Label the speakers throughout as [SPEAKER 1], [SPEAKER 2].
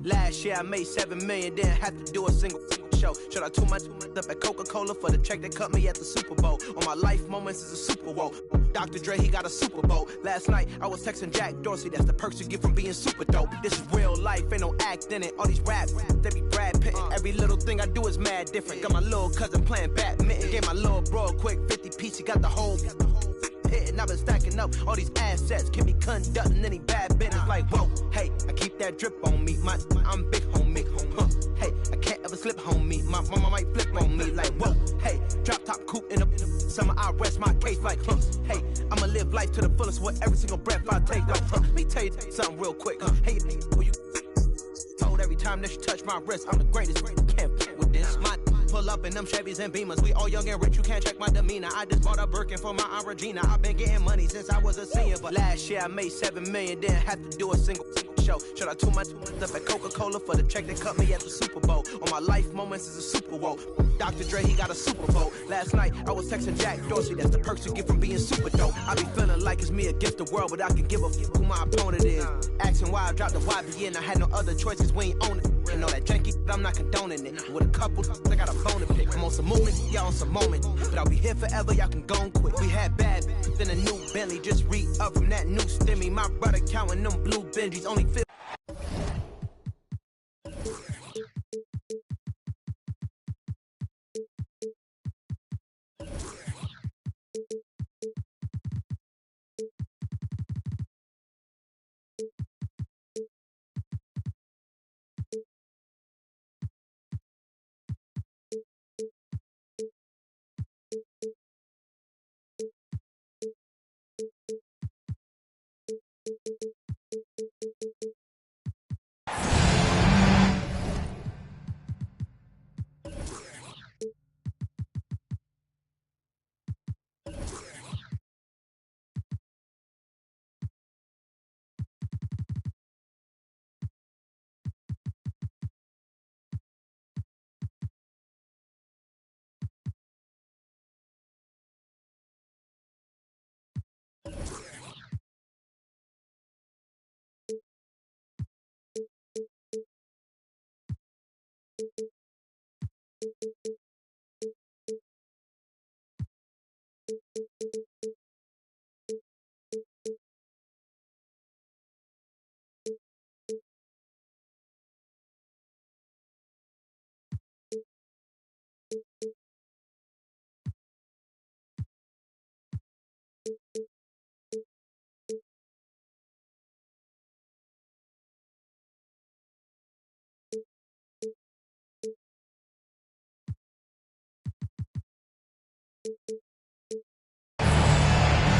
[SPEAKER 1] Last year I made 7 million, didn't have to do a single show. Should I tune my up at Coca-Cola for the check that cut me at the Super Bowl? On my life moments is a Super Bowl. Dr. Dre, he got a Super Bowl. Last night I was texting Jack Dorsey, that's the perks you get from being super dope. This is real life, ain't no act in it. All these rap, they be Brad Pitt. Every little thing I do is mad different. Got my little cousin playing badminton. Gave my little bro a quick 50 piece, he got the whole and I've been stacking up all these assets. Can be conducting any bad business. Like, whoa, hey, I keep that drip on me. I'm big homie. Hey, I can't ever slip homie. My mama might flip on me. Like, whoa, hey, drop top coupe in the summer. I rest my case. Like, hey, I'ma live life to the fullest with every single breath I take. Like, let me tell you something real quick. Hey, who you told every time that you touch my wrist, I'm the greatest. Can't play with this. My pull up in them Chevys and Beamers. We all young and rich, you can't check my demeanor. I just bought a Birkin for my Aunt Regina. I've been getting money since I was a senior, but last year I made 7 million, didn't have to do a single show. Should I tune my up at Coca-Cola for the check that cut me at the Super Bowl? On my life moments is a Super Bowl. Dr. Dre, he got a Super Bowl. Last night I was texting Jack Dorsey, that's the perks you get from being super dope. I be feeling like it's me against the world, but I can give a fuck who my opponent is. Asking why I dropped the YBN, I had no other choices, we ain't own it. And all that janky, I'm not condoning it. With a couple, I got a bone to pick. I'm on some movement, y'all on some moment. But I'll be here forever, y'all can go and quit. We had bad, then a new Bentley, just re-up from that new stimmy. My brother counting them blue Benjis, only 50.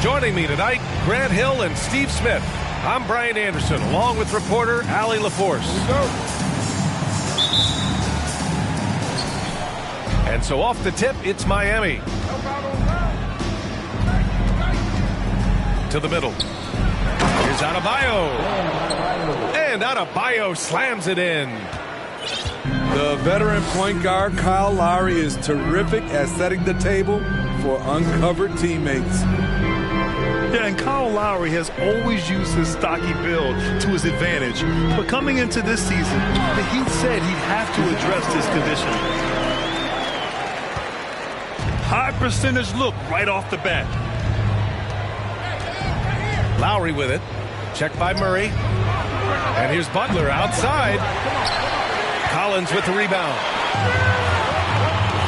[SPEAKER 2] Joining me tonight, Grant Hill and Steve Smith. I'm Brian Anderson, along with reporter Allie LaForce. And so off the tip, it's Miami. To the middle. Here's Adebayo. And Adebayo slams it in.
[SPEAKER 3] The veteran point guard Kyle Lowry is terrific at setting the table for uncovered teammates.
[SPEAKER 4] Yeah, and Kyle Lowry has always used his stocky build to his advantage. But coming into this season, the Heat said he'd have to address this condition. High percentage look right off the bat.
[SPEAKER 2] Lowry with it. Checked by Murray. And here's Butler outside. Collins with the rebound.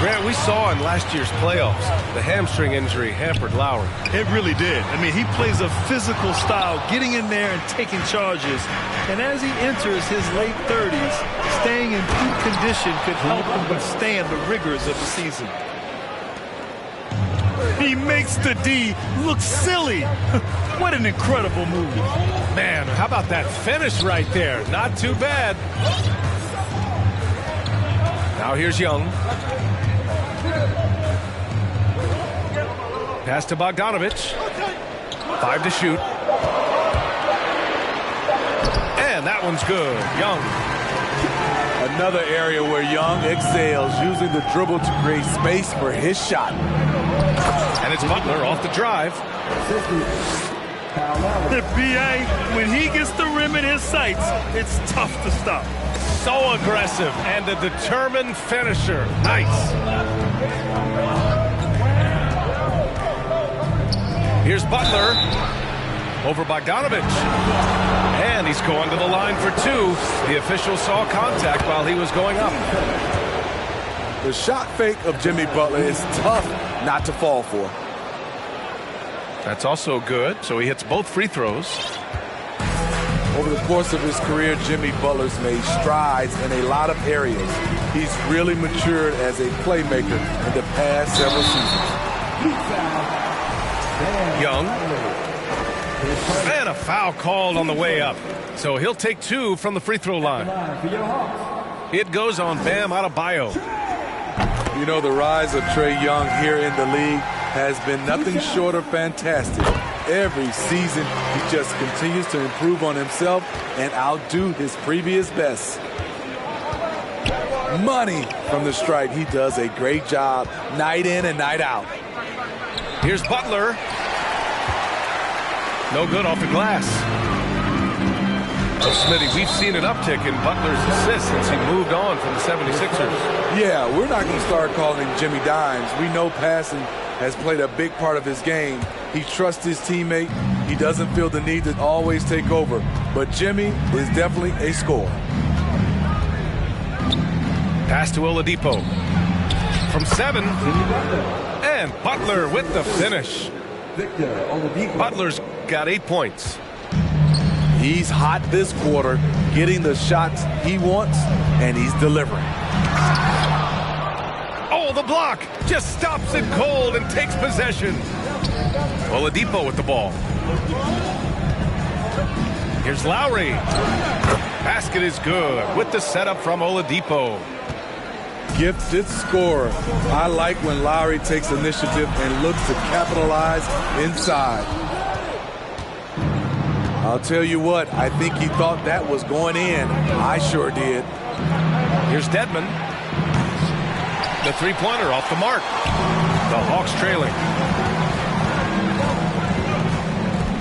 [SPEAKER 2] Grant, we saw in last year's playoffs, the hamstring injury hampered Lowry.
[SPEAKER 4] It really did. I mean, he plays a physical style, getting in there and taking charges. And as he enters his late 30s, staying in peak condition could help him withstand the rigors of the season. He makes the D look silly. What an incredible move.
[SPEAKER 2] Man, how about that finish right there? Not too bad. Now here's Young. Pass to Bogdanovich. 5 to shoot. And that one's good. Young.
[SPEAKER 3] Another area where Young excels, using the dribble to create space for his shot.
[SPEAKER 2] And it's Butler off the drive.
[SPEAKER 4] The BA, when he gets the rim in his sights, it's tough to stop.
[SPEAKER 2] So aggressive and a determined finisher. Nice. Here's Butler. Over Bogdanovich. And he's going to the line for two. The official saw contact while he was going up.
[SPEAKER 3] The shot fake of Jimmy Butler is tough not to fall for.
[SPEAKER 2] That's also good. So he hits both free throws.
[SPEAKER 3] Over the course of his career, Jimmy Butler's made strides in a lot of areas. He's really matured as a playmaker in the past several seasons.
[SPEAKER 2] Young. And a foul called on the way up. So he'll take two from the free throw line. It goes on Bam Adebayo.
[SPEAKER 3] You know, the rise of Trae Young here in the league has been nothing short of fantastic. Every season, he just continues to improve on himself and outdo his previous best. Money from the stripe. He does a great job night in and night out.
[SPEAKER 2] Here's Butler. No good off the glass. So, Smitty, we've seen an uptick in Butler's assists since he moved on from the 76ers.
[SPEAKER 3] Yeah, we're not going to start calling him Jimmy Dimes. We know passing has played a big part of his game. He trusts his teammate. He doesn't feel the need to always take over. But Jimmy is definitely a scorer.
[SPEAKER 2] Pass to Oladipo. From 7. And Butler with the finish. Butler's got 8 points.
[SPEAKER 3] He's hot this quarter, getting the shots he wants, and he's delivering.
[SPEAKER 2] Oh, the block! Just stops it cold and takes possession. Oladipo with the ball. Here's Lowry. Basket is good with the setup from Oladipo.
[SPEAKER 3] Gifted scorer. I like when Lowry takes initiative and looks to capitalize inside. I'll tell you what, I think he thought that was going in. I sure did.
[SPEAKER 2] Here's Dedmon. The three-pointer off the mark. The Hawks trailing.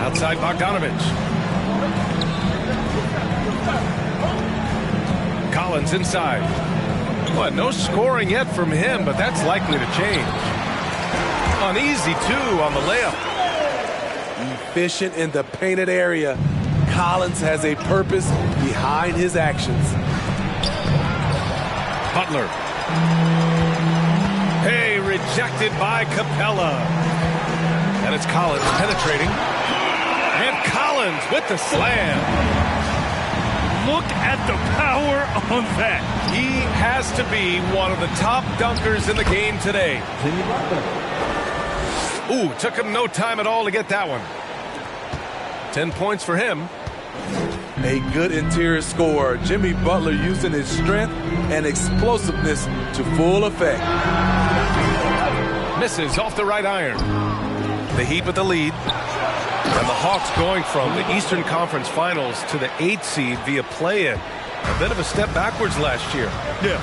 [SPEAKER 2] Outside Bogdanovich. Collins inside. Well, no scoring yet from him, but that's likely to change. Uneasy, too, on the layup.
[SPEAKER 3] Efficient in the painted area. Collins has a purpose behind his actions.
[SPEAKER 2] Butler. Hey, rejected by Capella. And it's Collins penetrating. And Collins with the slam.
[SPEAKER 4] Look at the power on that.
[SPEAKER 2] He has to be one of the top dunkers in the game today. Ooh, took him no time at all to get that one. 10 points for him.
[SPEAKER 3] A good interior scorer. Jimmy Butler using his strength and explosiveness to full effect.
[SPEAKER 2] Misses off the right iron. The Heat with the lead. And the Hawks going from the Eastern Conference Finals to the 8th seed via play-in. A bit of a step backwards last year.
[SPEAKER 4] Yeah.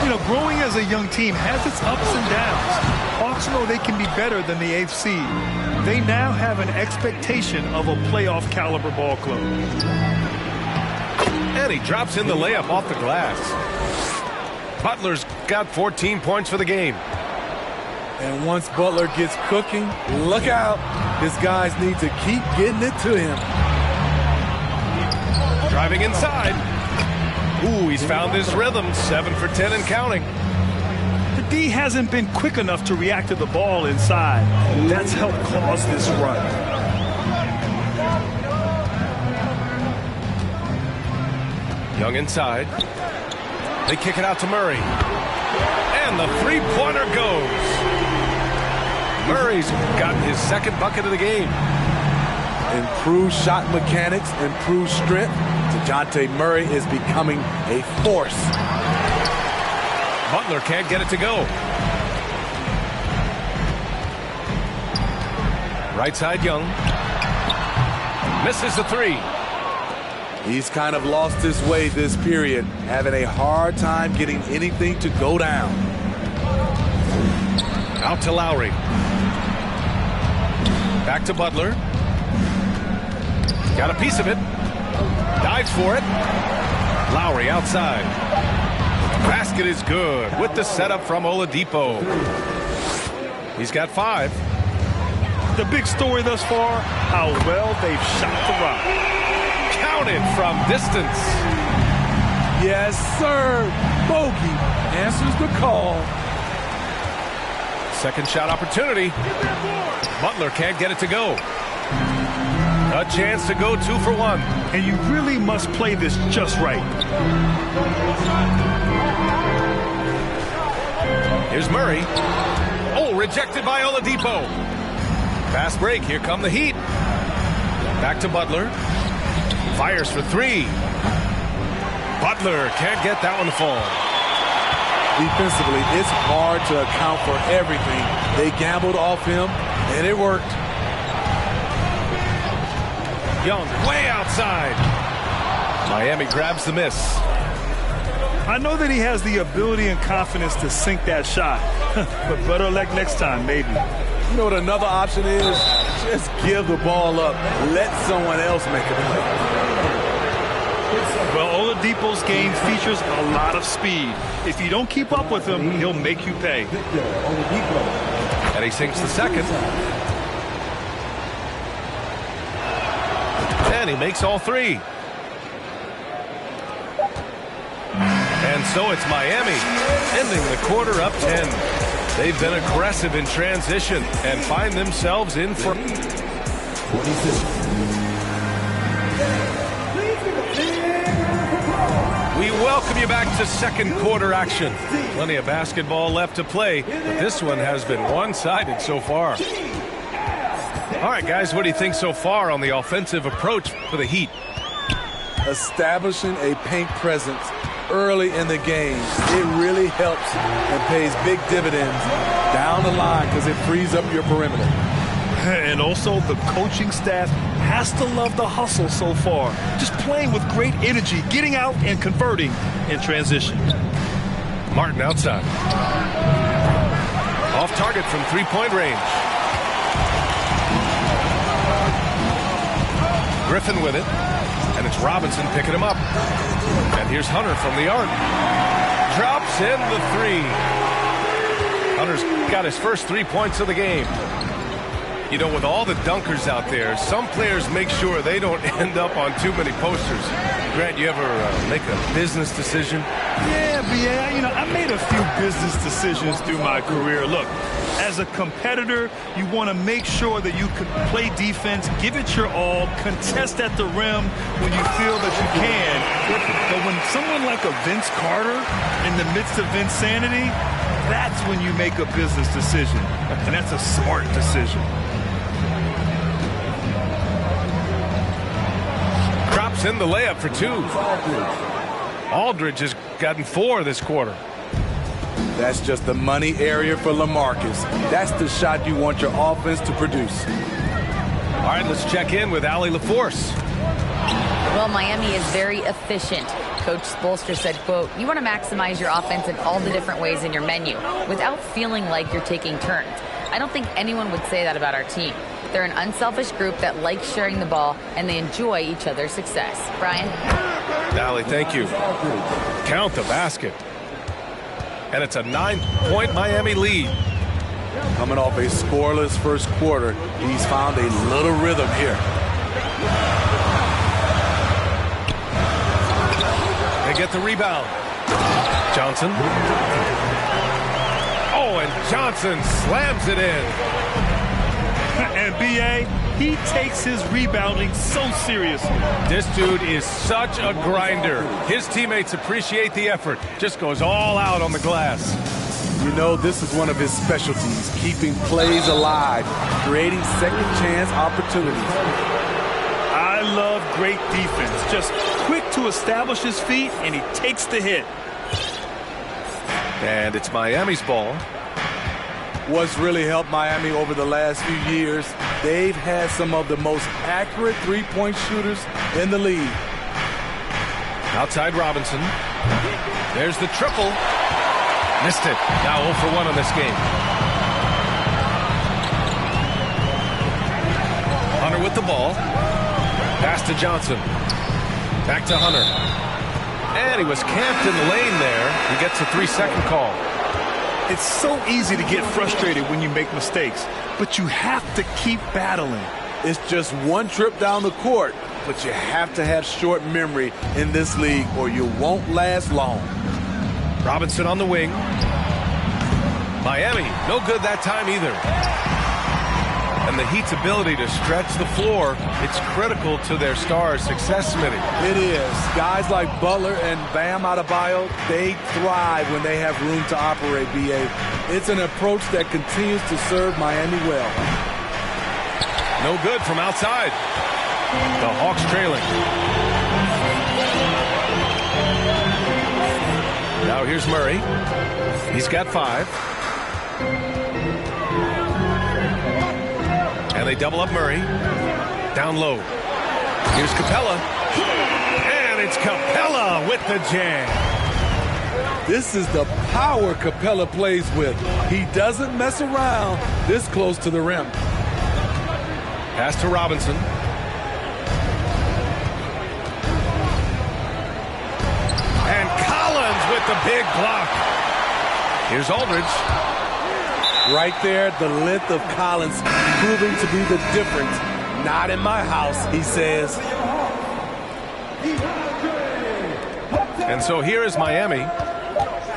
[SPEAKER 4] You know, growing as a young team has its ups and downs. Hawks know they can be better than the 8th seed. They now have an expectation of a playoff caliber ball club.
[SPEAKER 2] And he drops in the layup off the glass. Butler's got 14 points for the game.
[SPEAKER 3] And once Butler gets cooking, look out. His guys need to keep getting it to him.
[SPEAKER 2] Driving inside. Ooh, he's found his rhythm. 7 for 10 and counting.
[SPEAKER 4] The D hasn't been quick enough to react to the ball inside. That's helped cause this run.
[SPEAKER 2] Young inside. They kick it out to Murray. And the three-pointer goes. Murray's gotten his second bucket of the game.
[SPEAKER 3] Improved shot mechanics, improved strength. DeJounte Murray is becoming a force.
[SPEAKER 2] Butler can't get it to go. Right side, Young. Misses the three.
[SPEAKER 3] He's kind of lost his way this period, having a hard time getting anything to go down.
[SPEAKER 2] Out to Lowry. Back to Butler. Got a piece of it. Dives for it. Lowry outside. Basket is good with the setup from Oladipo. He's got 5.
[SPEAKER 4] The big story thus far, how well they've shot the rock.
[SPEAKER 2] Counted from distance.
[SPEAKER 3] Yes, sir. Bogey answers the call.
[SPEAKER 2] Second shot opportunity. Butler can't get it to go. A chance to go 2 for 1.
[SPEAKER 4] And you really must play this just right.
[SPEAKER 2] Here's Murray. Oh, rejected by Oladipo. Fast break. Here come the Heat. Back to Butler. Fires for 3. Butler can't get that one to fall.
[SPEAKER 3] Defensively, it's hard to account for everything. They gambled off him, and it worked.
[SPEAKER 2] Young way outside. Miami grabs the miss.
[SPEAKER 4] I know that he has the ability and confidence to sink that shot, but better luck next time, maybe.
[SPEAKER 3] You know what another option is? Just give the ball up. Let someone else make a play.
[SPEAKER 4] Well, Oladipo's game features a lot of speed. If you don't keep up with him, he'll make you pay.
[SPEAKER 2] And he sinks the second. And he makes all 3. And so it's Miami ending the quarter up 10. They've been aggressive in transition and find themselves in for... We welcome you back to second quarter action. Plenty of basketball left to play, but this one has been one-sided so far. All right, guys, what do you think so far on the offensive approach for the Heat?
[SPEAKER 3] Establishing a paint presence early in the game, it really helps and pays big dividends down the line because it frees up your perimeter.
[SPEAKER 4] And also, the coaching staff has to love the hustle so far. Just playing with great energy, getting out and converting in transition.
[SPEAKER 2] Martin outside. Off target from three-point range. Griffin with it. And it's Robinson picking him up. And here's Hunter from the arc. Drops in the 3. Hunter's got his first 3 points of the game. You know, with all the dunkers out there, some players make sure they don't end up on too many posters. Grant, you ever make a business decision?
[SPEAKER 4] Yeah, B.A., I made a few business decisions through my career. Look, as a competitor, you want to make sure that you can play defense, give it your all, contest at the rim when you feel that you can. But when someone like a Vince Carter in the midst of insanity, that's when you make a business decision. And that's a smart decision.
[SPEAKER 2] Drops in the layup for 2. Aldridge has gotten 4 this quarter.
[SPEAKER 3] That's just the money area for LaMarcus. That's the shot you want your offense to produce.
[SPEAKER 2] All right, let's check in with Allie LaForce.
[SPEAKER 5] Well, Miami is very efficient. Coach Spoelstra said, quote, "You want to maximize your offense in all the different ways in your menu without feeling like you're taking turns." I don't think anyone would say that about our team. They're an unselfish group that likes sharing the ball, and they enjoy each other's success. Brian?
[SPEAKER 2] Allie, thank you. Count the basket. And it's a 9-point Miami lead.
[SPEAKER 3] Coming off a scoreless first quarter, he's found a little rhythm here.
[SPEAKER 2] They get the rebound. Johnson. Oh, and Johnson slams it in.
[SPEAKER 4] And B.A., he takes his rebounding so seriously.
[SPEAKER 2] This dude is such a grinder. His teammates appreciate the effort. Just goes all out on the glass.
[SPEAKER 3] You know, this is one of his specialties, keeping plays alive, creating second chance opportunities.
[SPEAKER 4] I love great defense. Just quick to establish his feet, and he takes the hit.
[SPEAKER 2] And it's Miami's ball.
[SPEAKER 3] What's really helped Miami over the last few years, they've had some of the most accurate three-point shooters in the league.
[SPEAKER 2] Outside Robinson. There's the triple. Missed it. Now 0 for 1 on this game. Hunter with the ball. Pass to Johnson. Back to Hunter. And he was camped in the lane there. He gets a 3-second call.
[SPEAKER 4] It's so easy to get frustrated when you make mistakes, but you have to keep battling.
[SPEAKER 3] It's just one trip down the court, but you have to have short memory in this league or you won't last long.
[SPEAKER 2] Robinson on the wing. Miami, no good that time either. And the Heat's ability to stretch the floor, it's critical to their stars' success, Smitty.
[SPEAKER 3] It is. Guys like Butler and Bam Adebayo, they thrive when they have room to operate, B.A. It's an approach that continues to serve Miami well.
[SPEAKER 2] No good from outside. The Hawks trailing. Now here's Murray. He's got 5. And they double up Murray. Down low. Here's Capella. And it's Capella with the jam.
[SPEAKER 3] This is the power Capella plays with. He doesn't mess around this close to the rim.
[SPEAKER 2] Pass to Robinson. And Collins with the big block. Here's Aldridge.
[SPEAKER 3] Right there, the length of Collins proving to be the difference. Not in my house, he says.
[SPEAKER 2] And so here is Miami.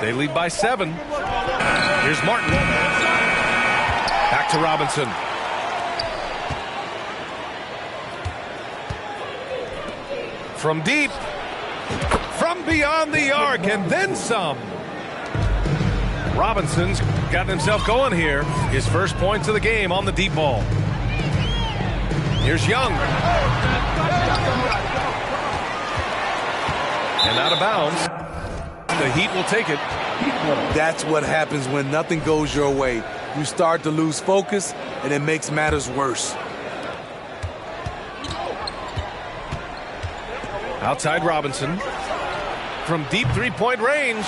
[SPEAKER 2] They lead by 7. Here's Martin. Back to Robinson. From deep. From beyond the arc and then some. Robinson's gotten himself going here. His first points of the game on the deep ball. Here's Young. And out of bounds. The Heat will take it.
[SPEAKER 3] That's what happens when nothing goes your way. You start to lose focus, and it makes matters worse.
[SPEAKER 2] Outside Robinson. From deep three-point range.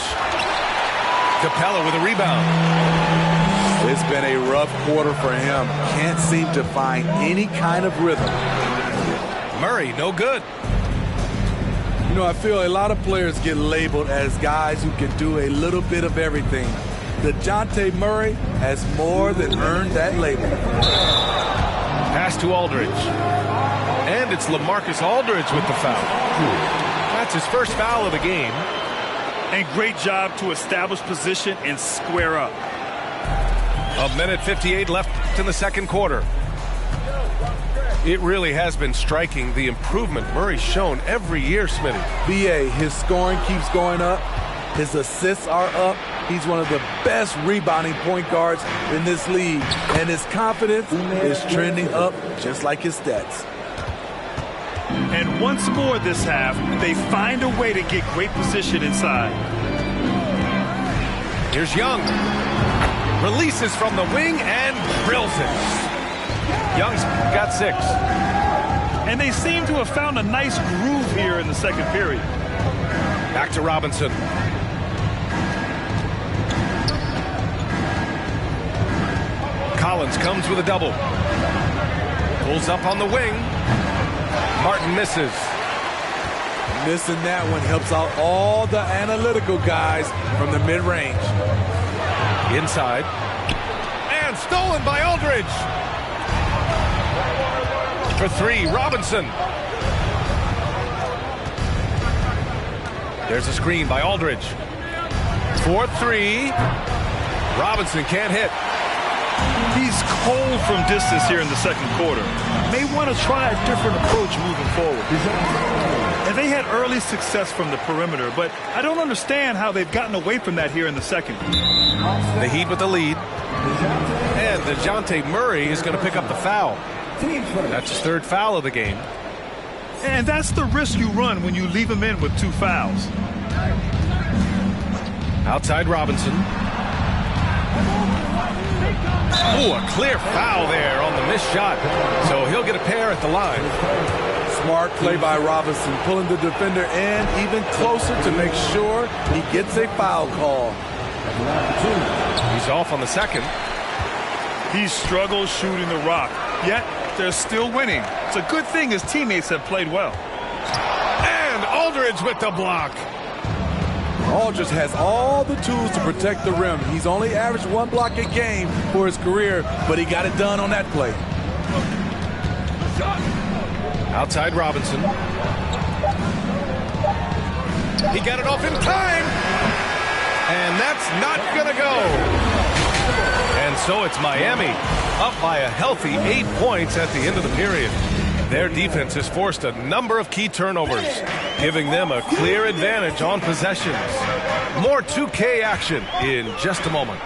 [SPEAKER 2] Capella with a rebound.
[SPEAKER 3] It's been a rough quarter for him. Can't seem to find any kind of rhythm.
[SPEAKER 2] Murray, no good.
[SPEAKER 3] You know, I feel a lot of players get labeled as guys who can do a little bit of everything. DeJounte Murray has more than earned that label.
[SPEAKER 2] Pass to Aldridge. And it's LaMarcus Aldridge with the foul. That's his first foul of the game.
[SPEAKER 4] And great job to establish position and square up.
[SPEAKER 2] 1:58 left in the second quarter. It really has been striking, the improvement Murray's shown every year, Smitty.
[SPEAKER 3] B.A., his scoring keeps going up. His assists are up. He's one of the best rebounding point guards in this league. And his confidence is trending up just like his stats.
[SPEAKER 4] And once more this half, they find a way to get great position inside.
[SPEAKER 2] Here's Young. Releases from the wing and drills it. Young's got 6.
[SPEAKER 4] And they seem to have found a nice groove here in the second period.
[SPEAKER 2] Back to Robinson. Collins comes with a double. Pulls up on the wing. Martin misses.
[SPEAKER 3] Missing that one helps out all the analytical guys from the mid-range.
[SPEAKER 2] Inside. And stolen by Aldridge. For 3, Robinson. There's a screen by Aldridge. 4-3. Robinson can't hit.
[SPEAKER 4] He's cold from distance here in the second quarter. May want to try a different approach moving forward. And they had early success from the perimeter, but I don't understand how they've gotten away from that here in the second.
[SPEAKER 2] The Heat with the lead. And DeJounte Murray is going to pick up the foul. That's his 3rd foul of the game.
[SPEAKER 4] And that's the risk you run when you leave him in with 2 fouls.
[SPEAKER 2] Outside Robinson. Oh, a clear foul there on the missed shot. So he'll get a pair at the line.
[SPEAKER 3] Smart play by Robinson, pulling the defender in even closer to make sure he gets a foul call.
[SPEAKER 2] He's off on the second.
[SPEAKER 4] He struggles shooting the rock, yet they're still winning. It's a good thing his teammates have played well.
[SPEAKER 2] And Aldridge with the block.
[SPEAKER 3] Aldridge has all the tools to protect the rim. He's only averaged 1 block a game for his career, but he got it done on that play.
[SPEAKER 2] Outside Robinson. He got it off in time. And that's not going to go. And so it's Miami up by a healthy 8 points at the end of the period. Their defense has forced a number of key turnovers, giving them a clear advantage on possessions. More 2K action in just a moment.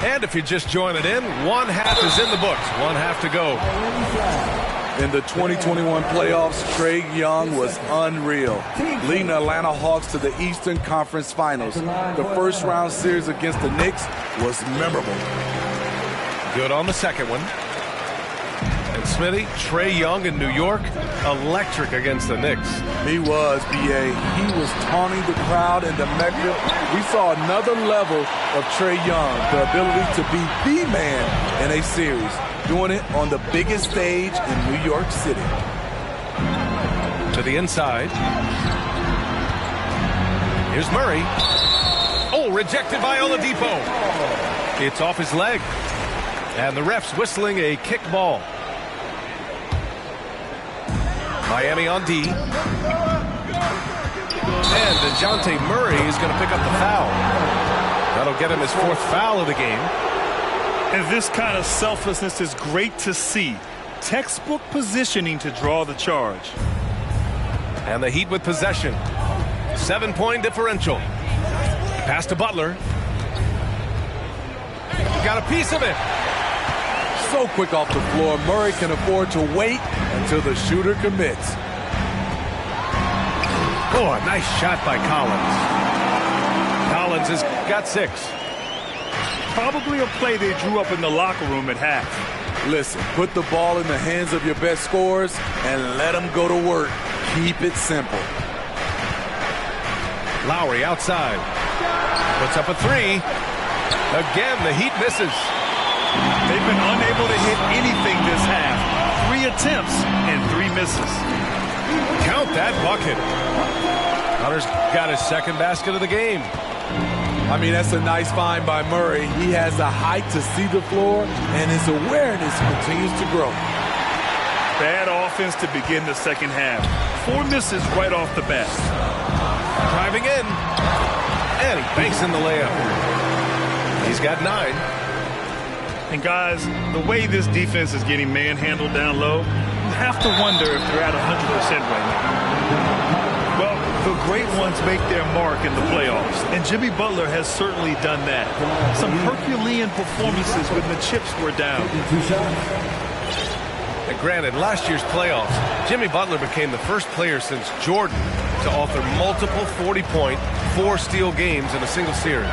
[SPEAKER 2] And if you just join it in, 1 half is in the books. 1 half to go.
[SPEAKER 3] In the 2021 playoffs, Trae Young was unreal, leading the Atlanta Hawks to the Eastern Conference Finals. The first round series against the Knicks was memorable.
[SPEAKER 2] Good on the second one. And Smitty, Trae Young in New York, electric against the Knicks.
[SPEAKER 3] He was, B.A. He was taunting the crowd in the Mecca. We saw another level of Trae Young, the ability to be the man in a series, doing it on the biggest stage in New York City.
[SPEAKER 2] To the inside. Here's Murray. Oh, rejected by Oladipo. It's off his leg. And the ref's whistling a kick ball. Miami on D. And DeJounte Murray is going to pick up the foul. That'll get him his 4th foul of the game.
[SPEAKER 4] And this kind of selflessness is great to see. Textbook positioning to draw the charge.
[SPEAKER 2] And the Heat with possession. 7-point differential. Pass to Butler. Got a piece of it.
[SPEAKER 3] So quick off the floor, Murray can afford to wait until the shooter commits.
[SPEAKER 2] Oh, a nice shot by Collins. Collins has got 6.
[SPEAKER 4] Probably a play they drew up in the locker room at half.
[SPEAKER 3] Listen, put the ball in the hands of your best scorers and let them go to work. Keep it simple.
[SPEAKER 2] Lowry outside. Puts up a 3. Again, the Heat misses.
[SPEAKER 4] They've been unable to hit anything this half. 3 attempts and 3 misses.
[SPEAKER 2] Count that bucket. Hunter's got his 2nd basket of the game.
[SPEAKER 3] I mean, that's a nice find by Murray. He has the height to see the floor, and his awareness continues to grow.
[SPEAKER 4] Bad offense to begin the second half. 4 misses right off the bat.
[SPEAKER 2] Driving in. And he banks in the layup. He's got 9.
[SPEAKER 4] And guys, the way this defense is getting manhandled down low, you have to wonder if they're at 100% right now. Well, the great ones make their mark in the playoffs, and Jimmy Butler has certainly done that. Some Herculean performances when the chips were down.
[SPEAKER 2] And granted, last year's playoffs, Jimmy Butler became the first player since Jordan to author multiple 40-point, 4-steal games in a single series.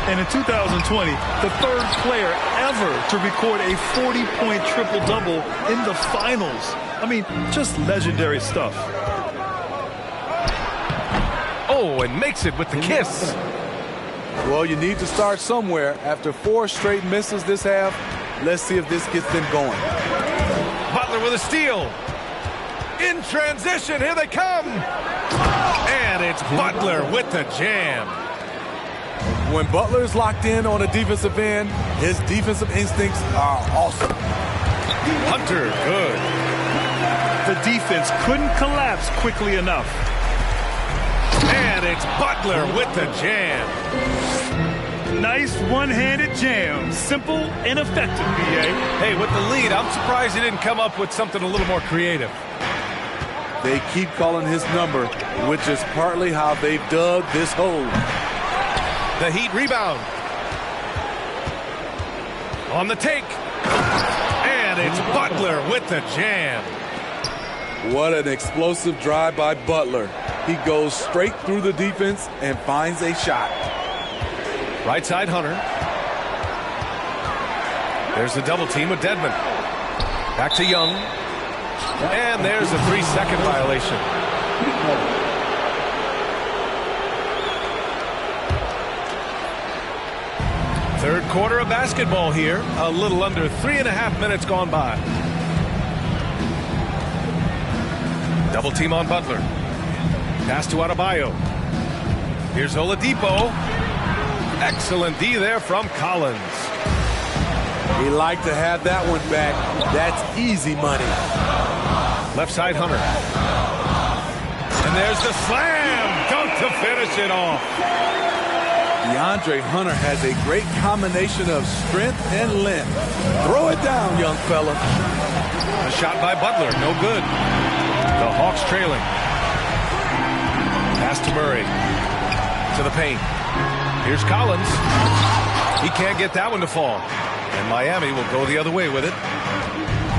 [SPEAKER 4] And in 2020, the 3rd player ever to record a 40-point triple-double in the finals. I mean, just legendary stuff.
[SPEAKER 2] Oh, and makes it with the kiss.
[SPEAKER 3] Well, you need to start somewhere. After 4 straight misses this half, let's see if this gets them going.
[SPEAKER 2] Butler with a steal. In transition, here they come. And it's Butler with the jam.
[SPEAKER 3] When Butler is locked in on a defensive end, his defensive instincts are awesome.
[SPEAKER 2] Hunter, good.
[SPEAKER 4] The defense couldn't collapse quickly enough.
[SPEAKER 2] And it's Butler with the jam.
[SPEAKER 4] Nice one-handed jam. Simple and effective, B.A.
[SPEAKER 2] Hey, with the lead, I'm surprised he didn't come up with something a little more creative.
[SPEAKER 3] They keep calling his number, which is partly how they've dug this hole.
[SPEAKER 2] The Heat rebound. On the take. And it's Butler with the jam.
[SPEAKER 3] What an explosive drive by Butler. He goes straight through the defense and finds a shot.
[SPEAKER 2] Right side, Hunter. There's the double team with Dedmon. Back to Young. And there's a 3-second violation. quarter of basketball here. A little under 3.5 minutes gone by. Double team on Butler. Pass to Adebayo. Here's Oladipo. Excellent D there from Collins.
[SPEAKER 3] He liked to have that one back. That's easy money.
[SPEAKER 2] Left side, Hunter. And there's the slam. Dunk to finish it off.
[SPEAKER 3] DeAndre Hunter has a great combination of strength and length. Throw it down, young fella.
[SPEAKER 2] A shot by Butler. No good. The Hawks trailing. Pass to Murray. To the paint. Here's Collins. He can't get that one to fall. And Miami will go the other way with it.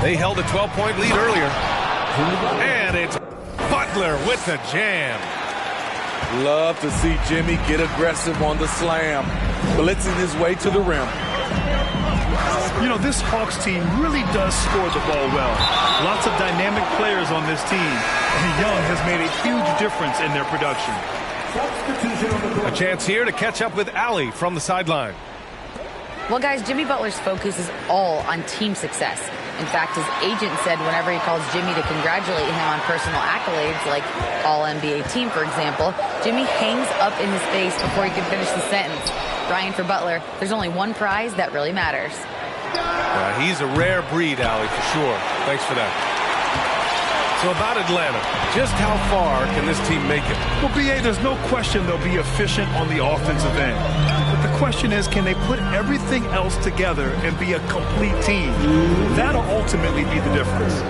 [SPEAKER 2] They held a 12-point lead earlier. And it's Butler with the jam.
[SPEAKER 3] Love to see Jimmy get aggressive on the slam, blitzing his way to the rim.
[SPEAKER 4] You know, this Hawks team really does score the ball well. Lots of dynamic players on this team, and Young has made a huge difference in their production.
[SPEAKER 2] A chance here to catch up with Allie from the sideline.
[SPEAKER 5] Well, guys, Jimmy Butler's focus is all on team success. In fact, his agent said whenever he calls Jimmy to congratulate him on personal accolades, like All-NBA team, for example, Jimmy hangs up in his face before he can finish the sentence. Ryan, for Butler, there's only one prize that really matters.
[SPEAKER 2] He's a rare breed, Allie, for sure. Thanks for that. So about Atlanta, just how far can this team make it?
[SPEAKER 4] Well, B.A., there's no question they'll be efficient on the offensive end. But the question is, can they put everything else together and be a complete team? That'll ultimately be the difference.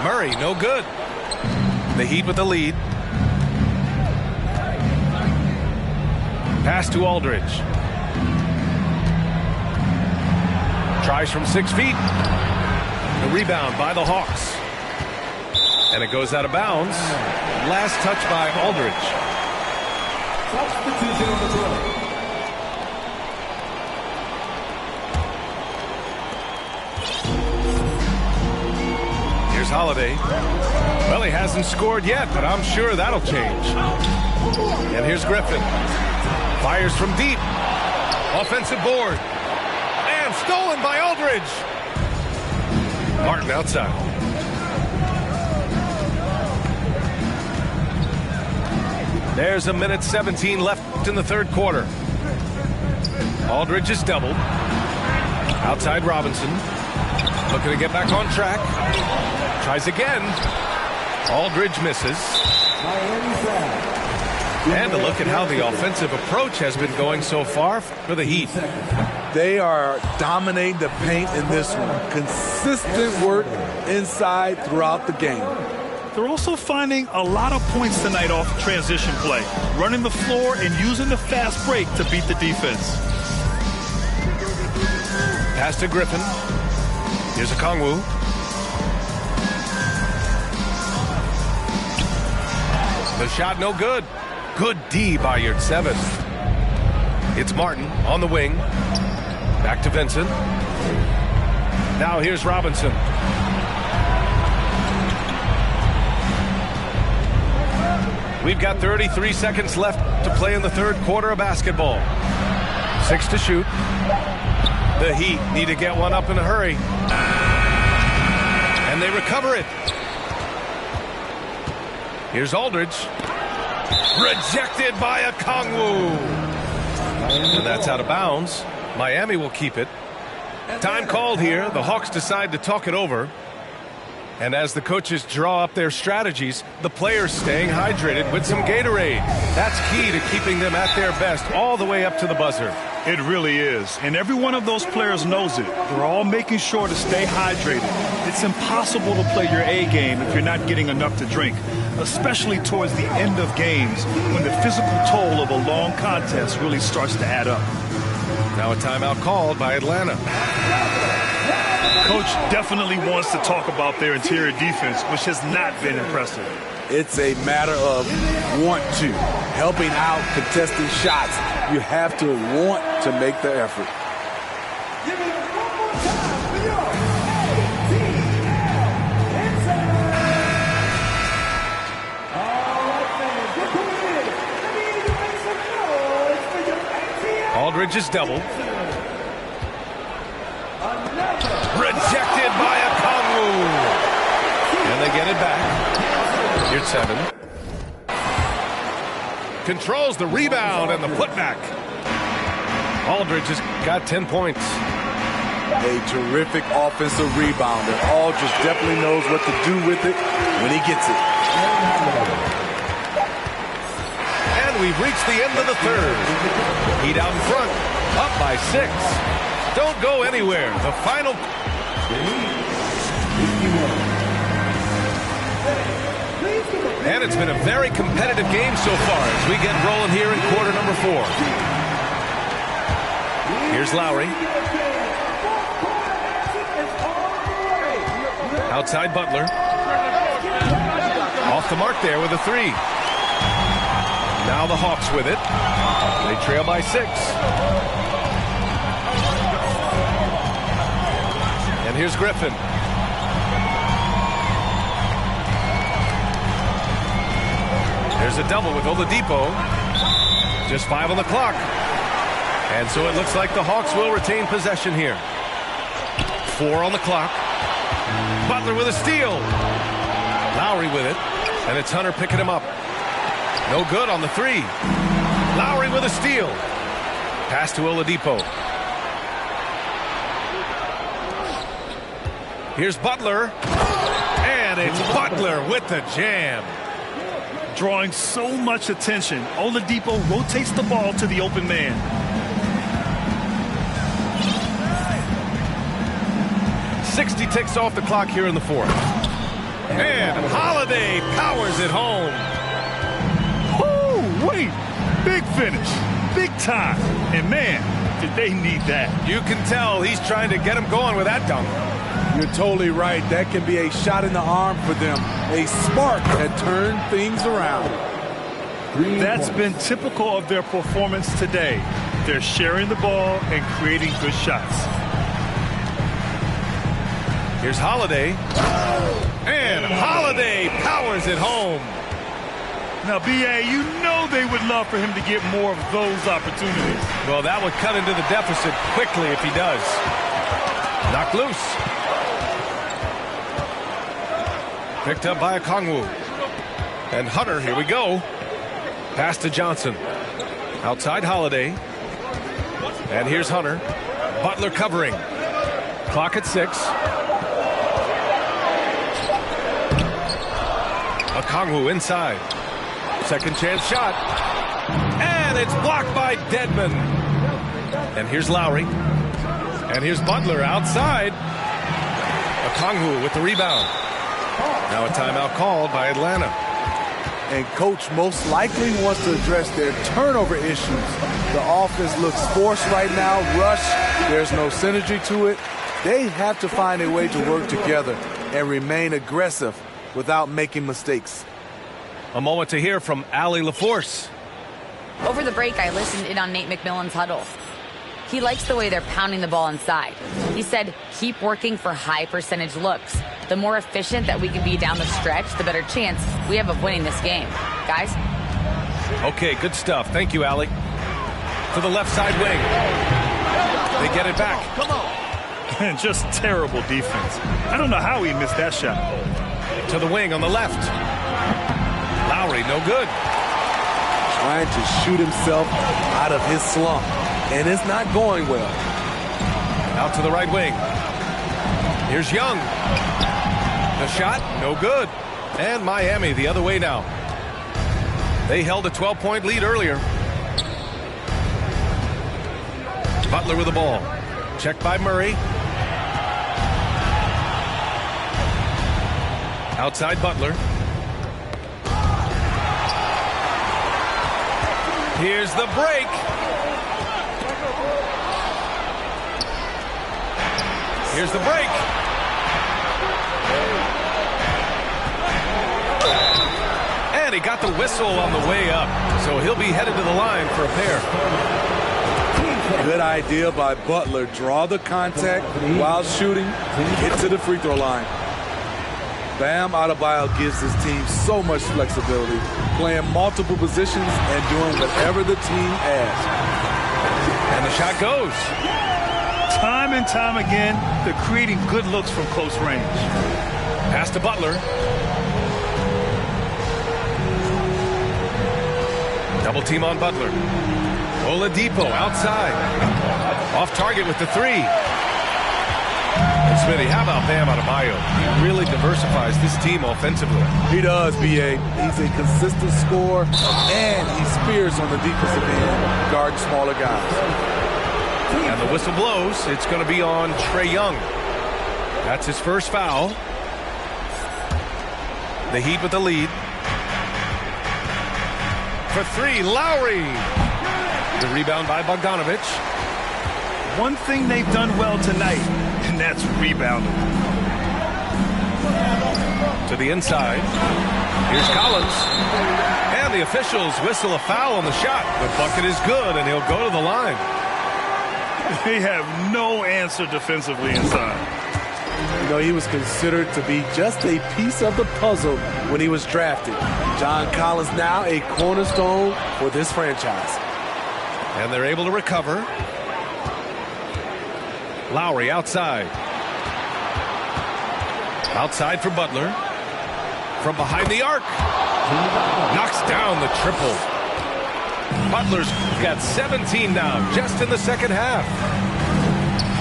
[SPEAKER 2] Murray, no good. The Heat with the lead. Pass to Aldridge. Tries from 6 feet. The rebound by the Hawks. And it goes out of bounds. Last touch by Aldridge.
[SPEAKER 6] Substitution on the court.
[SPEAKER 2] Here's Holiday. Well, he hasn't scored yet, but I'm sure that'll change. And here's Griffin. Fires from deep. Offensive board. And stolen by Aldridge. Martin outside. There's a minute 17 left in the third quarter. Aldridge is doubled. Outside Robinson. Looking to get back on track. Tries again. Aldridge misses. And a look at how the offensive approach has been going so far for the Heat.
[SPEAKER 3] They are dominating the paint in this one. Consistent work inside throughout the game.
[SPEAKER 4] They're also finding a lot of points tonight off transition play, running the floor and using the fast break to beat the defense.
[SPEAKER 2] Pass to Griffin. Here's Okongwu. The shot no good. Good D by your seventh. It's Martin on the wing. Back to Vincent. Now here's Robinson. We've got 33 seconds left to play in the third quarter of basketball. 6 to shoot. The Heat need to get one up in a hurry. And they recover it. Here's Aldridge. Rejected by Okongwu. And that's out of bounds. Miami will keep it. Time called here. The Hawks decide to talk it over. And as the coaches draw up their strategies, the players staying hydrated with some Gatorade. That's key to keeping them at their best all the way up to the buzzer.
[SPEAKER 4] It really is. And every one of those players knows it. They're all making sure to stay hydrated. It's impossible to play your A game if you're not getting enough to drink, especially towards the end of games when the physical toll of a long contest really starts to add up.
[SPEAKER 2] Now a timeout called by Atlanta.
[SPEAKER 4] Coach definitely wants to talk about their interior defense, which has not been impressive.
[SPEAKER 3] It's a matter of want to, helping out, contesting shots. You have to want to make the effort.
[SPEAKER 2] Aldridge is doubled. Rejected by Okongwu. And they get it back. Here's 7. Controls the rebound and the putback. Aldridge has got 10 points.
[SPEAKER 3] A terrific offensive rebounder. Aldridge definitely knows what to do with it when he gets it.
[SPEAKER 2] And we've reached the end of the third. Heat out in front, up by 6. Don't go anywhere. The final. And it's been a very competitive game so far as we get rolling here in quarter number 4. Here's Lowry. Outside Butler. Off the mark there with a 3. Now the Hawks with it. They trail by 6. And here's Griffin. There's a double with Oladipo. Just 5 on the clock. And so it looks like the Hawks will retain possession here. 4 on the clock. Butler with a steal. Lowry with it. And it's Hunter picking him up. No good on the 3. Lowry with a steal. Pass to Oladipo. Here's Butler. And it's Butler with the jam.
[SPEAKER 4] Drawing so much attention, Oladipo rotates the ball to the open man.
[SPEAKER 2] .60 ticks off the clock here in the 4th. And Holiday powers it home.
[SPEAKER 4] Oh, wait. Big finish. Big time. And man, did they need that.
[SPEAKER 2] You can tell he's trying to get him going with that dunk.
[SPEAKER 3] You're totally right. That can be a shot in the arm for them. A spark that turned things around.
[SPEAKER 4] That's been typical of their performance today. They're sharing the ball and creating good shots.
[SPEAKER 2] Here's Holiday. And Holiday powers it home.
[SPEAKER 4] Now, B.A., you know they would love for him to get more of those opportunities.
[SPEAKER 2] Well, that would cut into the deficit quickly if he does. Knocked loose. Picked up by Okongwu. And Hunter, here we go. Pass to Johnson. Outside Holiday. And here's Hunter. Butler covering. Clock at 6. Okongwu inside. Second chance shot. And it's blocked by Dedmon. And here's Lowry. And here's Butler outside. Okongwu with the rebound. Now a timeout called by Atlanta.
[SPEAKER 3] And coach most likely wants to address their turnover issues. The offense looks forced right now, rush. There's no synergy to it. They have to find a way to work together and remain aggressive without making mistakes.
[SPEAKER 2] A moment to hear from Allie LaForce.
[SPEAKER 5] Over the break, I listened in on Nate McMillan's huddle. He likes the way they're pounding the ball inside. He said, keep working for high percentage looks. The more efficient that we can be down the stretch, the better chance we have of winning this game. Guys?
[SPEAKER 2] Okay, good stuff. Thank you, Allie. To the left side wing. They get it back.
[SPEAKER 4] Come on. Just terrible defense. I don't know how he missed that shot.
[SPEAKER 2] To the wing on the left. Lowry, no good.
[SPEAKER 3] Trying to shoot himself out of his slump. And it's not going well.
[SPEAKER 2] Out to the right wing. Here's Young. The shot, no good. And Miami the other way now. They held a 12-point lead earlier. Butler with the ball. Checked by Murray. Outside Butler. Here's the break. Here's the break. And he got the whistle on the way up. So he'll be headed to the line for a pair.
[SPEAKER 3] Good idea by Butler. Draw the contact while shooting. Get to the free throw line. Bam Adebayo gives his team so much flexibility, playing multiple positions and doing whatever the team asks.
[SPEAKER 2] And the shot goes.
[SPEAKER 4] Time and time again, they're creating good looks from close range.
[SPEAKER 2] Pass to Butler. Double team on Butler. Oladipo outside. Off target with the three. And Smitty, how about Bam Adebayo? He really diversifies this team offensively.
[SPEAKER 3] He does, B.A. He's a consistent scorer, and he spears on the defensive end, guarding smaller guys.
[SPEAKER 2] And the whistle blows. It's going to be on Trae Young. That's his first foul. The Heat with the lead. For three, Lowry. The rebound by Bogdanovic.
[SPEAKER 4] One thing they've done well tonight, and that's rebounding.
[SPEAKER 2] To the inside. Here's Collins. And the officials whistle a foul on the shot. The bucket is good, and he'll go to the line.
[SPEAKER 4] They have no answer defensively inside.
[SPEAKER 3] You know, he was considered to be just a piece of the puzzle when he was drafted. John Collins now a cornerstone for this franchise.
[SPEAKER 2] And they're able to recover. Lowry outside. Outside for Butler. From behind the arc. Knocks down the triple. Butler's got 17 now, just in the second half.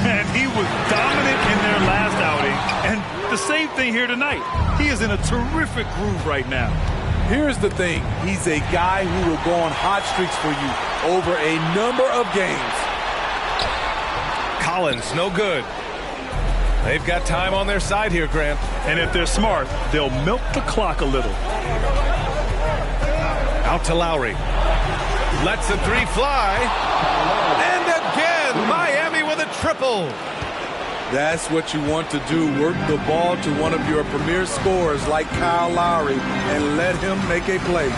[SPEAKER 4] And he was dominant in their last outing. And the same thing here tonight. He is in a terrific groove right now.
[SPEAKER 3] Here's the thing. He's a guy who will go on hot streaks for you over a number of games.
[SPEAKER 2] Collins, no good. They've got time on their side here, Grant.
[SPEAKER 4] And if they're smart, they'll milk the clock a little.
[SPEAKER 2] Out to Lowry. Lets the three fly. And again, Miami with a triple.
[SPEAKER 3] That's what you want to do. Work the ball to one of your premier scorers like Kyle Lowry and let him make a play.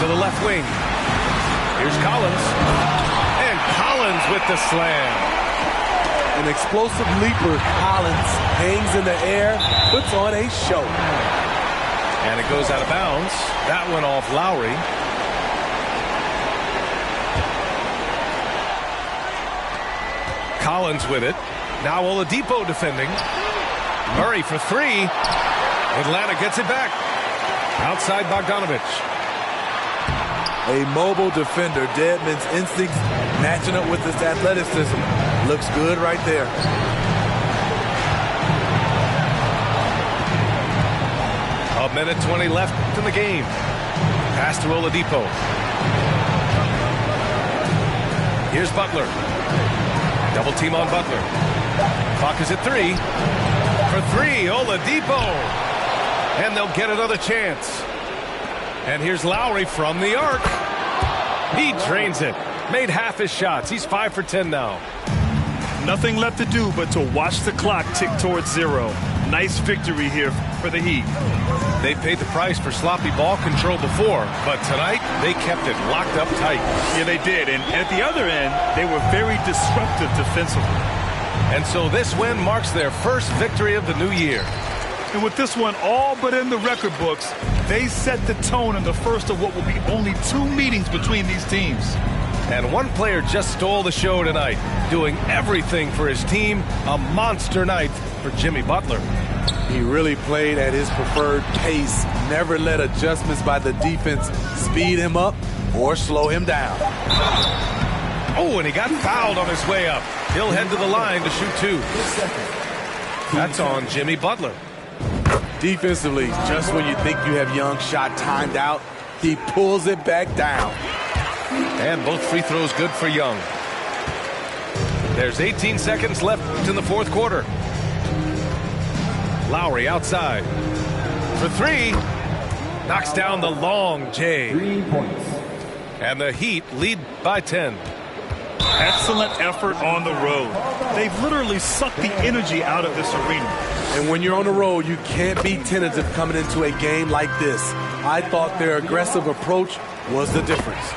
[SPEAKER 2] To the left wing. Here's Collins. And Collins with the slam.
[SPEAKER 3] An explosive leaper, Collins hangs in the air, puts on a show.
[SPEAKER 2] And it goes out of bounds. That went off Lowry. Collins with it. Now Oladipo defending. Murray for three. Atlanta gets it back. Outside Bogdanovic.
[SPEAKER 3] A mobile defender. Dedmon's instincts matching up with his athleticism. Looks good right there.
[SPEAKER 2] A minute 20 left in the game. Pass to Oladipo. Here's Butler. Double team on Butler. Clock is at three. For three, Oladipo. And they'll get another chance. And here's Lowry from the arc. He drains it. Made half his shots. He's 5 for 10 now.
[SPEAKER 4] Nothing left to do but to watch the clock tick towards zero. Nice victory here for the Heat.
[SPEAKER 2] They paid the price for sloppy ball control before, but tonight they kept it locked up tight.
[SPEAKER 4] Yeah, they did. And at the other end, they were very disruptive defensively.
[SPEAKER 2] And so this win marks their first victory of the new year.
[SPEAKER 4] And with this one all but in the record books, they set the tone in the first of what will be only 2 meetings between these teams.
[SPEAKER 2] And one player just stole the show tonight, doing everything for his team. A monster night for Jimmy Butler.
[SPEAKER 3] He really played at his preferred pace, never let adjustments by the defense speed him up or slow him down.
[SPEAKER 2] Oh, and he got fouled on his way up. He'll head to the line to shoot 2. That's on Jimmy Butler.
[SPEAKER 3] Defensively, just when you think you have Young's shot timed out, he pulls it back down.
[SPEAKER 2] And both free throws good for Young. There's 18 seconds left in the fourth quarter. Lowry outside. For three. Knocks down the long J.
[SPEAKER 6] 3 points.
[SPEAKER 2] And the Heat lead by 10.
[SPEAKER 4] Excellent effort on the road. They've literally sucked the energy out of this arena.
[SPEAKER 3] And when you're on the road, you can't be tentative coming into a game like this. I thought their aggressive approach was the difference.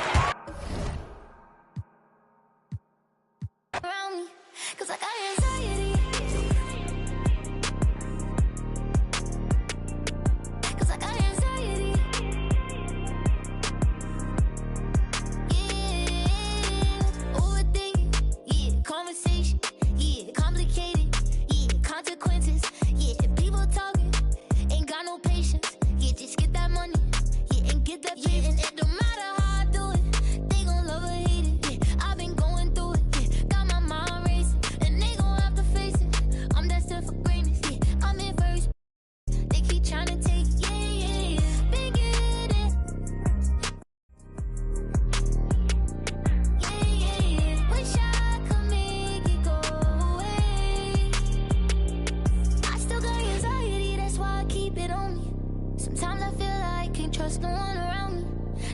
[SPEAKER 6] can't trust no one around me.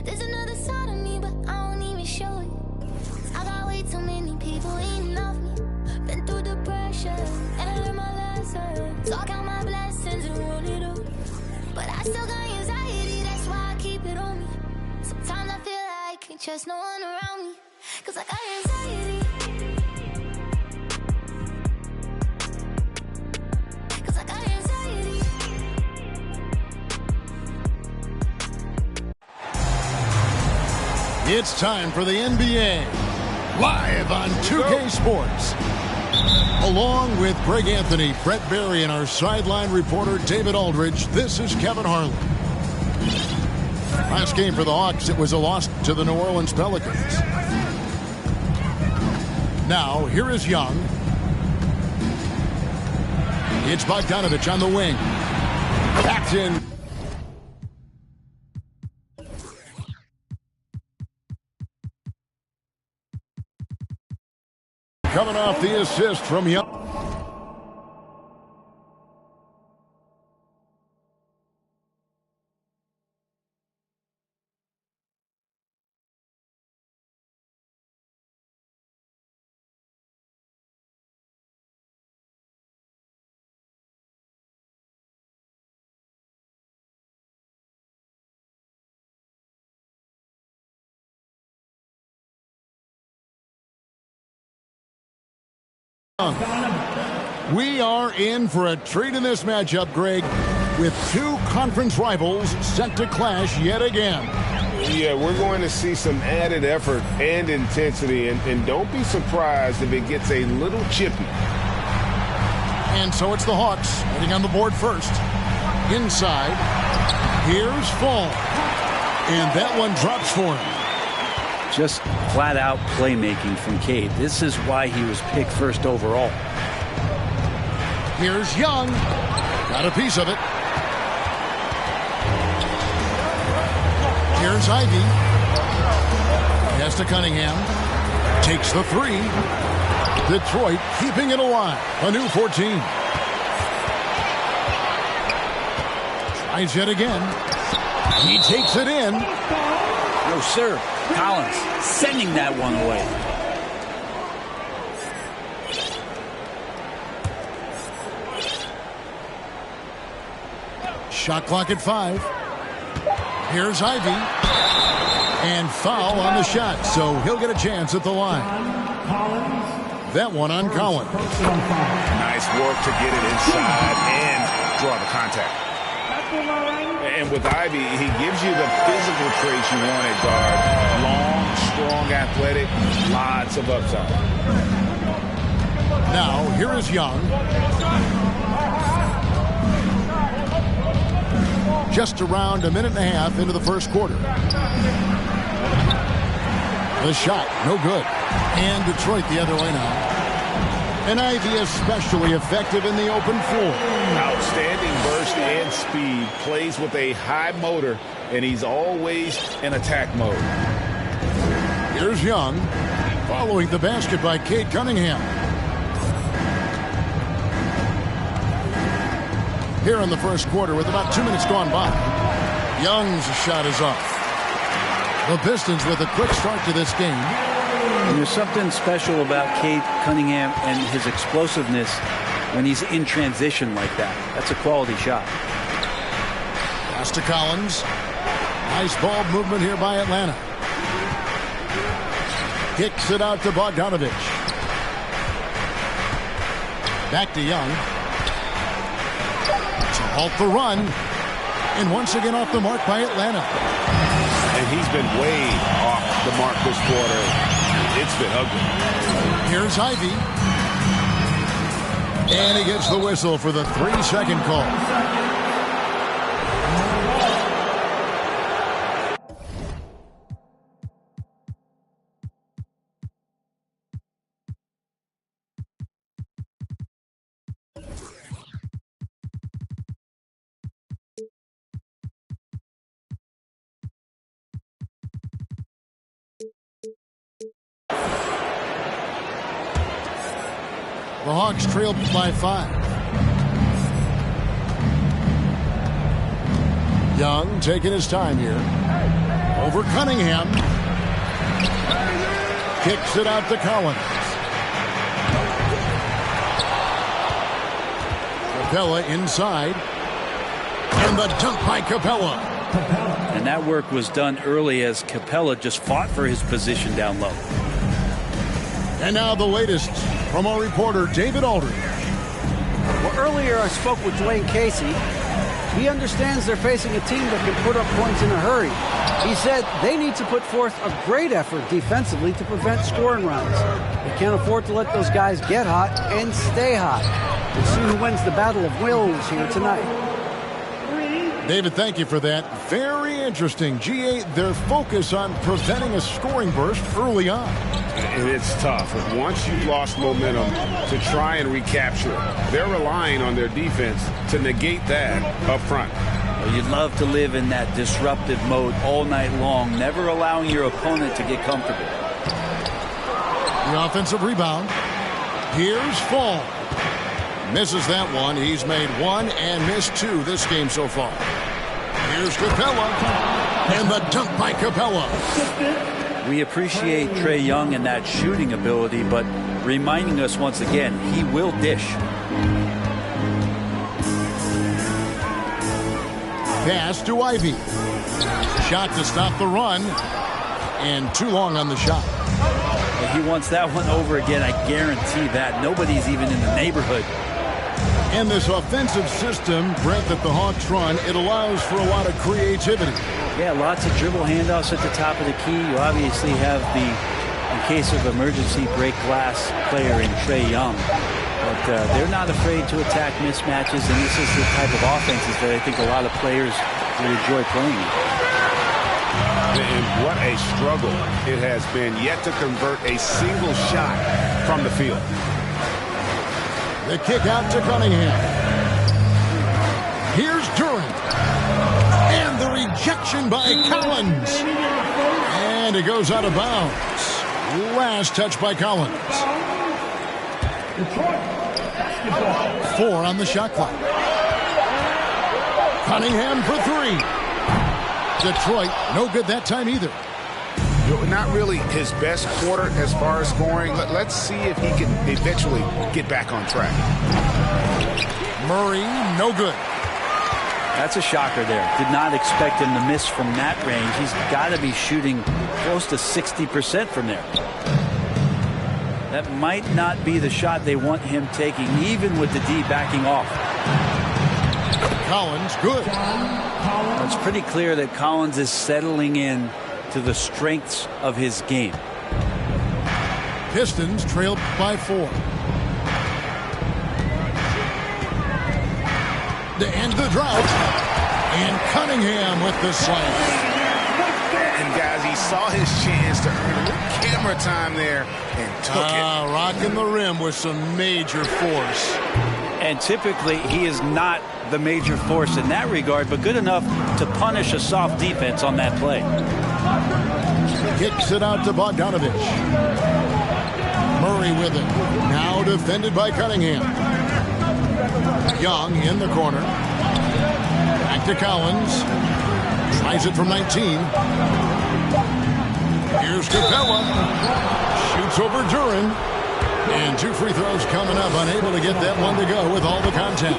[SPEAKER 6] There's another side of me, but I don't even show it. I got way too many people eating off me. Been through the pressure, and I learned my lesson. So I count my blessings and roll it up. But I still got anxiety, that's why I keep it on me. Sometimes I feel like I can't trust no one around me. Cause I got anxiety. Cause I got anxiety.
[SPEAKER 7] It's time for the NBA. Live on 2K Sports. Along with Greg Anthony, Brett Barry, and our sideline reporter David Aldridge, this is Kevin Harlan. Last game for the Hawks, it was a loss to the New Orleans Pelicans. Now, here is Young. It's Bogdanovich on the wing. Backed in. Coming off the assist from Young. We are in for a treat in this matchup, Greg, with two conference rivals set to clash yet again.
[SPEAKER 8] Yeah, we're going to see some added effort and intensity, and don't be surprised if it gets a little chippy.
[SPEAKER 7] And so it's the Hawks heading on the board first. Inside, here's Fall. And that one drops for him.
[SPEAKER 9] Just flat-out playmaking from Cade. This is why he was picked first overall.
[SPEAKER 7] Here's Young. Got a piece of it. Here's Ivy. Pass to Cunningham. Takes the three. Detroit keeping it alive. A new 14. Tries yet again. He takes it in.
[SPEAKER 9] No, sir. Collins sending that one away.
[SPEAKER 7] Shot clock at 5. Here's Ivy. And foul on the shot, so he'll get a chance at the line. That one on Collins.
[SPEAKER 8] Nice work to get it inside and draw the contact. And with Ivy, he gives you the physical traits you want at guard. Long, strong, athletic, lots of upside.
[SPEAKER 7] Now, here is Young. Just around a minute and a half into the first quarter. The shot, no good. And Detroit the other way now. And Ivy especially effective in the open floor.
[SPEAKER 8] Outstanding burst and speed. Plays with a high motor, and he's always in attack mode.
[SPEAKER 7] Here's Young. Following the basket by Cade Cunningham. Here in the first quarter with about 2 minutes gone by. Young's shot is off. The Pistons with a quick start to this game.
[SPEAKER 9] And there's something special about Cade Cunningham and his explosiveness when he's in transition like that. That's a quality shot.
[SPEAKER 7] Pass to Collins. Nice ball movement here by Atlanta. Kicks it out to Bogdanovich. Back to Young. To halt the run. And once again off the mark by Atlanta.
[SPEAKER 8] And he's been way off the mark this quarter. It's been ugly.
[SPEAKER 7] Here's Ivy. And he gets the whistle for the 3-second call. The Hawks trailed by 5. Young taking his time here. Over Cunningham. Kicks it out to Collins. Capella inside. And the dunk by Capella.
[SPEAKER 9] And that work was done early as Capella just fought for his position down low.
[SPEAKER 7] And now the latest from our reporter, David Aldridge.
[SPEAKER 10] Well, earlier I spoke with Dwayne Casey. He understands they're facing a team that can put up points in a hurry. He said they need to put forth a great effort defensively to prevent scoring runs. They can't afford to let those guys get hot and stay hot. We'll see who wins the battle of wills here tonight.
[SPEAKER 7] David, thank you for that. Very interesting. GA, their focus on preventing a scoring burst early on.
[SPEAKER 8] And it's tough. Once you've lost momentum, to try and recapture it. They're relying on their defense to negate that up front.
[SPEAKER 9] Well, you'd love to live in that disruptive mode all night long, never allowing your opponent to get comfortable.
[SPEAKER 7] The offensive rebound. Here's Fall. Misses that one. He's made one and missed two this game so far. Here's Capella. And the dunk by Capella.
[SPEAKER 9] We appreciate Trae Young and that shooting ability, but reminding us once again, he will dish.
[SPEAKER 7] Pass to Ivy. Shot to stop the run. And too long on the shot.
[SPEAKER 9] If he wants that one over again, I guarantee that. Nobody's even in the neighborhood.
[SPEAKER 7] And this offensive system, Brent, that the Hawks run, it allows for a lot of creativity.
[SPEAKER 9] Yeah, lots of dribble handoffs at the top of the key. You obviously have the, in case of emergency, break glass player in Trae Young. But they're not afraid to attack mismatches, and this is the type of offenses that I think a lot of players will enjoy playing.
[SPEAKER 8] And what a struggle it has been yet to convert a single shot from the field.
[SPEAKER 7] The kick out to Cunningham. Here's Durant. And the rejection by Collins. And it goes out of bounds. Last touch by Collins. 4 on the shot clock. Cunningham for 3. Detroit, no good that time either.
[SPEAKER 8] Not really his best quarter as far as scoring. Let's see if he can eventually get back on track.
[SPEAKER 7] Murray, no good.
[SPEAKER 9] That's a shocker there. Did not expect him to miss from that range. He's got to be shooting close to 60% from there. That might not be the shot they want him taking, even with the D backing off.
[SPEAKER 7] Collins, good.
[SPEAKER 9] It's pretty clear that Collins is settling in to the strengths of his game.
[SPEAKER 7] Pistons trailed by 4. To end the drought. And Cunningham with the slam.
[SPEAKER 8] And guys, he saw his chance to earn a little camera time there and took it.
[SPEAKER 7] Rocking the rim with some major force.
[SPEAKER 9] And typically he is not the major force in that regard, but good enough to punish a soft defense on that play.
[SPEAKER 7] Kicks it out to Bogdanovich. Murray with it. Now defended by Cunningham. Young in the corner. Back to Collins. Tries it from 19. Here's Capella. Shoots over Duran. And 2 free throws coming up. Unable to get that one to go with all the contact.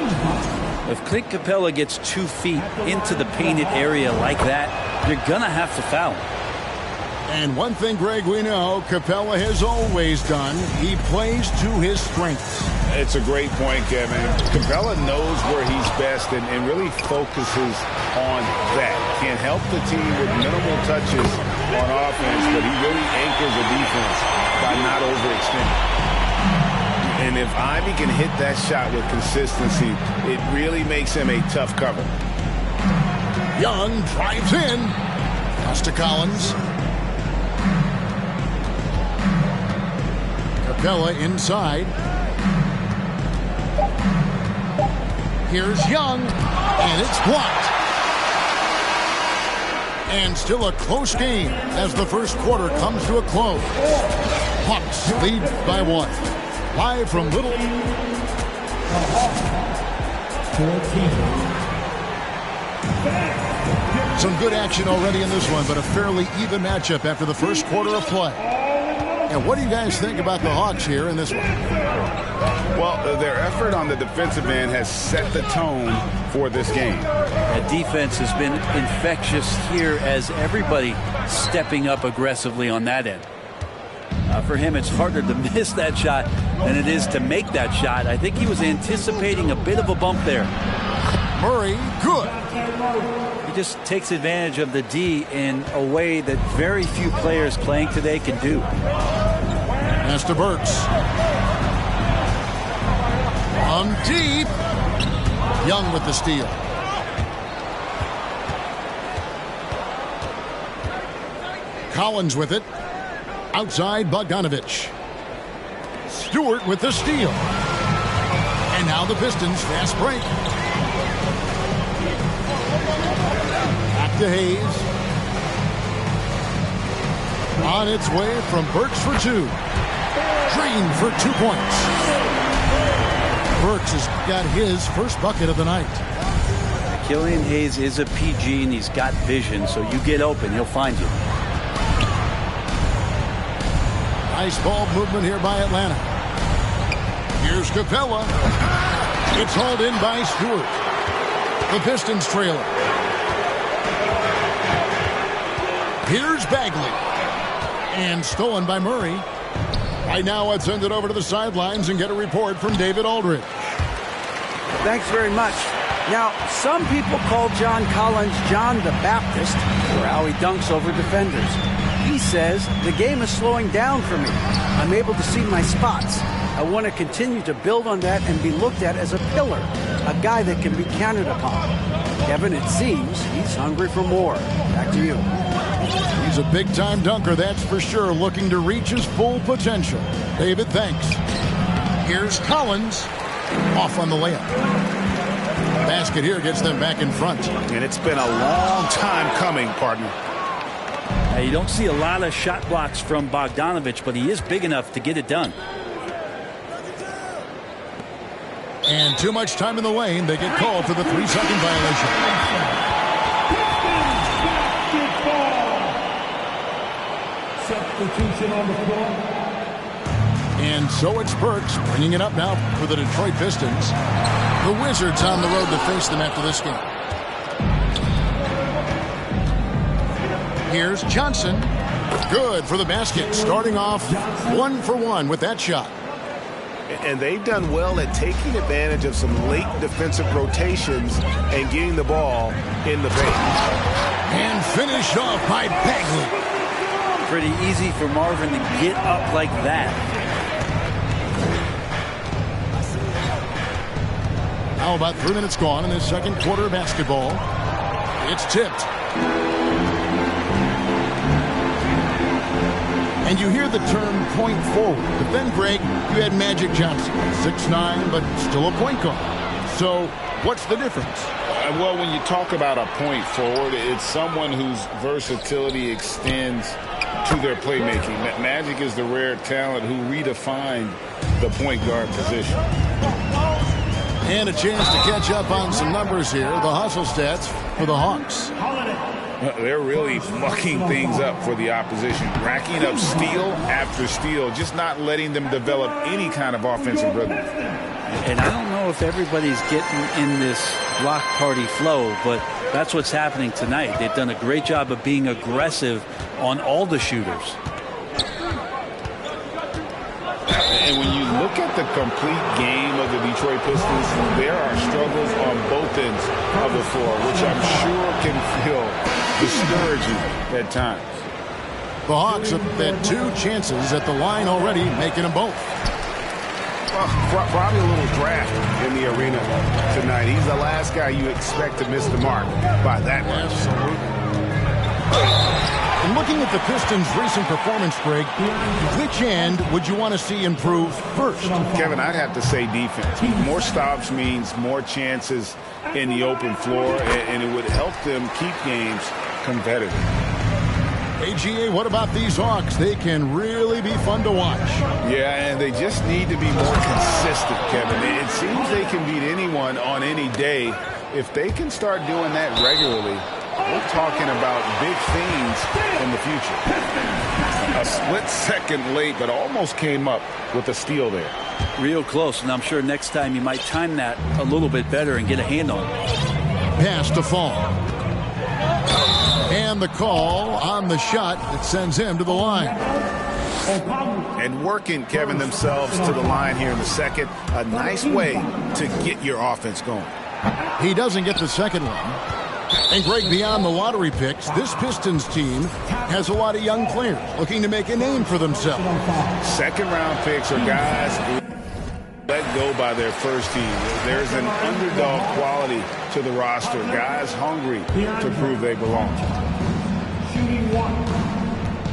[SPEAKER 9] If Clint Capella gets 2 feet into the painted area like that, you're going to have to foul him.
[SPEAKER 7] And one thing, Greg, we know Capella has always done. He plays to his strengths.
[SPEAKER 8] It's a great point, Kevin. Capella knows where he's best and really focuses on that. Can help the team with minimal touches on offense, but he really anchors the defense by not overextending. And if Ivy can hit that shot with consistency, it really makes him a tough cover.
[SPEAKER 7] Young drives in. Pass to Collins. Capella inside. Here's Young, and it's blocked. And still a close game as the first quarter comes to a close. Hawks lead by 1. Live from Little. 14. Some good action already in this one, but a fairly even matchup after the first quarter of play. And what do you guys think about the Hawks here in this one?
[SPEAKER 8] Well, their effort on the defensive end has set the tone for this game.
[SPEAKER 9] The defense has been infectious here as everybody stepping up aggressively on that end. For him, it's harder to miss that shot than it is to make that shot. I think he was anticipating a bit of a bump there.
[SPEAKER 7] Murray, good.
[SPEAKER 9] He just takes advantage of the D in a way that very few players playing today can do.
[SPEAKER 7] Pass to Burks. On deep. Young with the steal. Collins with it. Outside Bogdanovich. Stewart with the steal. And now the Pistons fast break. Back to Hayes. On its way from Burks for two. Green for 2 points. Burks has got his first bucket of the night.
[SPEAKER 9] Killian Hayes is a PG and he's got vision, so you get open, he'll find you.
[SPEAKER 7] Nice ball movement here by Atlanta. Here's Capella. It's hauled in by Stewart. The Pistons trailing. Here's Bagley. And stolen by Murray. Right now, let's send it over to the sidelines and get a report from David Aldridge.
[SPEAKER 10] Thanks very much. Now, some people call John Collins John the Baptist for how he dunks over defenders. He says, the game is slowing down for me. I'm able to see my spots. I want to continue to build on that and be looked at as a pillar, a guy that can be counted upon. Kevin, it seems he's hungry for more. Back to you.
[SPEAKER 7] He's a big-time dunker, that's for sure, looking to reach his full potential. David, thanks. Here's Collins. Off on the layup. Basket here gets them back in front.
[SPEAKER 8] And it's been a long time coming, partner.
[SPEAKER 9] Now, you don't see a lot of shot blocks from Bogdanovich, but he is big enough to get it done.
[SPEAKER 7] And too much time in the lane. They get called for the 3-second violation.
[SPEAKER 11] Substitution on the floor.
[SPEAKER 7] And so it's Burks bringing it up now for the Detroit Pistons. The Wizards on the road to face them after this game. Here's Johnson. Good for the basket. Starting off 1 for 1 with that shot.
[SPEAKER 2] And they've done well at taking advantage of some late defensive rotations and getting the ball in the paint.
[SPEAKER 7] And finished off by Bagley.
[SPEAKER 9] Pretty easy for Marvin to get up like that.
[SPEAKER 7] Now about 3 minutes gone in this second quarter of basketball. It's tipped. And you hear the term point forward. But then, Greg, you had Magic Johnson, 6'9", but still a point guard. So what's the difference?
[SPEAKER 8] Well, when you talk about a point forward, it's someone whose versatility extends to their playmaking. Magic is the rare talent who redefined the point guard position.
[SPEAKER 7] And a chance to catch up on some numbers here. The hustle stats for the Hawks.
[SPEAKER 8] They're really mucking things up for the opposition, racking up steal after steal, just not letting them develop any kind of offensive rhythm.
[SPEAKER 9] And I don't know if everybody's getting in this block party flow, but that's what's happening tonight. They've done a great job of being aggressive on all the shooters.
[SPEAKER 8] And when you look at the complete game of the Detroit Pistons, there are struggles on both ends of the floor, which I'm sure can feel discouraging at times.
[SPEAKER 7] The Hawks have had 2 chances at the line already, making them both.
[SPEAKER 2] Probably a little draft in the arena tonight. He's the last guy you expect to miss the mark by that much.
[SPEAKER 7] And looking at the Pistons' recent performance, Greg, which end would you want to see improve first?
[SPEAKER 8] Kevin, I'd have to say defense. More stops means more chances in the open floor, and it would help them keep games competitive.
[SPEAKER 7] AGA, what about these Hawks? They can really be fun to watch.
[SPEAKER 8] Yeah, and they just need to be more consistent, Kevin. It seems they can beat anyone on any day, If they can start doing that regularly, we're talking about big things in the future. A split second late, but almost came up with a steal there.
[SPEAKER 9] Real close, and I'm sure next time you might time that a little bit better and get a hand on it.
[SPEAKER 7] Pass to Fall. And the call on the shot that sends him to the line.
[SPEAKER 8] And working, Kevin, themselves to the line here in the second. A nice way to get your offense going.
[SPEAKER 7] He doesn't get the second one. And Greg, beyond the lottery picks, this Pistons team has a lot of young players looking to make a name for themselves.
[SPEAKER 8] Second-round picks are guys let go by their first team. There's an underdog quality to the roster. Guys hungry to prove they belong.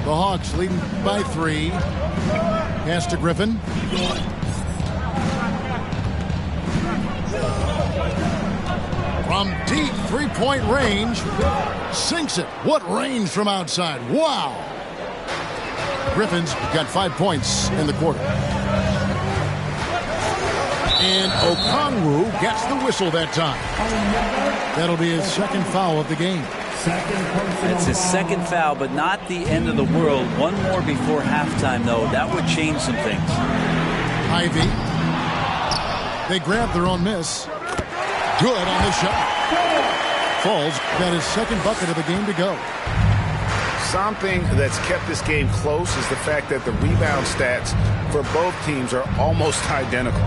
[SPEAKER 7] The Hawks leading by 3. Pass to Griffin. From deep three-point range, sinks it. What range from outside? Wow! Griffin's got 5 points in the quarter. And Okongwu gets the whistle that time. That'll be his second foul of the game.
[SPEAKER 9] It's his second foul, but not the end of the world. One more before halftime, though. That would change some things.
[SPEAKER 7] Ivy. They grab their own miss. Good on the shot. Falls got his second bucket of the game to go.
[SPEAKER 8] Something that's kept this game close is the fact that the rebound stats for both teams are almost identical.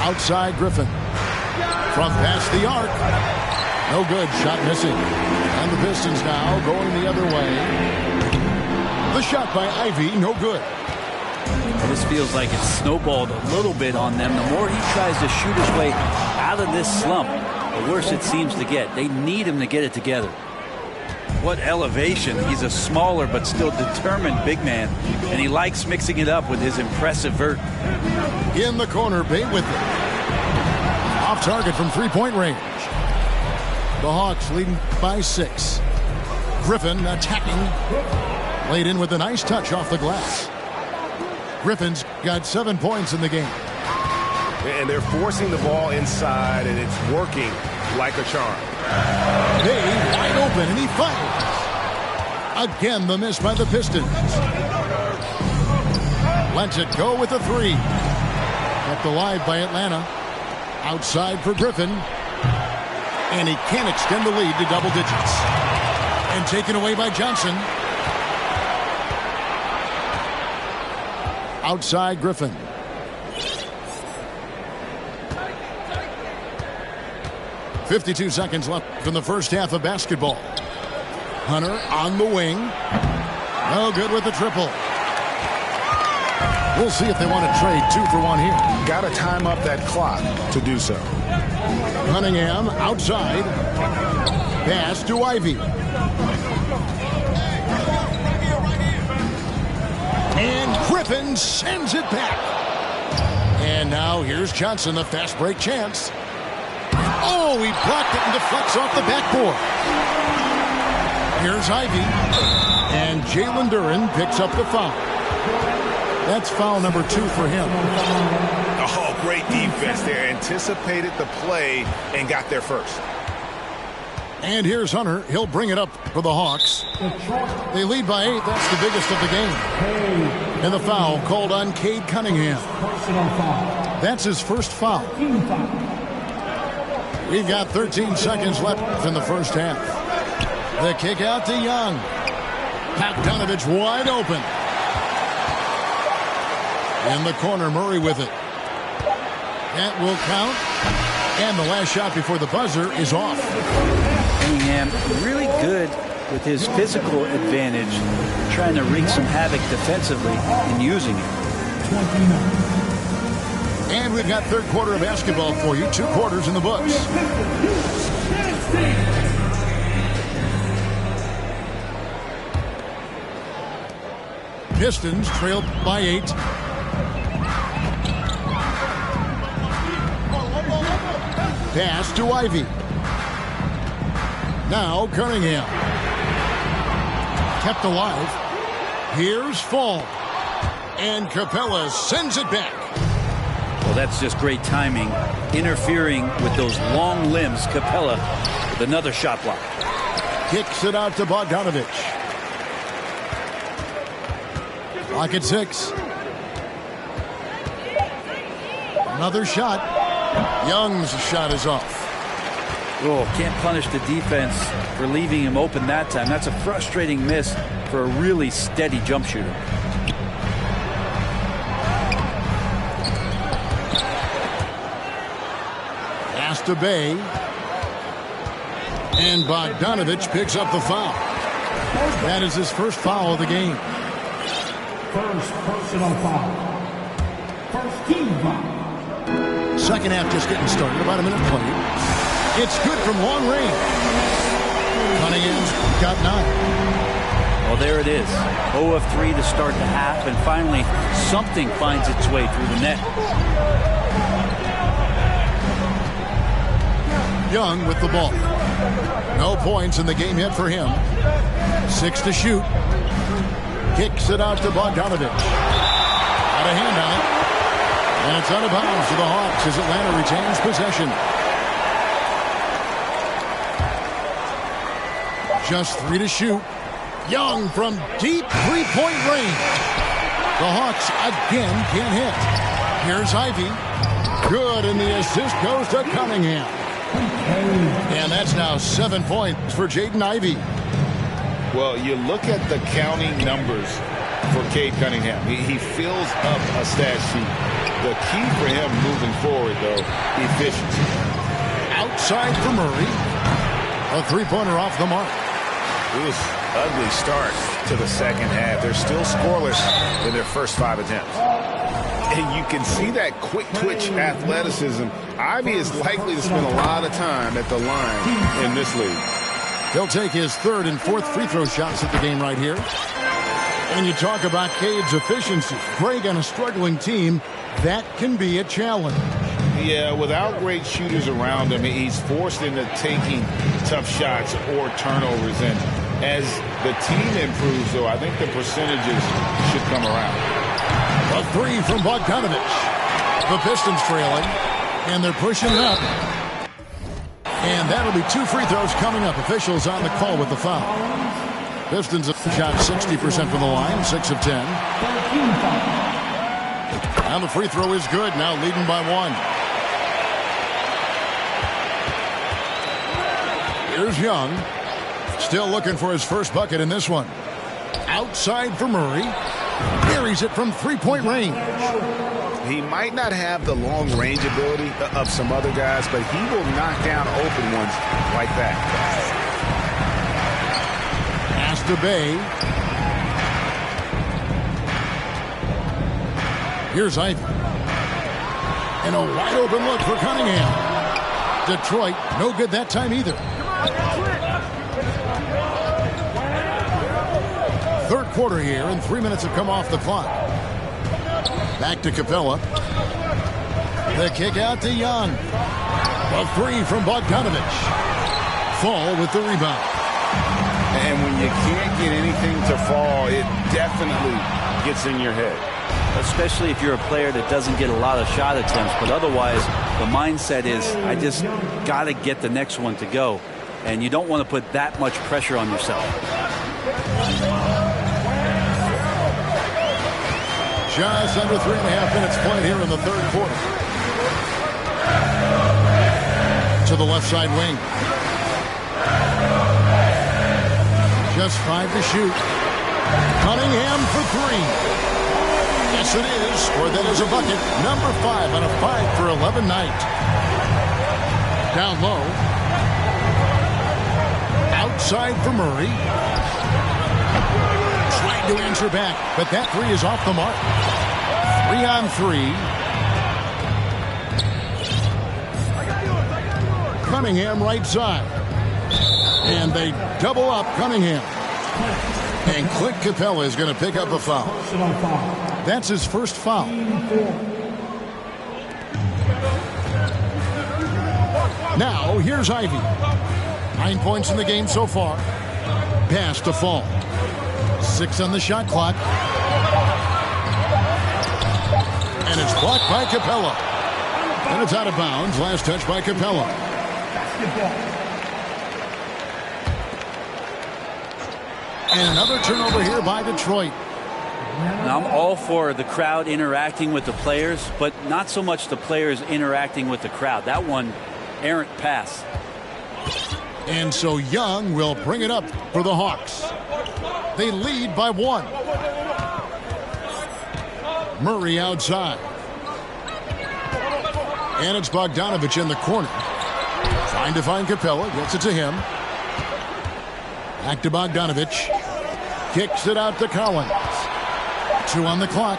[SPEAKER 7] Outside Griffin. From past the arc. No good. Shot missing. And the Pistons now going the other way. The shot by Ivy. No good.
[SPEAKER 9] This feels like it's snowballed a little bit on them. The more he tries to shoot his way out of this slump, the worse it seems to get. They need him to get it together. What elevation. He's a smaller but still determined big man, and he likes mixing it up with his impressive vert.
[SPEAKER 7] In the corner, Bay with it. Off target from three-point range. The Hawks leading by 6. Griffin attacking. Laid in with a nice touch off the glass. Griffin's got 7 points in the game.
[SPEAKER 2] And they're forcing the ball inside, and it's working like a charm.
[SPEAKER 7] Bay wide open, and he fires. Again, the miss by the Pistons. Lets it go with a 3. Kept alive by Atlanta. Outside for Griffin. And he can't extend the lead to double digits. And taken away by Johnson. Outside Griffin. .52 seconds left in the first half of basketball. Hunter on the wing. No good with the triple. We'll see if they want to trade 2 for 1 here.
[SPEAKER 8] Got to time up that clock to do so.
[SPEAKER 7] Cunningham outside. Pass to Ivy. And Griffin sends it back. And now here's Johnson, the fast break chance. Oh, he blocked it and deflects off the backboard. Here's Ivy. And Jalen Duren picks up the foul. That's foul number 2 for him.
[SPEAKER 8] Oh, great defense there. Anticipated the play and got there first.
[SPEAKER 7] And here's Hunter. He'll bring it up for the Hawks. They lead by 8. That's the biggest of the game. And the foul called on Cade Cunningham. That's his first foul. We've got 13 seconds left in the first half. The kick out to Young. Bogdanovich wide open. In the corner, Murray with it. That will count. And the last shot before the buzzer is off.
[SPEAKER 9] Cunningham really good with his physical advantage, trying to wreak some havoc defensively and using it.
[SPEAKER 7] And we've got third quarter of basketball for you. 2 quarters in the books. Pistons trailed by 8. Pass to Ivy. Now Cunningham. Kept alive. Here's Fall. And Capella sends it back.
[SPEAKER 9] Well, that's just great timing. Interfering with those long limbs. Capella with another shot block.
[SPEAKER 7] Kicks it out to Bogdanovich. Clock at 6. Another shot. Young's shot is off.
[SPEAKER 9] Oh, can't punish the defense for leaving him open that time. That's a frustrating miss for a really steady jump shooter.
[SPEAKER 7] Pass to Bay. And Bogdanovich picks up the foul. That is his first foul of the game.
[SPEAKER 11] First personal foul. First team foul.
[SPEAKER 7] Second half just getting started. About a minute played. It's good from long range. Cunningham's got 9.
[SPEAKER 9] Well, there it is. 0 of 3 to start the half, and finally something finds its way through the net.
[SPEAKER 7] Young with the ball. No points in the game yet for him. 6 to shoot. Kicks it out to Bogdanovich. Got a hand on it. And it's out of bounds to the Hawks as Atlanta retains possession. Just 3 to shoot. Young from deep three-point range. The Hawks again can't hit. Here's Ivy. Good, and the assist goes to Cunningham. And that's now 7 points for Jaden Ivey.
[SPEAKER 8] Well, you look at the counting numbers for Cade Cunningham. He fills up a stat sheet. The key for him moving forward, though, efficiency.
[SPEAKER 7] Outside for Murray. A three-pointer off the mark.
[SPEAKER 8] It was an ugly start to the second half. They're still scoreless in their first 5 attempts. And you can see that quick twitch athleticism. Ivy is likely to spend a lot of time at the line in this league.
[SPEAKER 7] He'll take his 3rd and 4th free throw shots at the game right here. And you talk about Cade's efficiency. Greg on a struggling team, that can be a challenge.
[SPEAKER 8] Yeah, without great shooters around him, he's forced into taking tough shots or turnovers. And as the team improves, though, I think the percentages should come around.
[SPEAKER 7] A 3 from Bogdanovich. The Pistons trailing, and they're pushing it up. And that'll be 2 free throws coming up. Officials on the call with the foul. Pistons have shot 60% from the line, 6 of 10. And the free throw is good, now leading by 1. Here's Young. Still looking for his first bucket in this one. Outside for Murray. Carries it from three-point range.
[SPEAKER 8] He might not have the long-range ability of some other guys, but he will knock down open ones like that.
[SPEAKER 7] Pass to Bay. Here's Ivy. And a wide-open look for Cunningham. Detroit, no good that time either. Third quarter here, and 3 minutes have come off the clock. Back to Capella. The kick out to Young. A 3 from Bogdanovich. Fall with the rebound.
[SPEAKER 8] And when you can't get anything to fall, it definitely gets in your head.
[SPEAKER 9] Especially if you're a player that doesn't get a lot of shot attempts. But otherwise, the mindset is, I just got to get the next one to go. And you don't want to put that much pressure on yourself.
[SPEAKER 7] Just under 3.5 minutes played here in the third quarter. To the left side wing. Just 5 to shoot. Cunningham for 3. Yes, it is. Or that is a bucket. Number 5 on a 5 for 11 night. Down low. Outside for Murray. Trying to answer back, but that 3 is off the mark. 3 on 3. Cunningham right side. And they double up Cunningham. And Clint Capella is going to pick up a foul. That's his first foul. Now, here's Ivy. 9 points in the game so far. Pass to Fall. 6 on the shot clock. And it's blocked by Capella. And it's out of bounds. Last touch by Capella. And another turnover here by Detroit.
[SPEAKER 9] Now, I'm all for the crowd interacting with the players, but not so much the players interacting with the crowd. That one, errant pass.
[SPEAKER 7] And so Young will bring it up for the Hawks. They lead by 1. Murray outside. And it's Bogdanovich in the corner. Trying to find Capella. Gets it to him. Back to Bogdanovich. Kicks it out to Collins. 2 on the clock.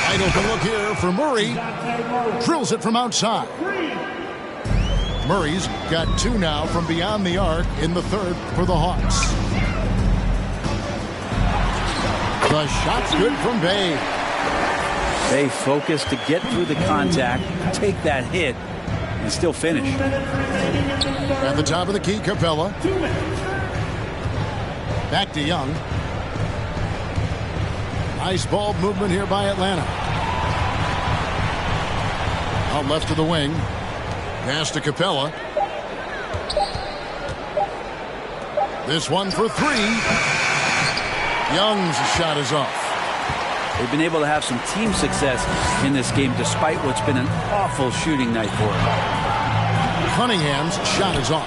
[SPEAKER 7] Wide open look here for Murray. Drills it from outside. Murray's got 2 now from beyond the arc in the third for the Hawks. The shot's good from Bay.
[SPEAKER 9] Bay focused to get through the contact, take that hit, and still finish.
[SPEAKER 7] At the top of the key, Capella. Back to Young. Nice ball movement here by Atlanta. Out left to the wing. Pass to Capella. This one for 3. Young's shot is off.
[SPEAKER 9] They've been able to have some team success in this game despite what's been an awful shooting night for them.
[SPEAKER 7] Cunningham's shot is off.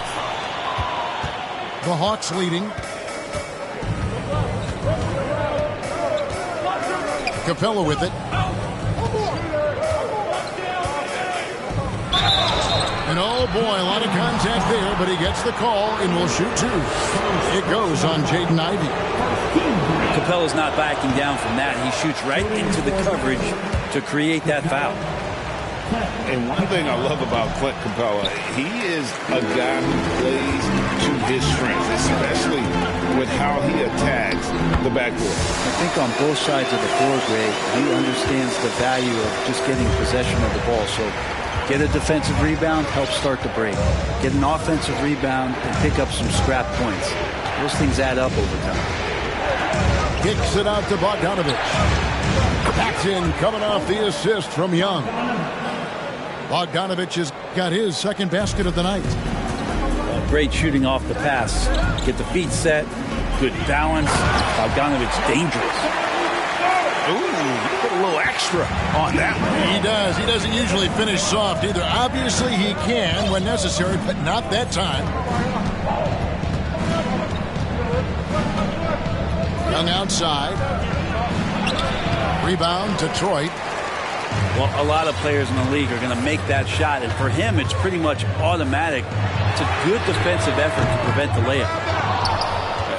[SPEAKER 7] The Hawks leading. Capella with it. And oh boy, a lot of contact there, but he gets the call and will shoot 2. It goes on Jaden Ivey.
[SPEAKER 9] Capella's not backing down from that. He shoots right into the coverage to create that foul.
[SPEAKER 8] And one thing I love about Clint Capella, he is a guy who plays to his strengths, especially with how he attacks the backcourt.
[SPEAKER 9] I think on both sides of the floor, Greg, he understands the value of just getting possession of the ball. So get a defensive rebound, help start the break. Get an offensive rebound and pick up some scrap points. Those things add up over time.
[SPEAKER 7] Kicks it out to Bogdanovich. Backs in, coming off the assist from Young. Bogdanovich has got his second basket of the night.
[SPEAKER 9] Great shooting off the pass. Get the feet set. Good balance. Bogdanovich dangerous.
[SPEAKER 8] Ooh, put a little extra on that one.
[SPEAKER 7] He does. He doesn't usually finish soft either. Obviously he can when necessary, but not that time. Young outside. Rebound, Detroit.
[SPEAKER 9] Well, a lot of players in the league are going to make that shot, and for him, it's pretty much automatic. It's a good defensive effort to prevent the layup.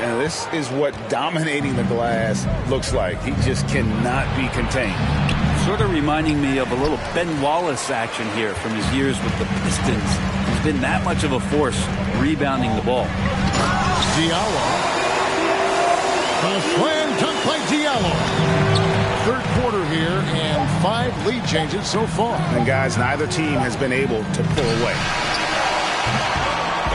[SPEAKER 8] And this is what dominating the glass looks like. He just cannot be contained.
[SPEAKER 9] Sort of reminding me of a little Ben Wallace action here from his years with the Pistons. He's been that much of a force rebounding the ball.
[SPEAKER 7] Diallo. A slam dunk by Diallo. Third quarter here and 5 lead changes so far.
[SPEAKER 8] And guys, neither team has been able to pull away.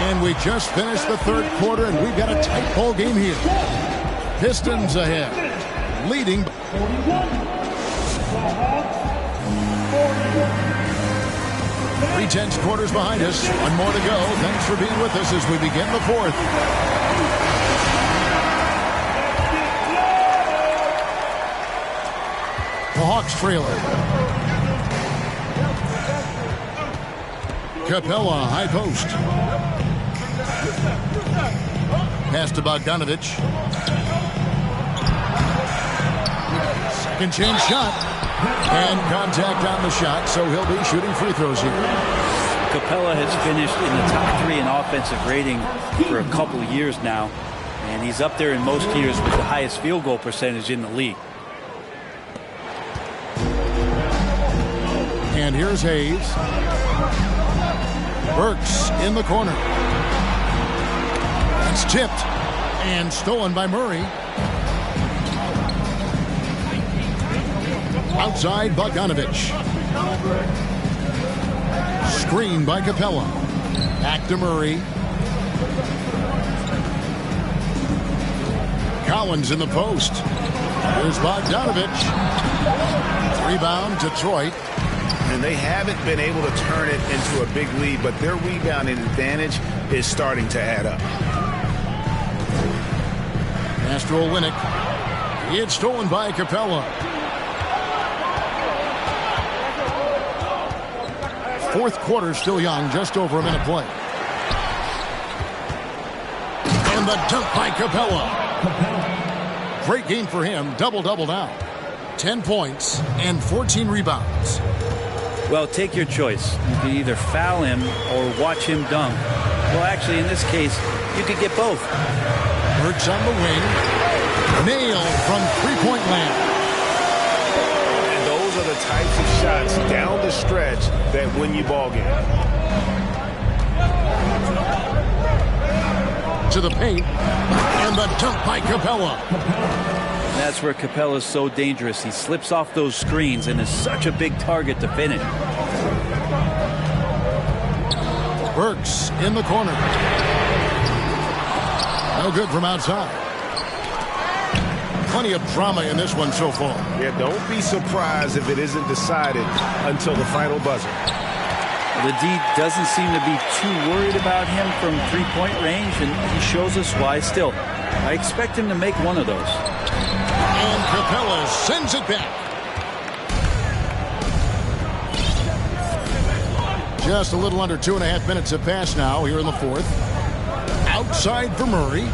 [SPEAKER 7] And we just finished the third quarter and we've got a tight ball game here. Pistons ahead, leading. 3/10 quarters behind us. One more to go. Thanks for being with us as we begin the fourth. The Hawks trailer. Capella, high post. Pass to Bogdanovich. Second chance shot. And contact on the shot, so he'll be shooting free throws here.
[SPEAKER 9] Capella has finished in the top 3 in offensive rating for a couple of years now. And he's up there in most years with the highest field goal percentage in the league.
[SPEAKER 7] And here's Hayes. Burks in the corner. It's tipped and stolen by Murray. Outside Bogdanovich. Screen by Capella. Back to Murray. Collins in the post. Here's Bogdanovich. Rebound, Detroit.
[SPEAKER 8] And they haven't been able to turn it into a big lead, but their rebounding advantage is starting to add up.
[SPEAKER 7] Castro Olynyk. It's stolen by Capella. Fourth quarter still young, just over a minute play. And the dunk by Capella. Great game for him, double-double now. 10 points and 14 rebounds.
[SPEAKER 9] Well, take your choice. You can either foul him or watch him dunk. Well, actually, in this case, you could get both.
[SPEAKER 7] Burks on the wing. Nailed from three-point land.
[SPEAKER 8] And those are the types of shots down the stretch that win you ball games.
[SPEAKER 7] To the paint. And the dunk by Capella.
[SPEAKER 9] That's where Capella's so dangerous. He slips off those screens and is such a big target to finish.
[SPEAKER 7] Burks in the corner. No good from outside. Plenty of drama in this one so far.
[SPEAKER 8] Yeah, don't be surprised if it isn't decided until the final buzzer.
[SPEAKER 9] The D doesn't seem to be too worried about him from three-point range, and he shows us why still. I expect him to make one of those.
[SPEAKER 7] And Capella sends it back. Just a little under 2.5 minutes have passed now here in the fourth. Outside for Murray.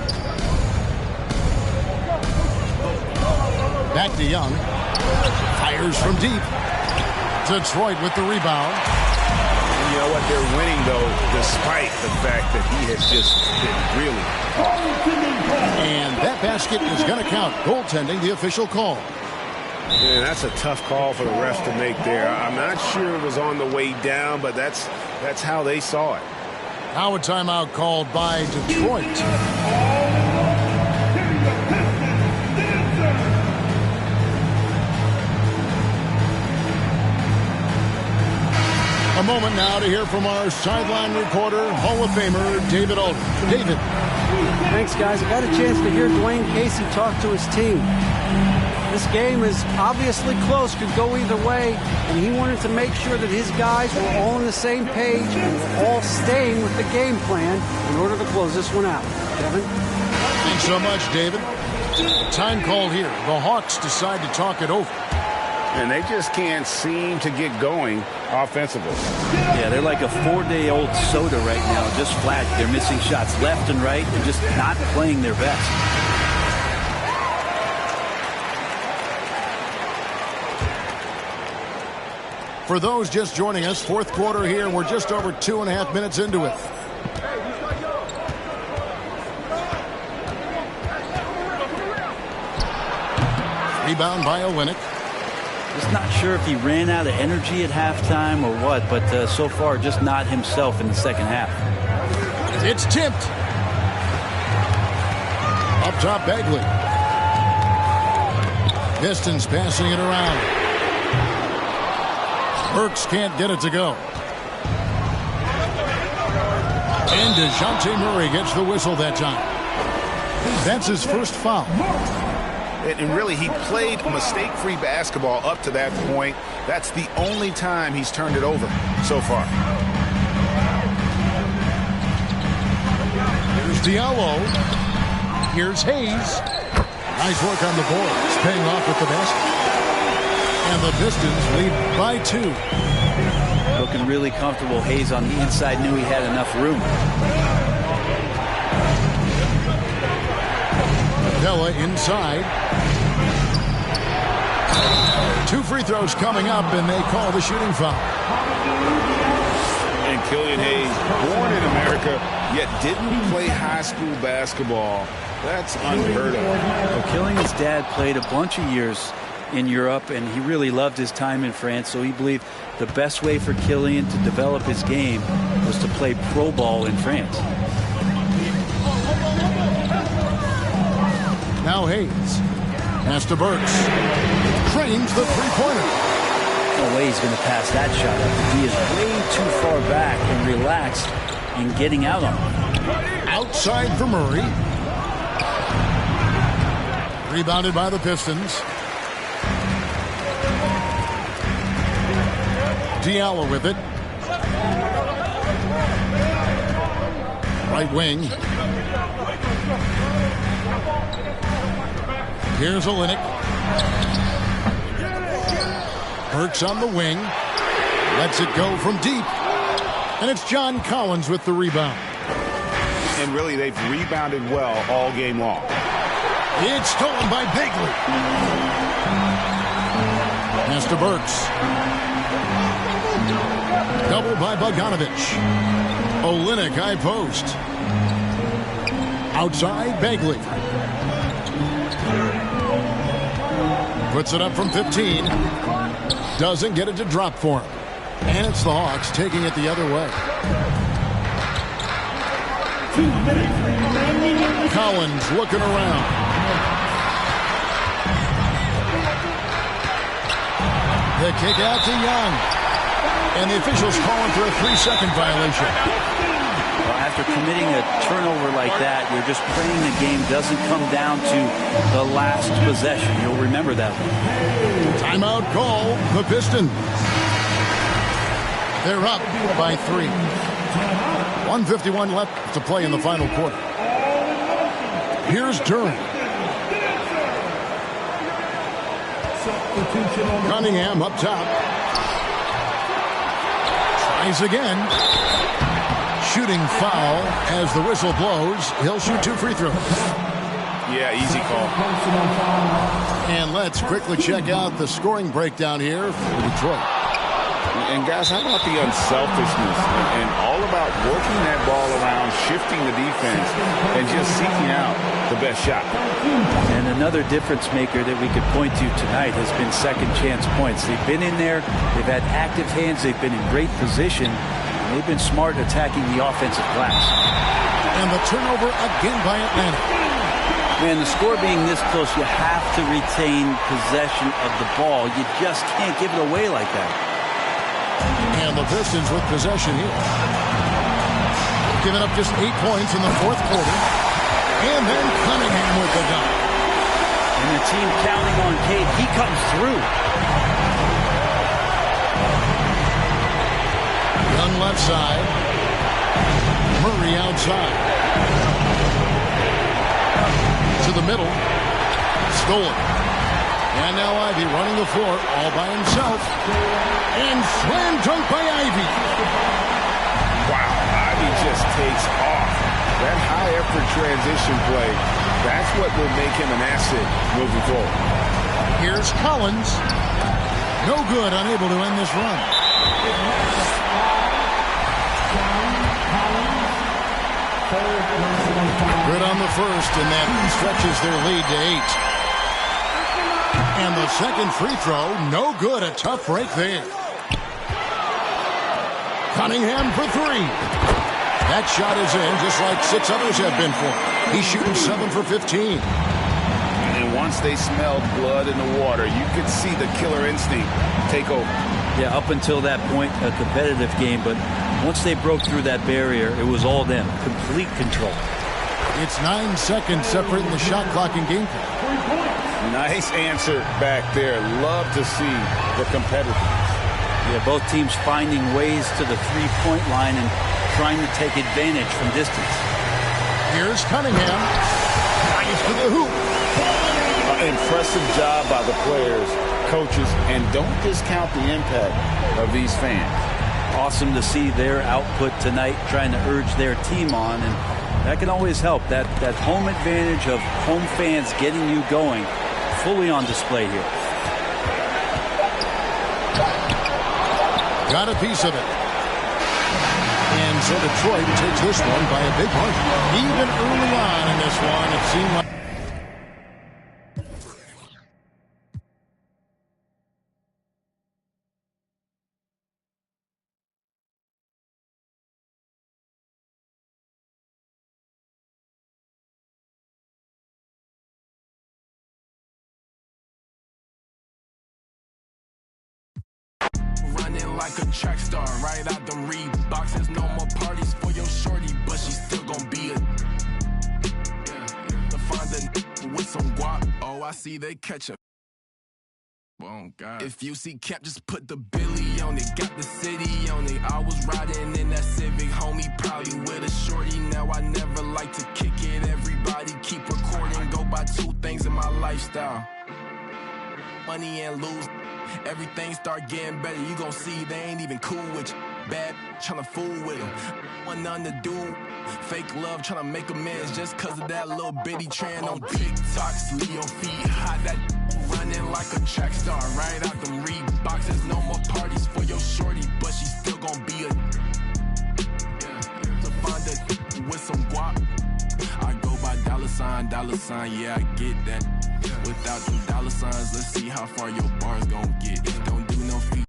[SPEAKER 7] Back to Young. Fires from deep. Detroit with the rebound.
[SPEAKER 8] You know what? They're winning, though, despite the fact that he has just been really off.
[SPEAKER 7] And that basket is going to count. Goaltending, the official call.
[SPEAKER 8] Man, that's a tough call for the refs to make there. I'm not sure it was on the way down, but that's how they saw it.
[SPEAKER 7] Now a timeout called by Detroit. A moment now to hear from our sideline reporter, Hall of Famer David Aldridge. David.
[SPEAKER 10] Thanks, guys. I got a chance to hear Dwayne Casey talk to his team. This game is obviously close, could go either way, and he wanted to make sure that his guys were all on the same page and were all staying with the game plan in order to close this one out. Kevin?
[SPEAKER 7] Thanks so much, David. Time called here. The Hawks decide to talk it over.
[SPEAKER 8] And they just can't seem to get going offensively.
[SPEAKER 9] Yeah, they're like a 4-day-old soda right now, just flat. They're missing shots left and right and just not playing their best.
[SPEAKER 7] For those just joining us, fourth quarter here. We're just over 2.5 minutes into it. Rebound by Olynyk.
[SPEAKER 9] Just not sure if he ran out of energy at halftime or what, but so far just not himself in the second half.
[SPEAKER 7] It's tipped. Up top, Bagley. Pistons passing it around. Burks can't get it to go. And DeJounte Murray gets the whistle that time. That's his first foul.
[SPEAKER 8] And really, he played mistake-free basketball up to that point. That's the only time he's turned it over so far.
[SPEAKER 7] Here's Diallo. Here's Hayes. Nice work on the boards, paying off with the basket. And the Pistons lead by 2.
[SPEAKER 9] Looking really comfortable. Hayes on the inside knew he had enough room.
[SPEAKER 7] Capella inside. 2 free throws coming up, and they call the shooting foul.
[SPEAKER 8] And Killian Hayes, born in America, yet didn't play high school basketball. That's unheard of.
[SPEAKER 9] Well, Killian's dad played a bunch of years in Europe, and he really loved his time in France, so he believed the best way for Killian to develop his game was to play pro ball in France.
[SPEAKER 7] Now Hayes. Pass to Burks. Trains the three-pointer.
[SPEAKER 9] No way he's going to pass that shot up. He is way too far back and relaxed in getting out on him.
[SPEAKER 7] Outside for Murray. Rebounded by the Pistons. Diallo with it. Right wing. Here's Olynyk. Burks on the wing. Lets it go from deep. And it's John Collins with the rebound.
[SPEAKER 8] And really, they've rebounded well all game long.
[SPEAKER 7] It's stolen by Bagley. Pass to Burks. Double by Bogdanovich. Olynyk high post. Outside Bagley. Puts it up from 15. Doesn't get it to drop for him. And it's the Hawks taking it the other way. Collins looking around. The kick out to Young. And the officials calling for a 3-second violation.
[SPEAKER 9] Well, after committing a turnover like that, you're just praying the game doesn't come down to the last possession. You'll remember that one.
[SPEAKER 7] Timeout call, the Pistons. They're up by 3. 1:51 left to play in the final quarter. Here's Durant. Cunningham up top. Tries again. Shooting foul as the whistle blows. He'll shoot 2 free throws.
[SPEAKER 8] Yeah, easy call.
[SPEAKER 7] And let's quickly check out the scoring breakdown here for Detroit.
[SPEAKER 8] And guys, how about the unselfishness and all about working that ball around, shifting the defense, and just seeking out the best shot.
[SPEAKER 9] And another difference maker that we could point to tonight has been second chance points. They've been in there, they've had active hands, they've been in great position, and they've been smart attacking the offensive glass.
[SPEAKER 7] And the turnover again by Atlanta.
[SPEAKER 9] Man, the score being this close, you have to retain possession of the ball. You just can't give it away like that.
[SPEAKER 7] And the Pistons with possession here. Giving up just 8 points in the fourth quarter. And then Cunningham with the dunk.
[SPEAKER 9] And the team counting on Cade. He comes through.
[SPEAKER 7] Young left side. Murray outside. To the middle. Stolen. And now Ivy running the floor all by himself. And slam dunk by Ivy.
[SPEAKER 8] Wow, Ivy just takes off. That high-effort transition play, that's what will make him an asset moving forward.
[SPEAKER 7] Here's Collins. No good, unable to end this run. Good on the first, and that stretches their lead to 8. And the second free throw, no good. A tough break there. Cunningham for 3. That shot is in, just like 6 others have been for him. He's shooting 7 for 15.
[SPEAKER 8] And once they smelled blood in the water, you could see the killer instinct take over.
[SPEAKER 9] Yeah, up until that point, a competitive game, but once they broke through that barrier, it was all them. Complete control.
[SPEAKER 7] It's 9 seconds separating the shot clock and game clock.
[SPEAKER 8] Nice answer back there. Love to see the competitiveness.
[SPEAKER 9] Yeah, both teams finding ways to the three-point line and trying to take advantage from distance.
[SPEAKER 7] Here's Cunningham. Nice to the hoop.
[SPEAKER 8] Impressive job by the players, coaches, and don't discount the impact of these fans.
[SPEAKER 9] Awesome to see their output tonight, trying to urge their team on, and that can always help. That home advantage of home fans getting you going, fully on display here.
[SPEAKER 7] Got a piece of it. And so Detroit takes this one by a big margin. Even early on in this one, it seemed like
[SPEAKER 12] like a track star, right out them Reeboks. There's no more parties for your shorty, but she still gon' be a to find a with some guap. Oh, I see they catch up. If you see Cap, just put the Billy on it. Got the city on it. I was riding in that Civic, homie, probably with a shorty. Now I never like to kick it. Everybody keep recording. Go by two things in my lifestyle: money and lose. Everything start getting better. You gon' see they ain't even cool with you. Bad tryna fool with them. Want nothing to do. Fake love tryna make amends just cause of that little bitty trend on TikTok. Leo feet hot, that running like a track star. Right out them Reeboks. There's no more parties for your shorty, but she still gon' be a to find a with some guap. I go by dollar sign, yeah, I get that. Without them dollar signs, let's see how far your bars gon' get. Don't do no feet.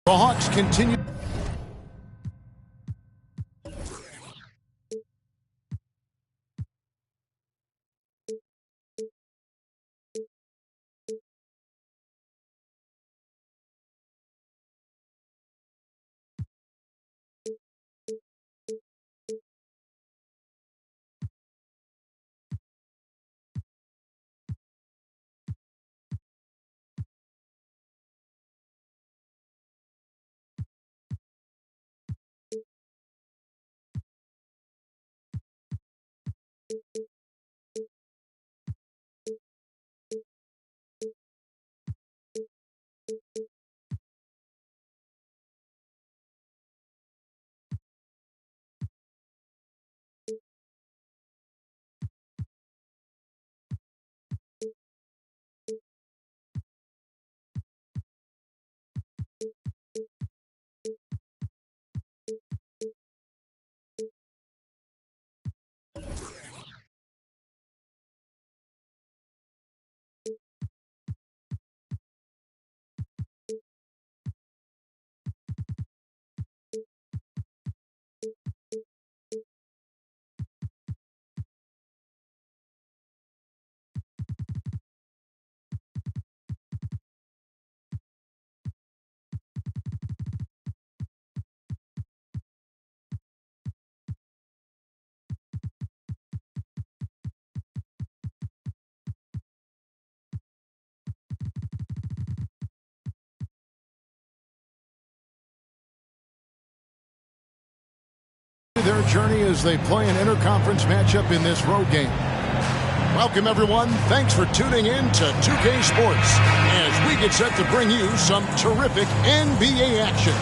[SPEAKER 7] The Hawks continue. Their journey as they play an interconference matchup in this road game. Welcome, everyone. Thanks for tuning in to 2K Sports as we get set to bring you some terrific NBA action.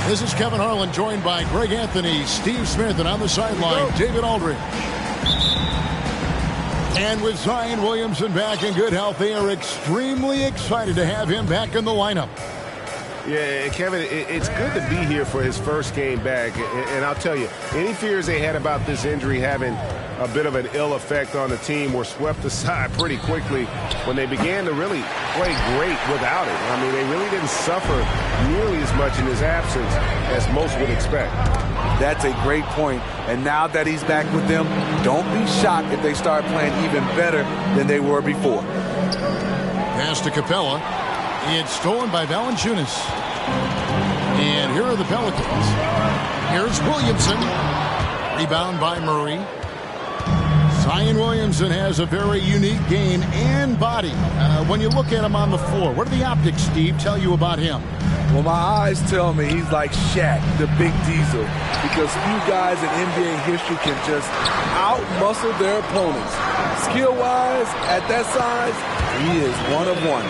[SPEAKER 7] This is Kevin Harlan, joined by Greg Anthony, Steve Smith, and on the sideline, David Aldridge. And with Zion Williamson back in good health, they are extremely excited to have him back in the lineup.
[SPEAKER 13] Yeah, Kevin, it's good to be here for his first game back. And I'll tell you, any fears they had about this injury having a bit of an ill effect on the team were swept aside pretty quickly when they began to really play great without it. I mean, they really didn't suffer nearly as much in his absence as most would expect.
[SPEAKER 3] That's a great point. And now that he's back with them, don't be shocked if they start playing even better than they were before.
[SPEAKER 7] Pass to Capella. It's stolen by Valanciunas. And here are the Pelicans. Here's Williamson. Rebound by Murray. Zion Williamson has a very unique game and body. When you look at him on the floor, what do the optics, Steve, tell you about him?
[SPEAKER 3] Well, my eyes tell me he's like Shaq, the Big Diesel, because few guys in NBA history can just out-muscle their opponents. Skill-wise, at that size, he is one of one.